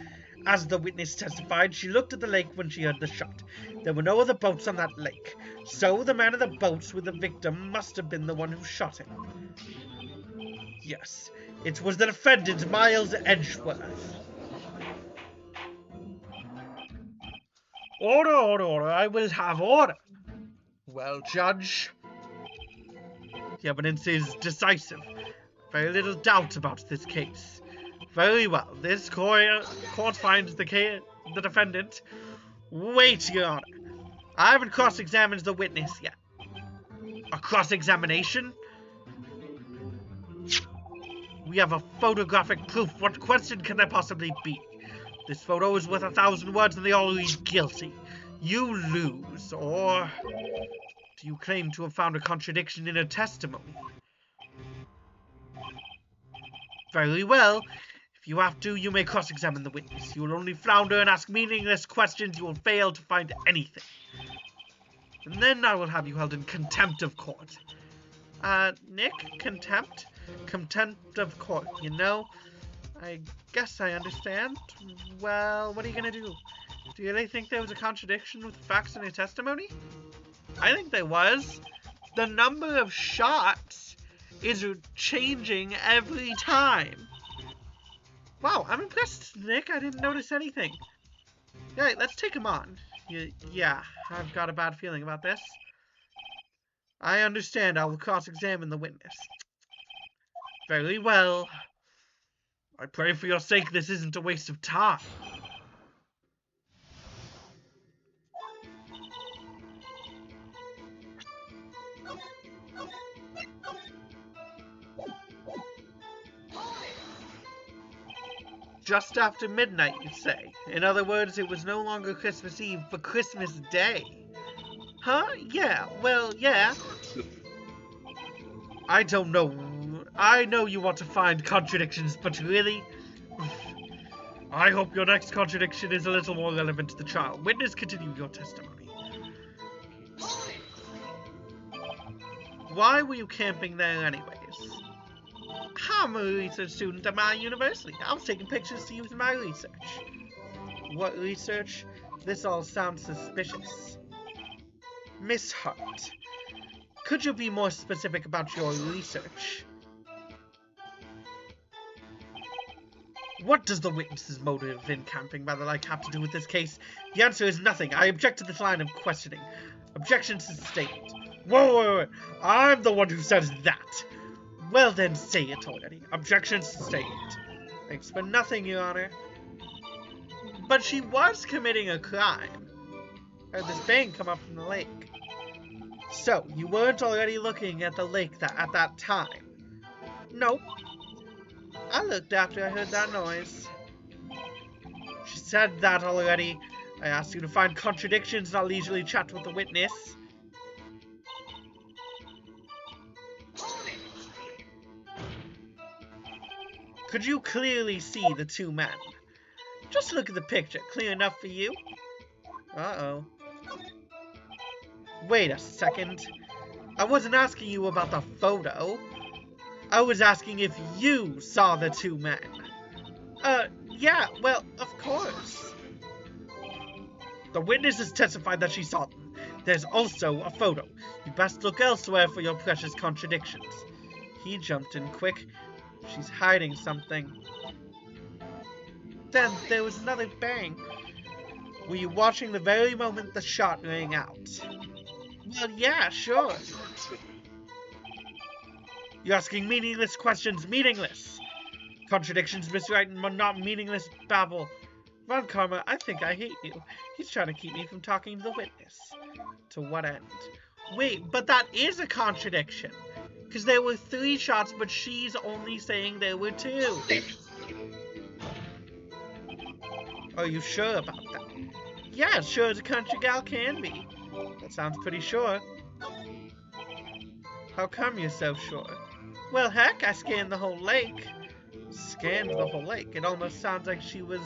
As the witness testified, she looked at the lake when she heard the shot. There were no other boats on that lake, so the man in the boats with the victim must have been the one who shot him. Yes, it was the defendant, Miles Edgeworth. Order, I will have order. Well, Judge, the evidence is decisive. Very little doubt about this case. Very well, this court finds the defendant. Wait, Your Honor. I haven't cross-examined the witness yet. A cross-examination? We have a photographic proof. What question can there possibly be? This photo is worth 1,000 words and they all read guilty. You lose, or do you claim to have found a contradiction in her testimony? Very well. If you have to, you may cross-examine the witness. You will only flounder and ask meaningless questions. You will fail to find anything. And then I will have you held in contempt of court. Nick? Contempt? Contempt of court, you know? I guess I understand. Well, what are you gonna do? Do you really think there was a contradiction with the facts in your testimony? I think there was. The number of shots is changing every time. Wow, I'm impressed, Nick. I didn't notice anything. Alright, let's take him on. Yeah, I've got a bad feeling about this. I understand. I will cross-examine the witness. Very well. I pray for your sake this isn't a waste of time. Just after midnight, you say? In other words, it was no longer Christmas Eve, but Christmas Day. Huh? Yeah, well, yeah. I don't know. I know you want to find contradictions, but really? I hope your next contradiction is a little more relevant to the trial. Witness, continue your testimony. Why were you camping there anyways? I'm a research student at my university. I was taking pictures to use in my research. What research? This all sounds suspicious. Miss Hart, could you be more specific about your research? What does the witness's motive in camping by the lake have to do with this case? The answer is nothing. I object to this line of questioning. Objection sustained. Whoa, wait, wait. I'm the one who says that. Well then, say it already. Objection sustained. Thanks for nothing, Your Honor. But she was committing a crime. Heard this bang come up from the lake. So, you weren't already looking at the lake at that time? Nope. I looked after I heard that noise. She said that already. I asked you to find contradictions, not leisurely chat with the witness. Could you clearly see the two men? Just look at the picture. Clear enough for you? Uh-oh. Wait a second. I wasn't asking you about the photo. I was asking if you saw the two men. Yeah, well, of course. The witness has testified that she saw them. There's also a photo. You best look elsewhere for your precious contradictions. He jumped in quick. She's hiding something. Then there was another bang. Were you watching the very moment the shot rang out? Well, yeah, sure. You're asking meaningless questions, meaningless. Contradictions, Mr. Wright, not meaningless babble. Von Karma, I think I hate you. He's trying to keep me from talking to the witness. To what end? Wait, but that is a contradiction. Because there were 3 shots, but she's only saying there were 2. Are you sure about that? Yeah, as sure as a country gal can be. That sounds pretty sure. How come you're so sure? Well, heck, I scanned the whole lake. Scanned the whole lake? It almost sounds like she was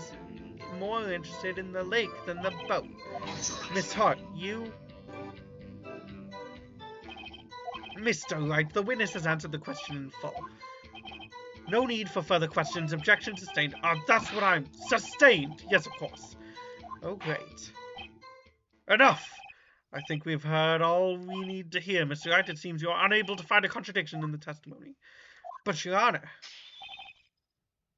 more interested in the lake than the boat. Miss Hart, you... Mr. Wright, the witness has answered the question in full. No need for further questions. Objection sustained. That's what I'm... Sustained! Yes, of course. Oh, great. Enough! I think we've heard all we need to hear, Mr. Wright. It seems you're unable to find a contradiction in the testimony. But, Your Honor,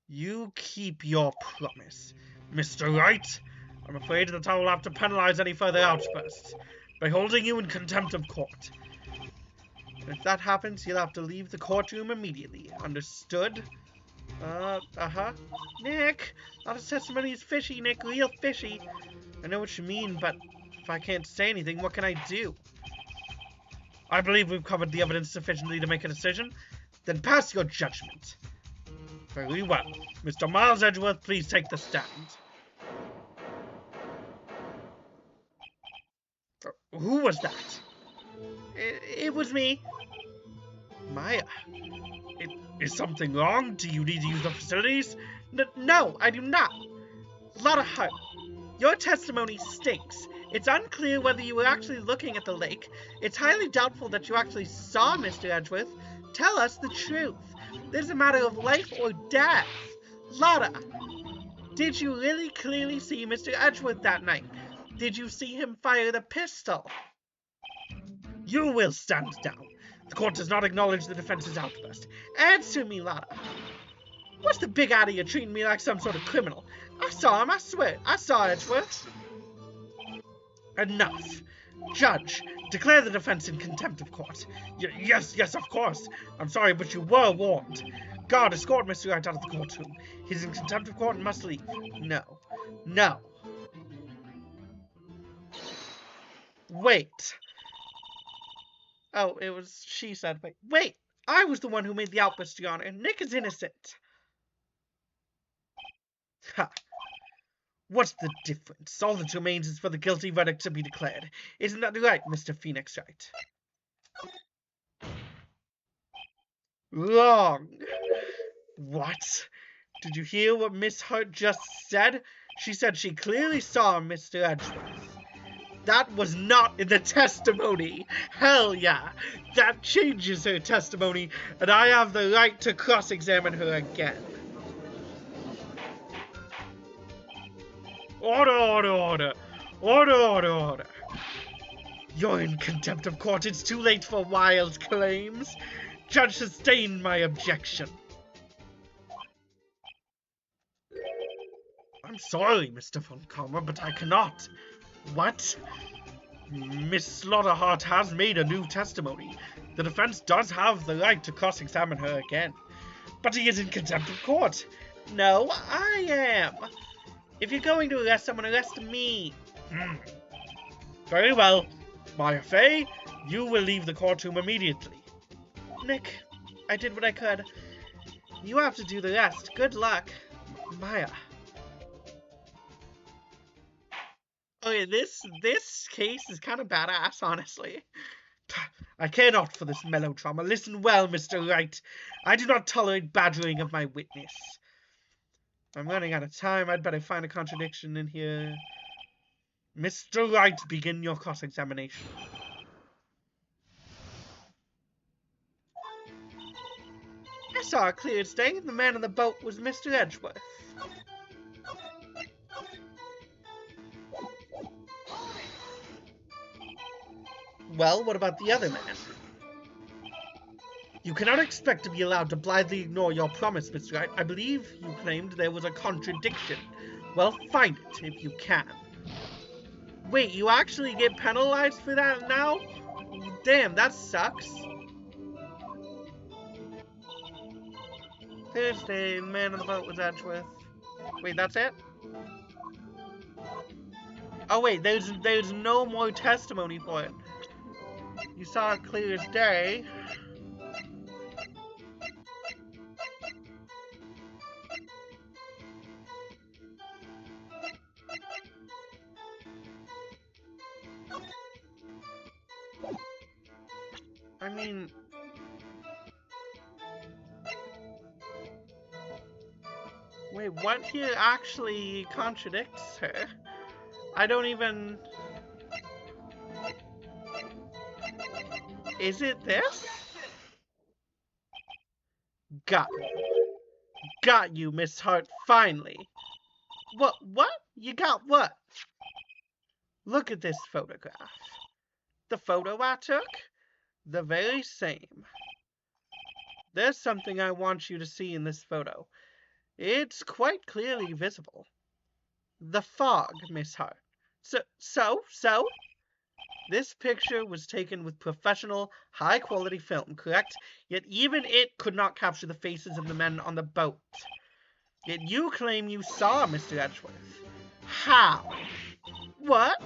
you keep your promise. Mr. Wright, I'm afraid that I will have to penalize any further outbursts by holding you in contempt of court. If that happens, you'll have to leave the courtroom immediately. Understood? Uh-huh. Nick, a lot of testimony is fishy, Nick. Real fishy. I know what you mean, but if I can't say anything, what can I do? I believe we've covered the evidence sufficiently to make a decision. Then pass your judgment. Very well. Mr. Miles Edgeworth, please take the stand. Who was that? It was me. Maya. Is something wrong? Do you need to use the facilities? No, I do not. Lotta Hart, your testimony stinks. It's unclear whether you were actually looking at the lake. It's highly doubtful that you actually saw Mr. Edgeworth. Tell us the truth. This is a matter of life or death. Lotta, did you really clearly see Mr. Edgeworth that night? Did you see him fire the pistol? You will stand down. The court does not acknowledge the defense's outburst. Answer me, Lotta. What's the big idea treating me like some sort of criminal? I saw him, I swear. I saw Edgeworth. Enough. Judge, declare the defense in contempt of court. Yes, of course. I'm sorry, but you were warned. Guard, escort Mr. Wright out of the courtroom. He's in contempt of court and must leave. No. Wait. Oh, it was... She said, wait. I was the one who made the outburst, Your Honor. Nick is innocent. Ha. What's the difference? All that remains is for the guilty verdict to be declared. Isn't that right, Mr. Phoenix Wright? Wrong. What? Did you hear what Miss Hart just said? She said she clearly saw Mr. Edgeworth. That was not in the testimony. Hell yeah. That changes her testimony, and I have the right to cross-examine her again. Order. You're in contempt of court. It's too late for wild claims. Judge sustained my objection. I'm sorry, Mr. Von Karma, but I cannot. What? Miss Slaughterheart has made a new testimony. The defense does have the right to cross-examine her again. But he is in contempt of court. No, I am. If you're going to arrest someone, arrest me. Very well. Maya Fey, you will leave the courtroom immediately. Nick, I did what I could. You have to do the rest. Good luck. Maya. Okay, this case is kind of badass, honestly. I care not for this melodrama. Listen well, Mr. Wright. I do not tolerate badgering of my witness. I'm running out of time. I'd better find a contradiction in here. Mr. Wright, begin your cross-examination. I saw it clear as day. The man on the boat was Mr. Edgeworth. Well, what about the other man? You cannot expect to be allowed to blithely ignore your promise, Mr. Wright. I believe you claimed there was a contradiction. Well, find it, if you can. Wait, you actually get penalized for that now? Damn, that sucks. Thursday, the man on the boat was Edgeworth. Wait, that's it? Oh wait, there's no more testimony for it. You saw it clear as day. I mean... Wait, what here actually contradicts her? I don't even... Is it this? Got you, Miss Hart, finally. What? You got what? Look at this photograph. The photo I took? The very same. There's something I want you to see in this photo. It's quite clearly visible. The fog, Miss Hart. So? This picture was taken with professional, high-quality film, correct? Yet even it could not capture the faces of the men on the boat. Yet you claim you saw Mr. Edgeworth. How? What?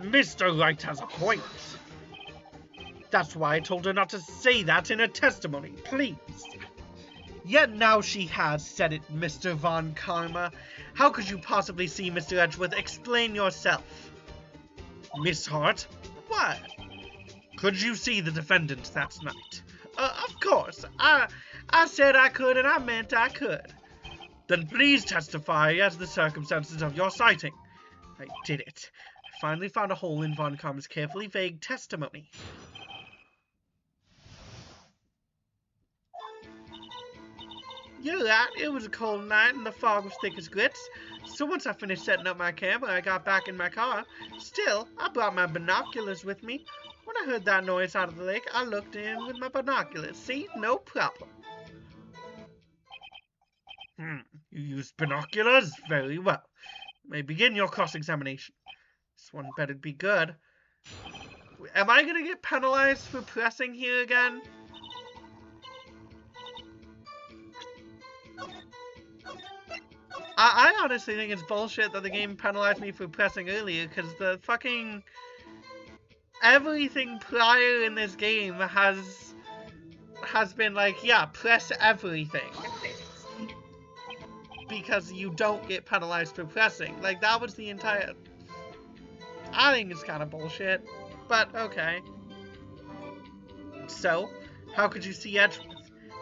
Mr. Wright has a point. That's why I told her not to say that in her testimony, please. Yet now she has said it, Mr. Von Karma. How could you possibly see Mr. Edgeworth? Explain yourself. Miss Hart? What? Could you see the defendant that night? Of course. I said I could and I meant I could. Then please testify as the circumstances of your sighting. I did it. I finally found a hole in Von Karma's carefully vague testimony. You're right, it was a cold night and the fog was thick as grits. So once I finished setting up my camera, I got back in my car. Still, I brought my binoculars with me. When I heard that noise out of the lake, I looked in with my binoculars. See? No problem. You used binoculars? Very well. You may begin your cross-examination. This one better be good. Am I gonna get penalized for pressing here again? I honestly think it's bullshit that the game penalized me for pressing earlier, because the fucking... Everything prior in this game has been like, yeah, press everything. Because you don't get penalized for pressing. Like, that was the entire... I think it's kind of bullshit, but okay. So, how could you see Edgeworth?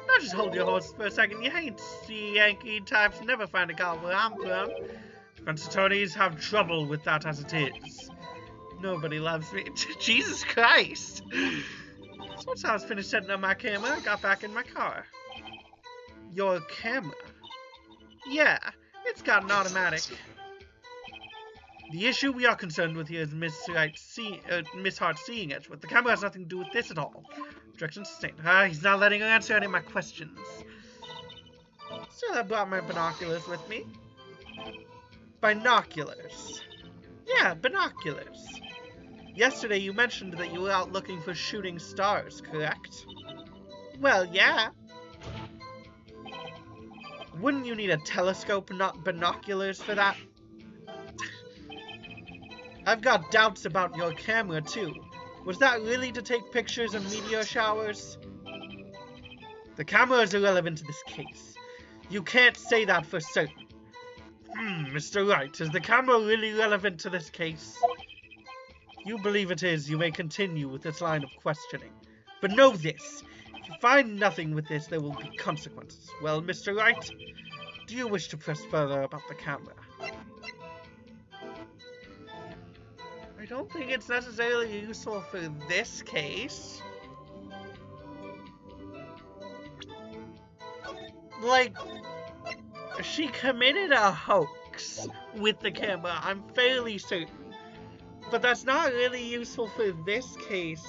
Now just hold your horses for a second. You ain't sea Yankee types never find a car where I'm from. Defense attorneys have trouble with that as it is. Nobody loves me. Jesus Christ! So once I was finished setting up my camera, I got back in my car. Your camera? Yeah, it's got an automatic. The issue we are concerned with here is Miss Hart seeing Edgeworth. The camera has nothing to do with this at all. Objection sustained. He's not letting her answer any of my questions. So I brought my binoculars with me. Binoculars. Yeah, binoculars. Yesterday you mentioned that you were out looking for shooting stars, correct? Well, yeah. Wouldn't you need a telescope, not binoculars, for that? I've got doubts about your camera, too. Was that really to take pictures of meteor showers? The camera is irrelevant to this case. You can't say that for certain. Mr. Wright, is the camera really relevant to this case? You believe it is, you may continue with this line of questioning. But know this, if you find nothing with this, there will be consequences. Well, Mr. Wright, do you wish to press further about the camera? I don't think it's necessarily useful for this case. Like, she committed a hoax with the camera, I'm fairly certain. But that's not really useful for this case.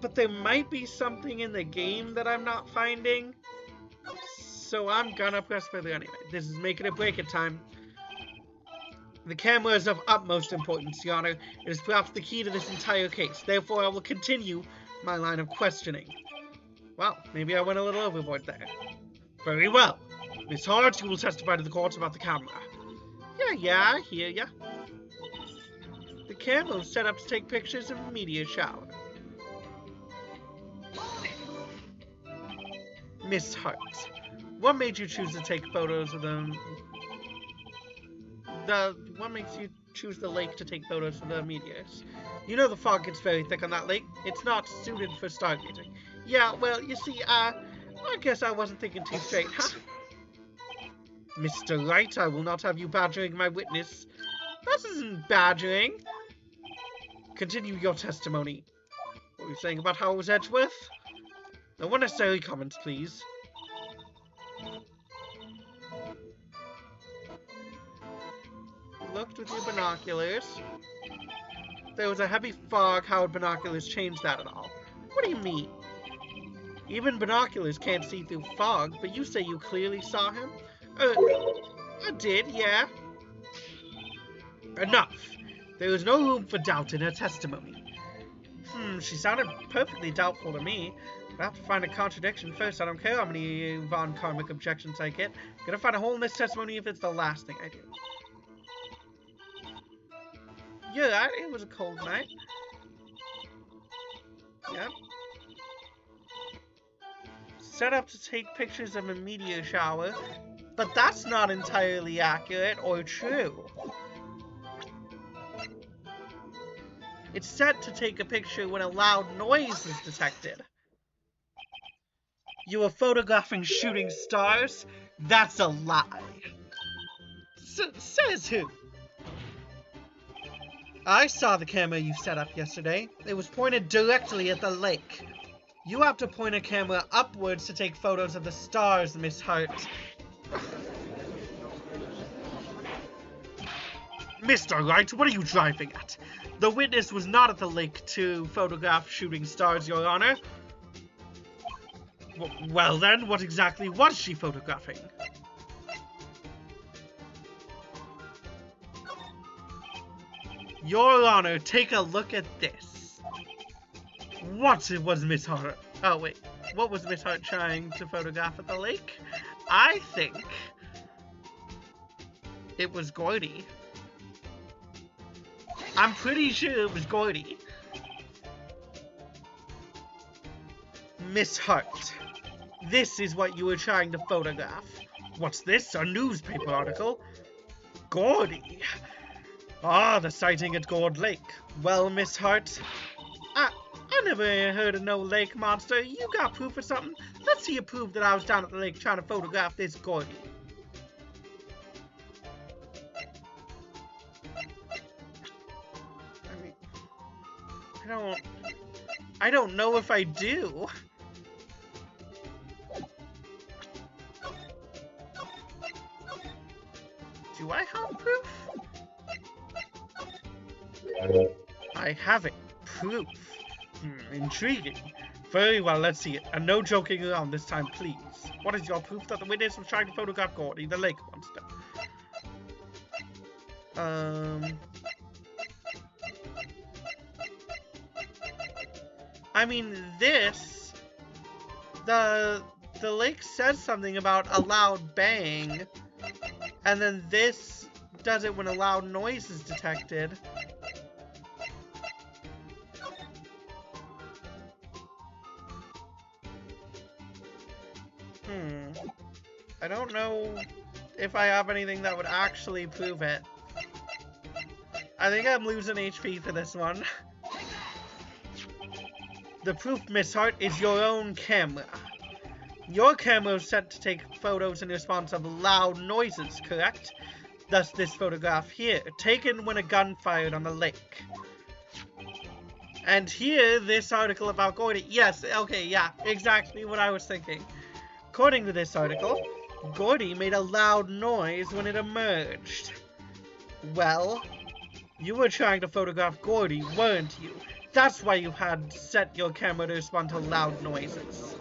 But there might be something in the game that I'm not finding. So I'm gonna press further anyway. This is make it or break it time. The camera is of utmost importance, Your Honor. It is perhaps the key to this entire case. Therefore, I will continue my line of questioning. Well, maybe I went a little overboard there. Very well. Miss Hart, you will testify to the court about the camera. Yeah, I hear ya. The camera was set up to take pictures of a meteor shower. Miss Hart, what made you choose to take photos of them? What makes you choose the lake to take photos of the meteors? You know the fog gets very thick on that lake. It's not suited for stargazing. Yeah, well, you see, I guess I wasn't thinking too straight, huh? Mr. Wright, I will not have you badgering my witness. This isn't badgering. Continue your testimony. What were you saying about how it was Edgeworth? No unnecessary comments, please. You looked with your binoculars. There was a heavy fog. How would binoculars change that at all? What do you mean? Even binoculars can't see through fog, but you say you clearly saw him? I did, yeah. Enough. There is no room for doubt in her testimony. She sounded perfectly doubtful to me. I have to find a contradiction first. I don't care how many Von Karmic objections I get. I'm gonna find a hole in this testimony if it's the last thing I do. You're right, it was a cold night. Yep. Set up to take pictures of a meteor shower, but that's not entirely accurate or true. It's set to take a picture when a loud noise is detected. You were photographing shooting stars? That's a lie. Says who? I saw the camera you set up yesterday. It was pointed directly at the lake. You have to point a camera upwards to take photos of the stars, Miss Hart. Mr. Wright, what are you driving at? The witness was not at the lake to photograph shooting stars, Your Honor. Well then, what exactly was she photographing? Your Honor, take a look at this. What was Miss Hart? Oh wait, what was Miss Hart trying to photograph at the lake? I think it was Gordy. I'm pretty sure it was Gordy. Miss Hart, this is what you were trying to photograph. What's this? A newspaper article? Gordy. Ah, the sighting at Gourd Lake. Well, Miss Hart, I never heard of no lake monster. You got proof or something? Let's see you prove that I was down at the lake trying to photograph this Gordy. I mean, I don't know if I do. Do I have proof? I haven't. Proof. Intriguing. Very well, let's see it. And no joking around this time, please. What is your proof that the witness was trying to photograph Gordy, the lake monster? I mean, the link says something about a loud bang, and then this does it when a loud noise is detected. I don't know if I have anything that would actually prove it. I think I'm losing HP for this one. The proof, Miss Hart, is your own camera. Your camera is set to take photos in response of loud noises, correct? Thus this photograph here, taken when a gun fired on the lake. And here, this article about Gordy. Yes, okay, yeah, exactly what I was thinking. According to this article, Gordy made a loud noise when it emerged. Well, you were trying to photograph Gordy, weren't you? That's why you had set your camera to respond to loud noises.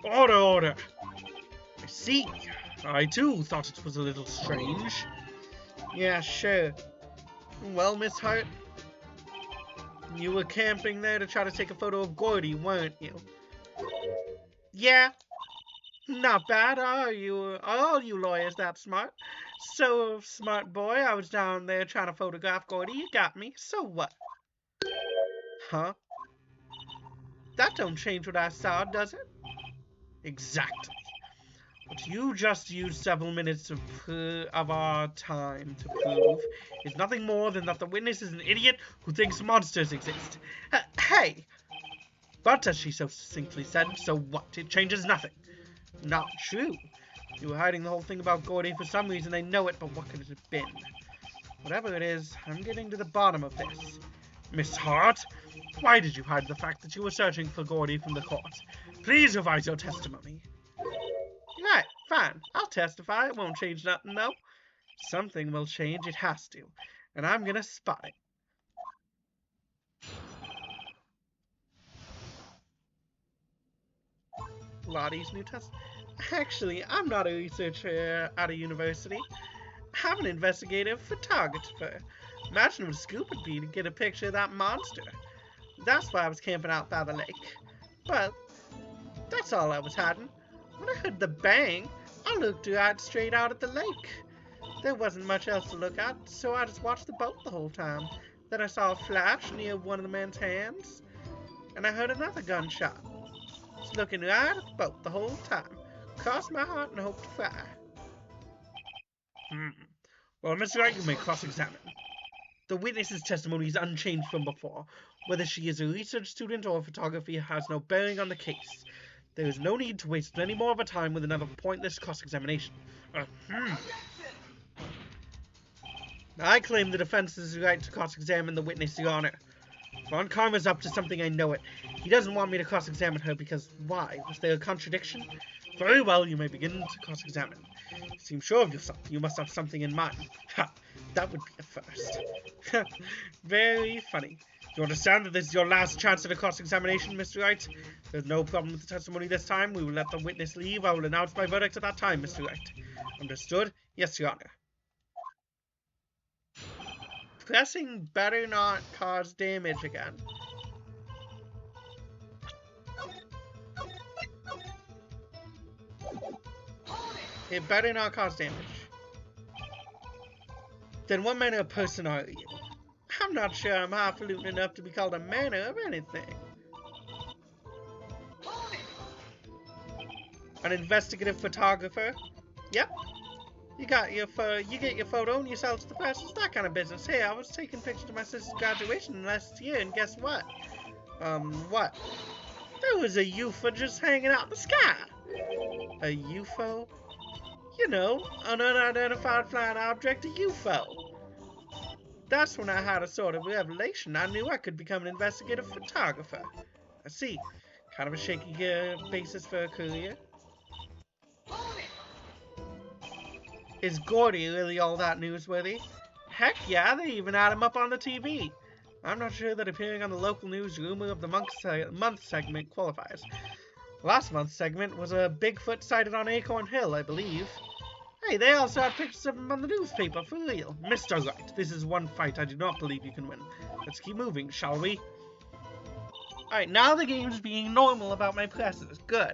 Order, order. I see. I too thought it was a little strange. Yeah, sure. Well, Miss Hart, you were camping there to try to take a photo of Gordy, weren't you? Yeah. Not bad, are you? Are all you lawyers that smart? So, smart boy, I was down there trying to photograph Gordy. You got me. So what? Huh? That don't change what I saw, does it? Exactly. What you just used several minutes of our time to prove is nothing more than that the witness is an idiot who thinks monsters exist. Hey! But as she so succinctly said, so what? It changes nothing. Not true. You were hiding the whole thing about Gordy for some reason. I know it, but what could it have been? Whatever it is, I'm getting to the bottom of this. Miss Hart, why did you hide the fact that you were searching for Gordy from the court? Please revise your testimony. Right, fine. I'll testify. It won't change nothing, though. Something will change. It has to. And I'm gonna spot it. Lottie's new test. Actually, I'm not a researcher at a university. I'm an investigative photographer. Imagine what a scoop it'd be to get a picture of that monster. That's why I was camping out by the lake. But that's all I was hiding. When I heard the bang, I looked right straight out at the lake. There wasn't much else to look at, so I just watched the boat the whole time. Then I saw a flash near one of the man's hands, and I heard another gunshot. Just looking right at the boat the whole time. Crossed my heart and hoped to fly. Well, Mr. Wright, you may cross-examine. The witness's testimony is unchanged from before. Whether she is a research student or photography has no bearing on the case. There is no need to waste any more of our time with another pointless cross-examination. I claim the defense's right to cross-examine the witness, Your Honor. Von Karma's up to something, I know it. He doesn't want me to cross-examine her because why? Was there a contradiction? Very well, you may begin to cross-examine. You seem sure of yourself. You must have something in mind. Ha! That would be a first. Very funny. You understand that this is your last chance at a cross-examination, Mr. Wright? There's no problem with the testimony this time. We will let the witness leave. I will announce my verdict at that time, Mr. Wright. Understood? Yes, Your Honor. Pressing better not cause damage again. It better not cause damage. Then what manner of person are you? I'm not sure I'm highfalutin enough to be called a manner of anything. An investigative photographer? Yep. You get your photo and you sell it to the press. It's that kind of business. Hey, I was taking pictures of my sister's graduation last year, and guess what? What? There was a UFO just hanging out in the sky. A UFO? You know, an unidentified flying object, a UFO. That's when I had a sort of revelation. I knew I could become an investigative photographer. I see. Kind of a shaky basis for a career. Is Gordy really all that newsworthy? Heck yeah, they even had him up on the TV. I'm not sure that appearing on the local news rumor of the month segment qualifies. Last month's segment was a Bigfoot sighted on Acorn Hill, I believe. Hey, they also have pictures of him on the newspaper, for real. Mr. Wright, this is one fight I do not believe you can win. Let's keep moving, shall we? Alright, now the game's being normal about my presses. Good.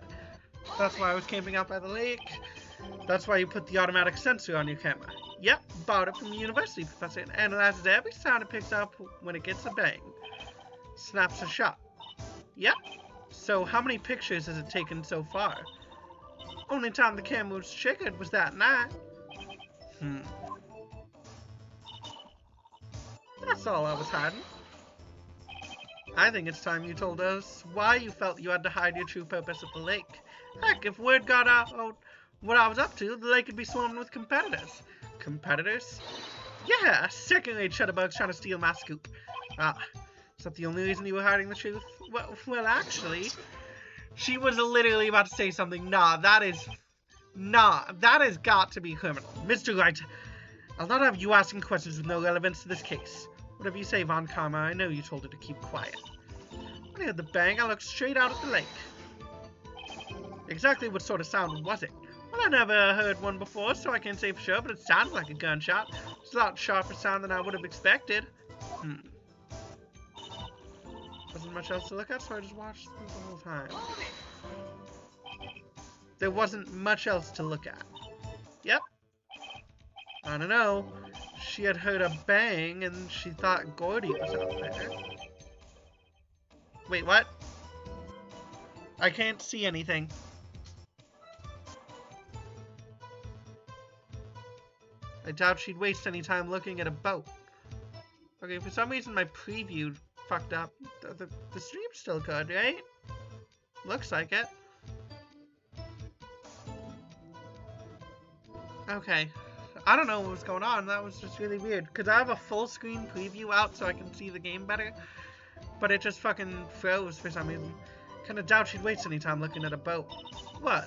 That's why I was camping out by the lake. That's why you put the automatic sensor on your camera. Yep, bought it from the university professor. It analyzes every sound it picks up when it gets a bang. Snaps a shot. Yep. So how many pictures has it taken so far? Only time the camera was triggered was that night. That's all I was hiding. I think it's time you told us why you felt you had to hide your true purpose at the lake. Heck, if word got out what I was up to, the lake could be swarming with competitors. Competitors? Yeah, second-rate shutterbugs trying to steal my scoop. Ah, is that the only reason you were hiding the truth? Well, actually, she was literally about to say something. Nah, that has got to be criminal. Mr. Wright, I'll not have you asking questions with no relevance to this case. Whatever you say, Von Karma, I know you told her to keep quiet. When I heard the bang, I looked straight out at the lake. Exactly what sort of sound was it? Well, I never heard one before, so I can't say for sure, but it sounded like a gunshot. It's a lot sharper sound than I would have expected. Wasn't much else to look at, so I just watched the whole time. There wasn't much else to look at. Yep. I don't know. She had heard a bang, and she thought Gordy was out there. Wait, what? I can't see anything. I doubt she'd waste any time looking at a boat. Okay, for some reason my preview fucked up. The stream's still good, right? Looks like it. Okay. I don't know what was going on. That was just really weird. Because I have a full screen preview out so I can see the game better. But it just fucking froze for some reason. Kinda doubt she'd waste any time looking at a boat. What?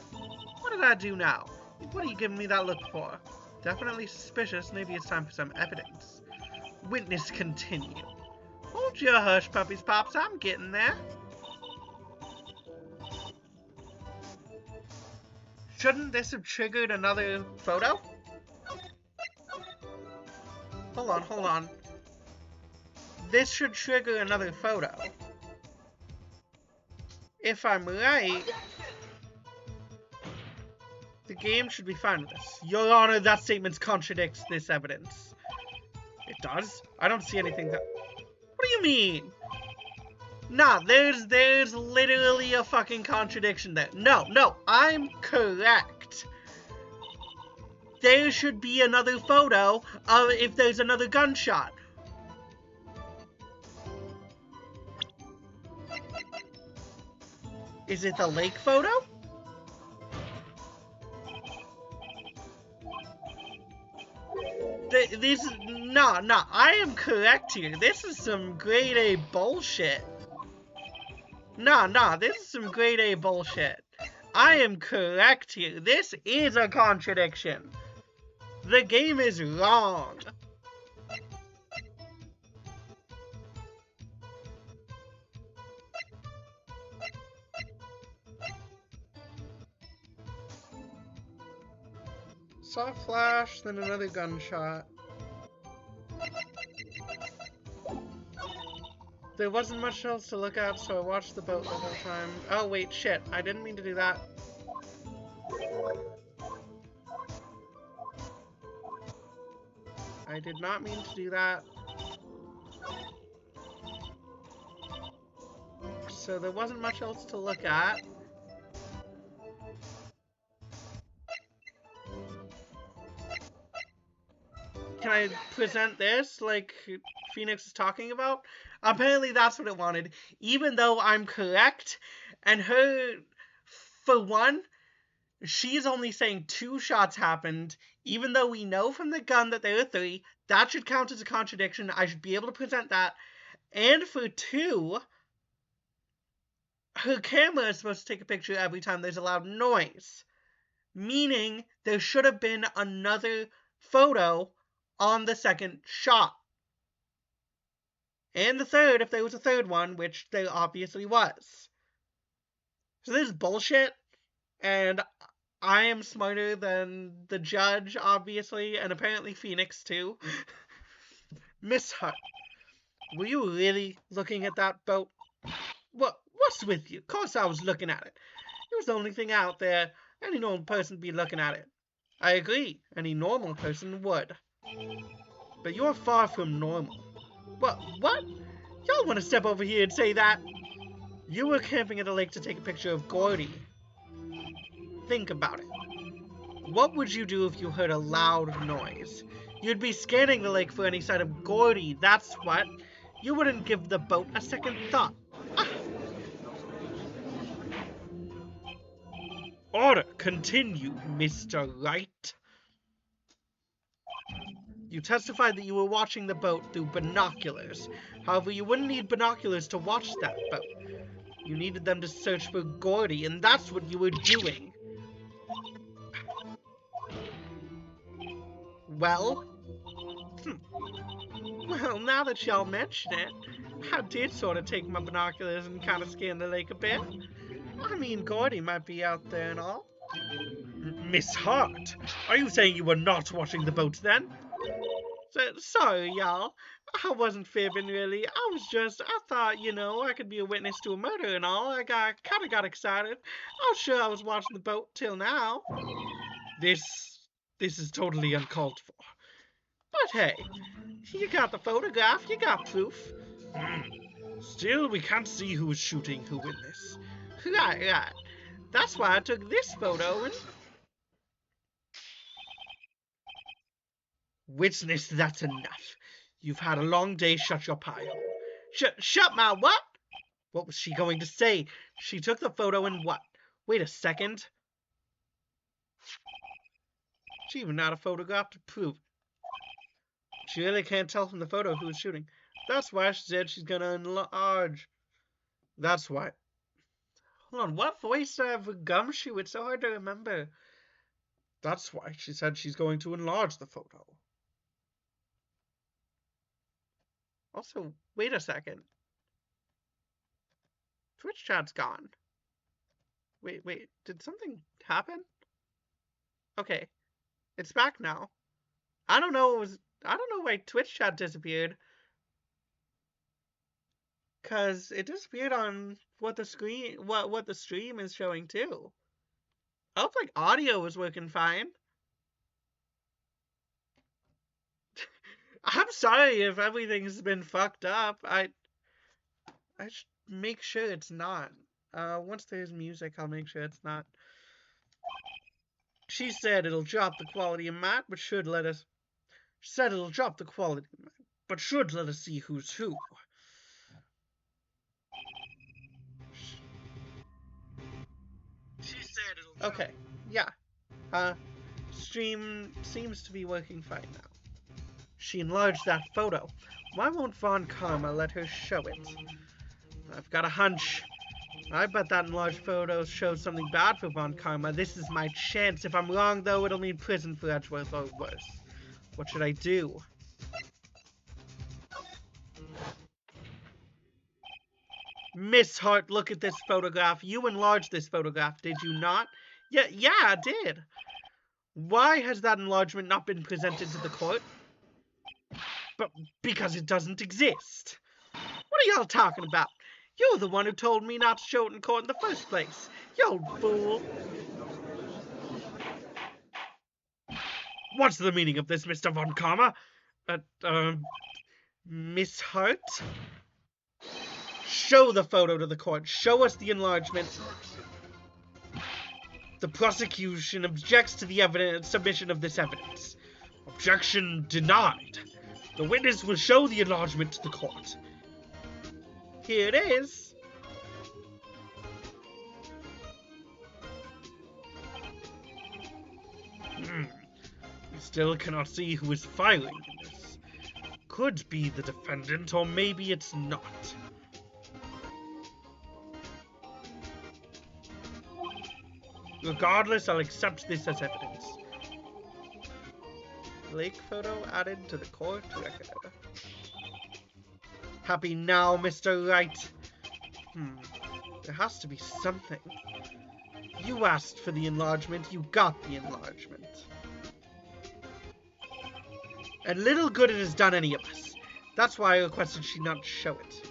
What did I do now? What are you giving me that look for? Definitely suspicious. Maybe it's time for some evidence. Witness continue. Hold your hush, puppies, pops. I'm getting there. Shouldn't this have triggered another photo? Hold on. This should trigger another photo. If I'm right, the game should be fine with this. Your Honor, that statement contradicts this evidence. It does? I don't see anything that... What do you mean? Nah, there's literally a fucking contradiction there. No, I'm correct. There should be another photo of if there's another gunshot. Is it the lake photo? Nah, I am correct here. This is some grade A bullshit. Nah, this is some grade A bullshit. I am correct here. This is a contradiction. The game is wrong. Saw a flash, then another gunshot. There wasn't much else to look at, so I watched the boat the whole time. Oh, wait, shit. I didn't mean to do that. I did not mean to do that. So there wasn't much else to look at. Can I present this like Phoenix is talking about? Apparently that's what it wanted. Even though I'm correct, and her, for one, she's only saying 2 shots happened, even though we know from the gun that there are 3. That should count as a contradiction. I should be able to present that. And for 2, her camera is supposed to take a picture every time there's a loud noise. Meaning, there should have been another photo on the second shot. And the third, if there was a third one, which there obviously was. So this is bullshit, and I am smarter than the judge, obviously, and apparently Phoenix, too. Miss Hart, were you really looking at that boat? What's with you? Of course I was looking at it. It was the only thing out there. Any normal person would be looking at it. I agree. Any normal person would. But you're far from normal. What? Y'all want to step over here and say that? You were camping at the lake to take a picture of Gordy. Think about it. What would you do if you heard a loud noise? You'd be scanning the lake for any sign of Gordy, that's what. You wouldn't give the boat a second thought. Ah. Order, continue, Mr. Wright. You testified that you were watching the boat through binoculars. However, you wouldn't need binoculars to watch that boat. You needed them to search for Gordy, and that's what you were doing. Well? Well, now that y'all mention it, I did sort of take my binoculars and kind of scan the lake a bit. I mean, Gordy might be out there and all. Miss Hart, are you saying you were not watching the boat then? Sorry, y'all. I wasn't fibbing, really. I thought, I could be a witness to a murder and all. I kind of got excited. I was sure I was watching the boat till now. This is totally uncalled for. But hey, you got the photograph, you got proof. Still, we can't see who was shooting who in this. Right. That's why I took this photo and... Witness, that's enough. You've had a long day, shut your pie hole. Shut my what? What was she going to say? She took the photo and what? Wait a second. She even had a photograph to prove. She really can't tell from the photo who was shooting. That's why she said she's gonna enlarge. That's why. Hold on, what voice did I have with Gumshoe? It's so hard to remember. That's why she said she's going to enlarge the photo. Also, wait a second. Twitch chat's gone. Wait, did something happen? Okay, it's back now. I don't know why Twitch chat disappeared. Cause it disappeared on what the stream is showing too. I hope like audio was working fine. I'm sorry if everything's been fucked up. I should make sure it's not. Once there's music, I'll make sure it's not. She said it'll drop the quality of Matt, but should let us. She said it'll drop the quality, but should let us see who's who. She said it'll. Okay, yeah. Stream seems to be working fine now. She enlarged that photo. Why won't Von Karma let her show it? I've got a hunch. I bet that enlarged photo shows something bad for Von Karma. This is my chance. If I'm wrong, though, it'll mean prison for Edgeworth or worse. What should I do? Miss Hart, look at this photograph. You enlarged this photograph, did you not? Yeah, I did. Why has that enlargement not been presented to the court? But because it doesn't exist. What are y'all talking about? You're the one who told me not to show it in court in the first place. You old fool. What's the meaning of this, Mr. Von Karma? Miss Hart? Show the photo to the court. Show us the enlargement. The prosecution objects to the submission of this evidence. Objection denied. The witness will show the enlargement to the court. Here it is. We still cannot see who is filing this. Could be the defendant, or maybe it's not. Regardless, I'll accept this as evidence. Lake photo added to the court record. Happy now, Mr. Wright. There has to be something. You asked for the enlargement, you got the enlargement. And little good it has done any of us. That's why I requested she not show it.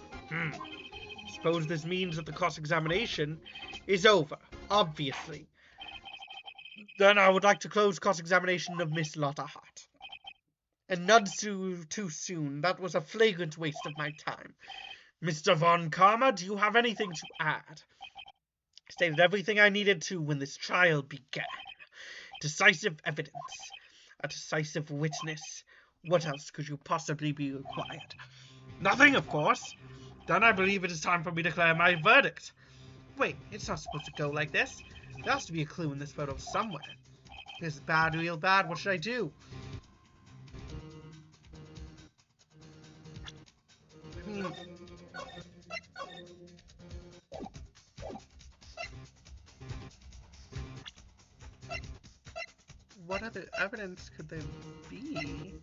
Suppose this means that the cross-examination is over, obviously. Then I would like to close cross-examination of Miss Lotta Hart. And not too soon. That was a flagrant waste of my time. Mr. Von Karma, do you have anything to add? I stated everything I needed to when this trial began. Decisive evidence. A decisive witness. What else could you possibly be required? Nothing, of course. Then I believe it is time for me to declare my verdict. Wait, it's not supposed to go like this. There has to be a clue in this photo somewhere. This is bad, real bad. What should I do? What other evidence could there be?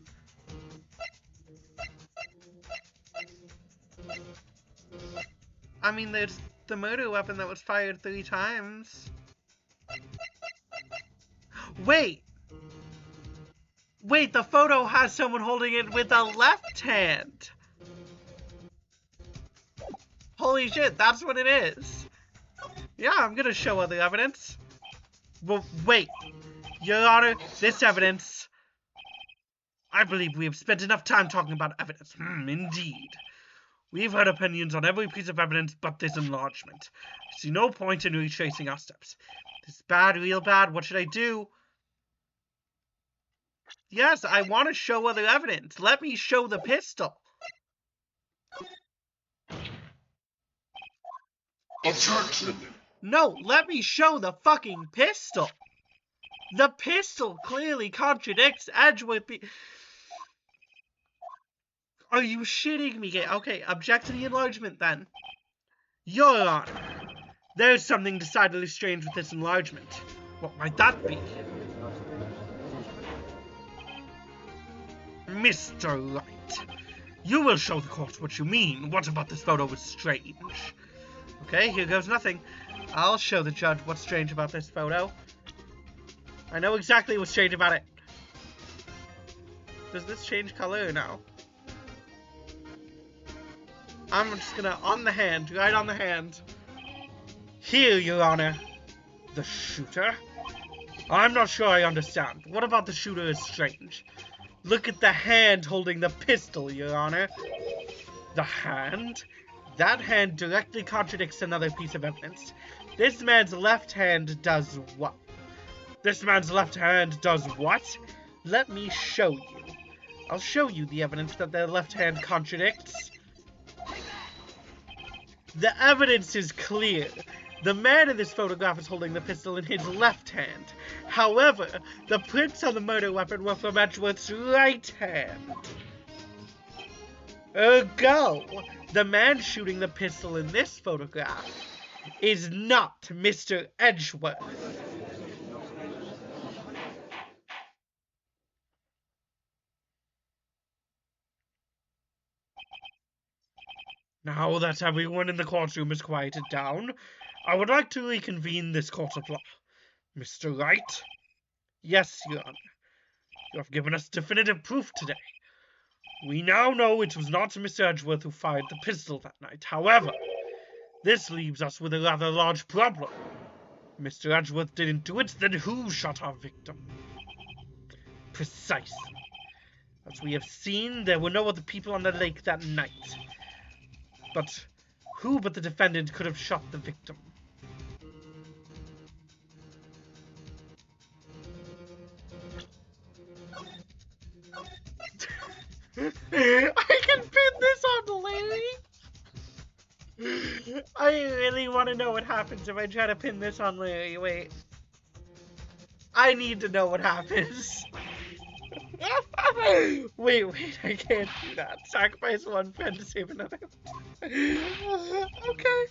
I mean, there's the murder weapon that was fired 3 times. Wait! Wait, the photo has someone holding it with a left hand! Holy shit, that's what it is! Yeah, I'm gonna show other evidence. Well, wait. Your Honor, this evidence... I believe we have spent enough time talking about evidence. Indeed. We've heard opinions on every piece of evidence but this enlargement. I see no point in retracing our steps. This is bad, real bad. What should I do? Yes, I want to show other evidence. Let me show the pistol. Objection! No, let me show the fucking pistol. The pistol clearly contradicts Edgeworth. Are you shitting me? Okay, object to the enlargement then. Your Honor, there's something decidedly strange with this enlargement. What might that be? Mr. Wright, you will show the court what you mean. What about this photo was strange? Okay, here goes nothing. I'll show the judge what's strange about this photo. I know exactly what's strange about it. Does this change color or no? I'm just gonna, on the hand, right on the hand. Here, Your Honor. The shooter? I'm not sure I understand. What about the shooter is strange? Look at the hand holding the pistol, Your Honor. The hand? That hand directly contradicts another piece of evidence. This man's left hand does what? This man's left hand does what? Let me show you. I'll show you the evidence that the left hand contradicts. The evidence is clear. The man in this photograph is holding the pistol in his left hand. However, the prints on the murder weapon were from Edgeworth's right hand. Ergo, the man shooting the pistol in this photograph is not Mr. Edgeworth. Now that everyone in the courtroom is quieted down, I would like to reconvene this court of law. Mr. Wright? Yes, Your Honor. You have given us definitive proof today. We now know it was not Mr. Edgeworth who fired the pistol that night. However, this leaves us with a rather large problem. Mr. Edgeworth didn't do it, then who shot our victim? Precisely. As we have seen, there were no other people on the lake that night. But who but the defendant could have shot the victim? I can pin this on Larry! I really want to know what happens if I try to pin this on Larry. Wait. I need to know what happens. Wait, I can't do that. Sacrifice one friend to save another. Okay.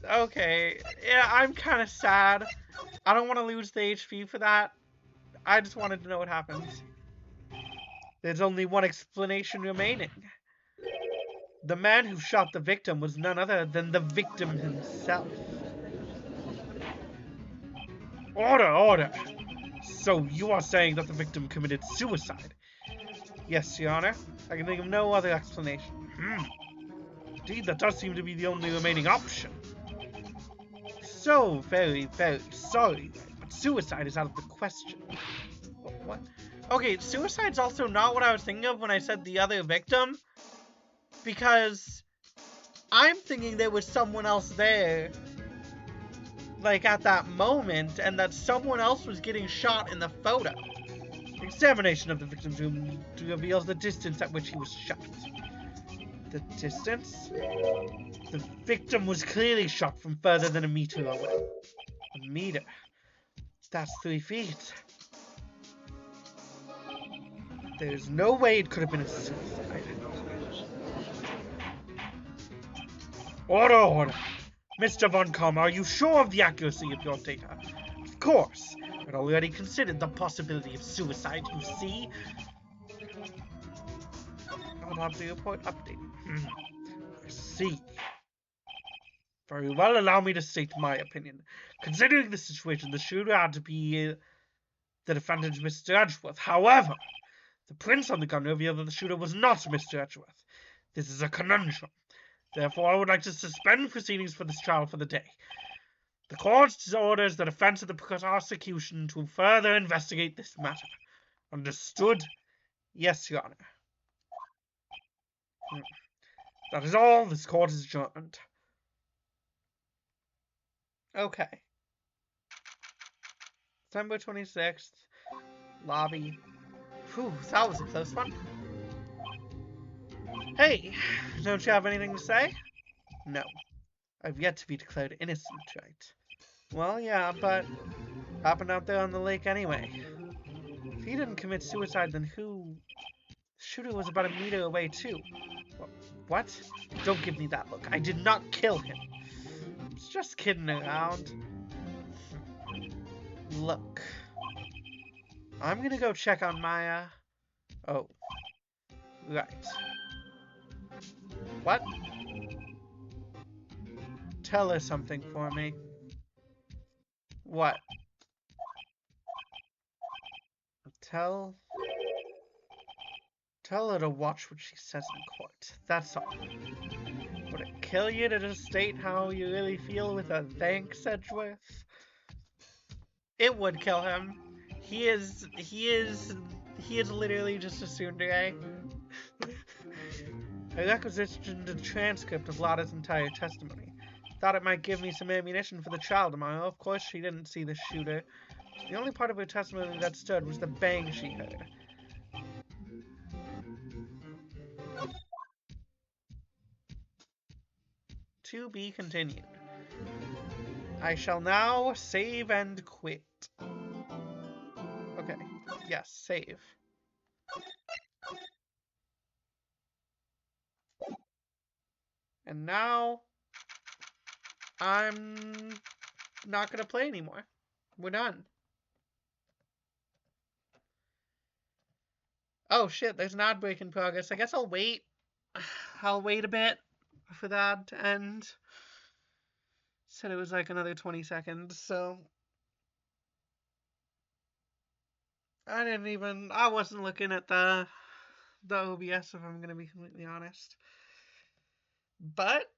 Okay. Yeah, I'm kind of sad. I don't want to lose the HP for that. I just wanted to know what happens. There's only one explanation remaining. The man who shot the victim was none other than the victim himself. Order, order! So you are saying that the victim committed suicide? Yes, Your Honor. I can think of no other explanation. Indeed, that does seem to be the only remaining option. So very, very sorry, but suicide is out of the question. What? Okay, suicide's also not what I was thinking of when I said the other victim, because I'm thinking there was someone else there, like, at that moment, and that someone else was getting shot in the photo. Examination of the victim's room reveals the distance at which he was shot. The distance? The victim was clearly shot from further than a meter away. A meter? That's 3 feet. There's no way it could have been a suicide. Order, order! Mr. Von Kamm, are you sure of the accuracy of your data? Of course. I'd already considered the possibility of suicide, you see. I will have the report updated. I see. Very well, allow me to state my opinion. Considering the situation, the shooter had to be the defendant, Mr. Edgeworth. However, the prints on the gun reveal that the shooter was not Mr. Edgeworth. This is a conundrum. Therefore, I would like to suspend proceedings for this trial for the day. The court orders the defense of the prosecution to further investigate this matter. Understood? Yes, Your Honor. That is all. This court is adjourned. Okay. December 26th. Lobby. Whew, that was a close one. Hey, don't you have anything to say? No. I've yet to be declared innocent, right? Well, yeah, but happened out there on the lake anyway. If he didn't commit suicide, then who? The shooter was about a meter away, too. What? Don't give me that look. I did not kill him. I was just kidding around. Look. I'm gonna go check on Maya. Oh. Right. What? Tell her something for me. What? Tell her to watch what she says in court. That's all. Would it kill you to just state how you really feel with a thanks, Edgeworth? It would kill him. He is literally just a tsundere. I requisitioned a transcript of Lotta's entire testimony. Thought it might give me some ammunition for the trial tomorrow. Of course, she didn't see the shooter. The only part of her testimony that stood was the bang she heard. To be continued. I shall now save and quit. Okay. Yes, save. And now I'm not gonna play anymore. We're done. Oh shit, there's an ad break in progress. I guess I'll wait. I'll wait a bit for that to end. Said it was like another 20 seconds, so I wasn't looking at the OBS, if I'm gonna be completely honest. But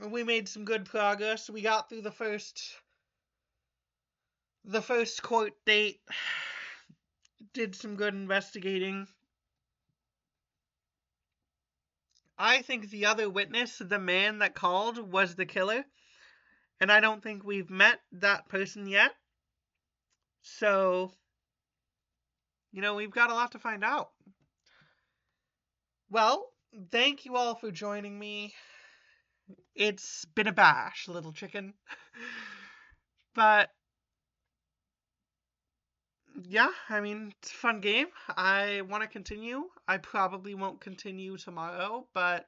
we made some good progress. We got through the first court date. Did some good investigating. I think the other witness, the man that called, was the killer. And I don't think we've met that person yet. So, we've got a lot to find out. Well, thank you all for joining me. It's been a bash, little chicken. But, yeah, I mean, it's a fun game. I want to continue. I probably won't continue tomorrow, but,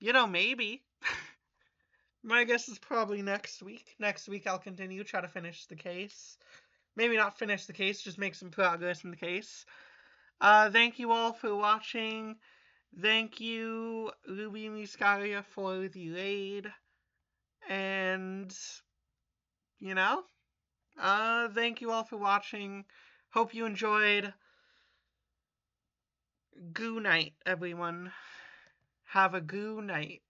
maybe. My guess is probably next week. Next week I'll continue, try to finish the case. Maybe not finish the case, just make some progress in the case. Thank you all for watching. Thank you, Ruby Muscaria, for the raid. And, thank you all for watching. Hope you enjoyed. Goo night, everyone. Have a goo night.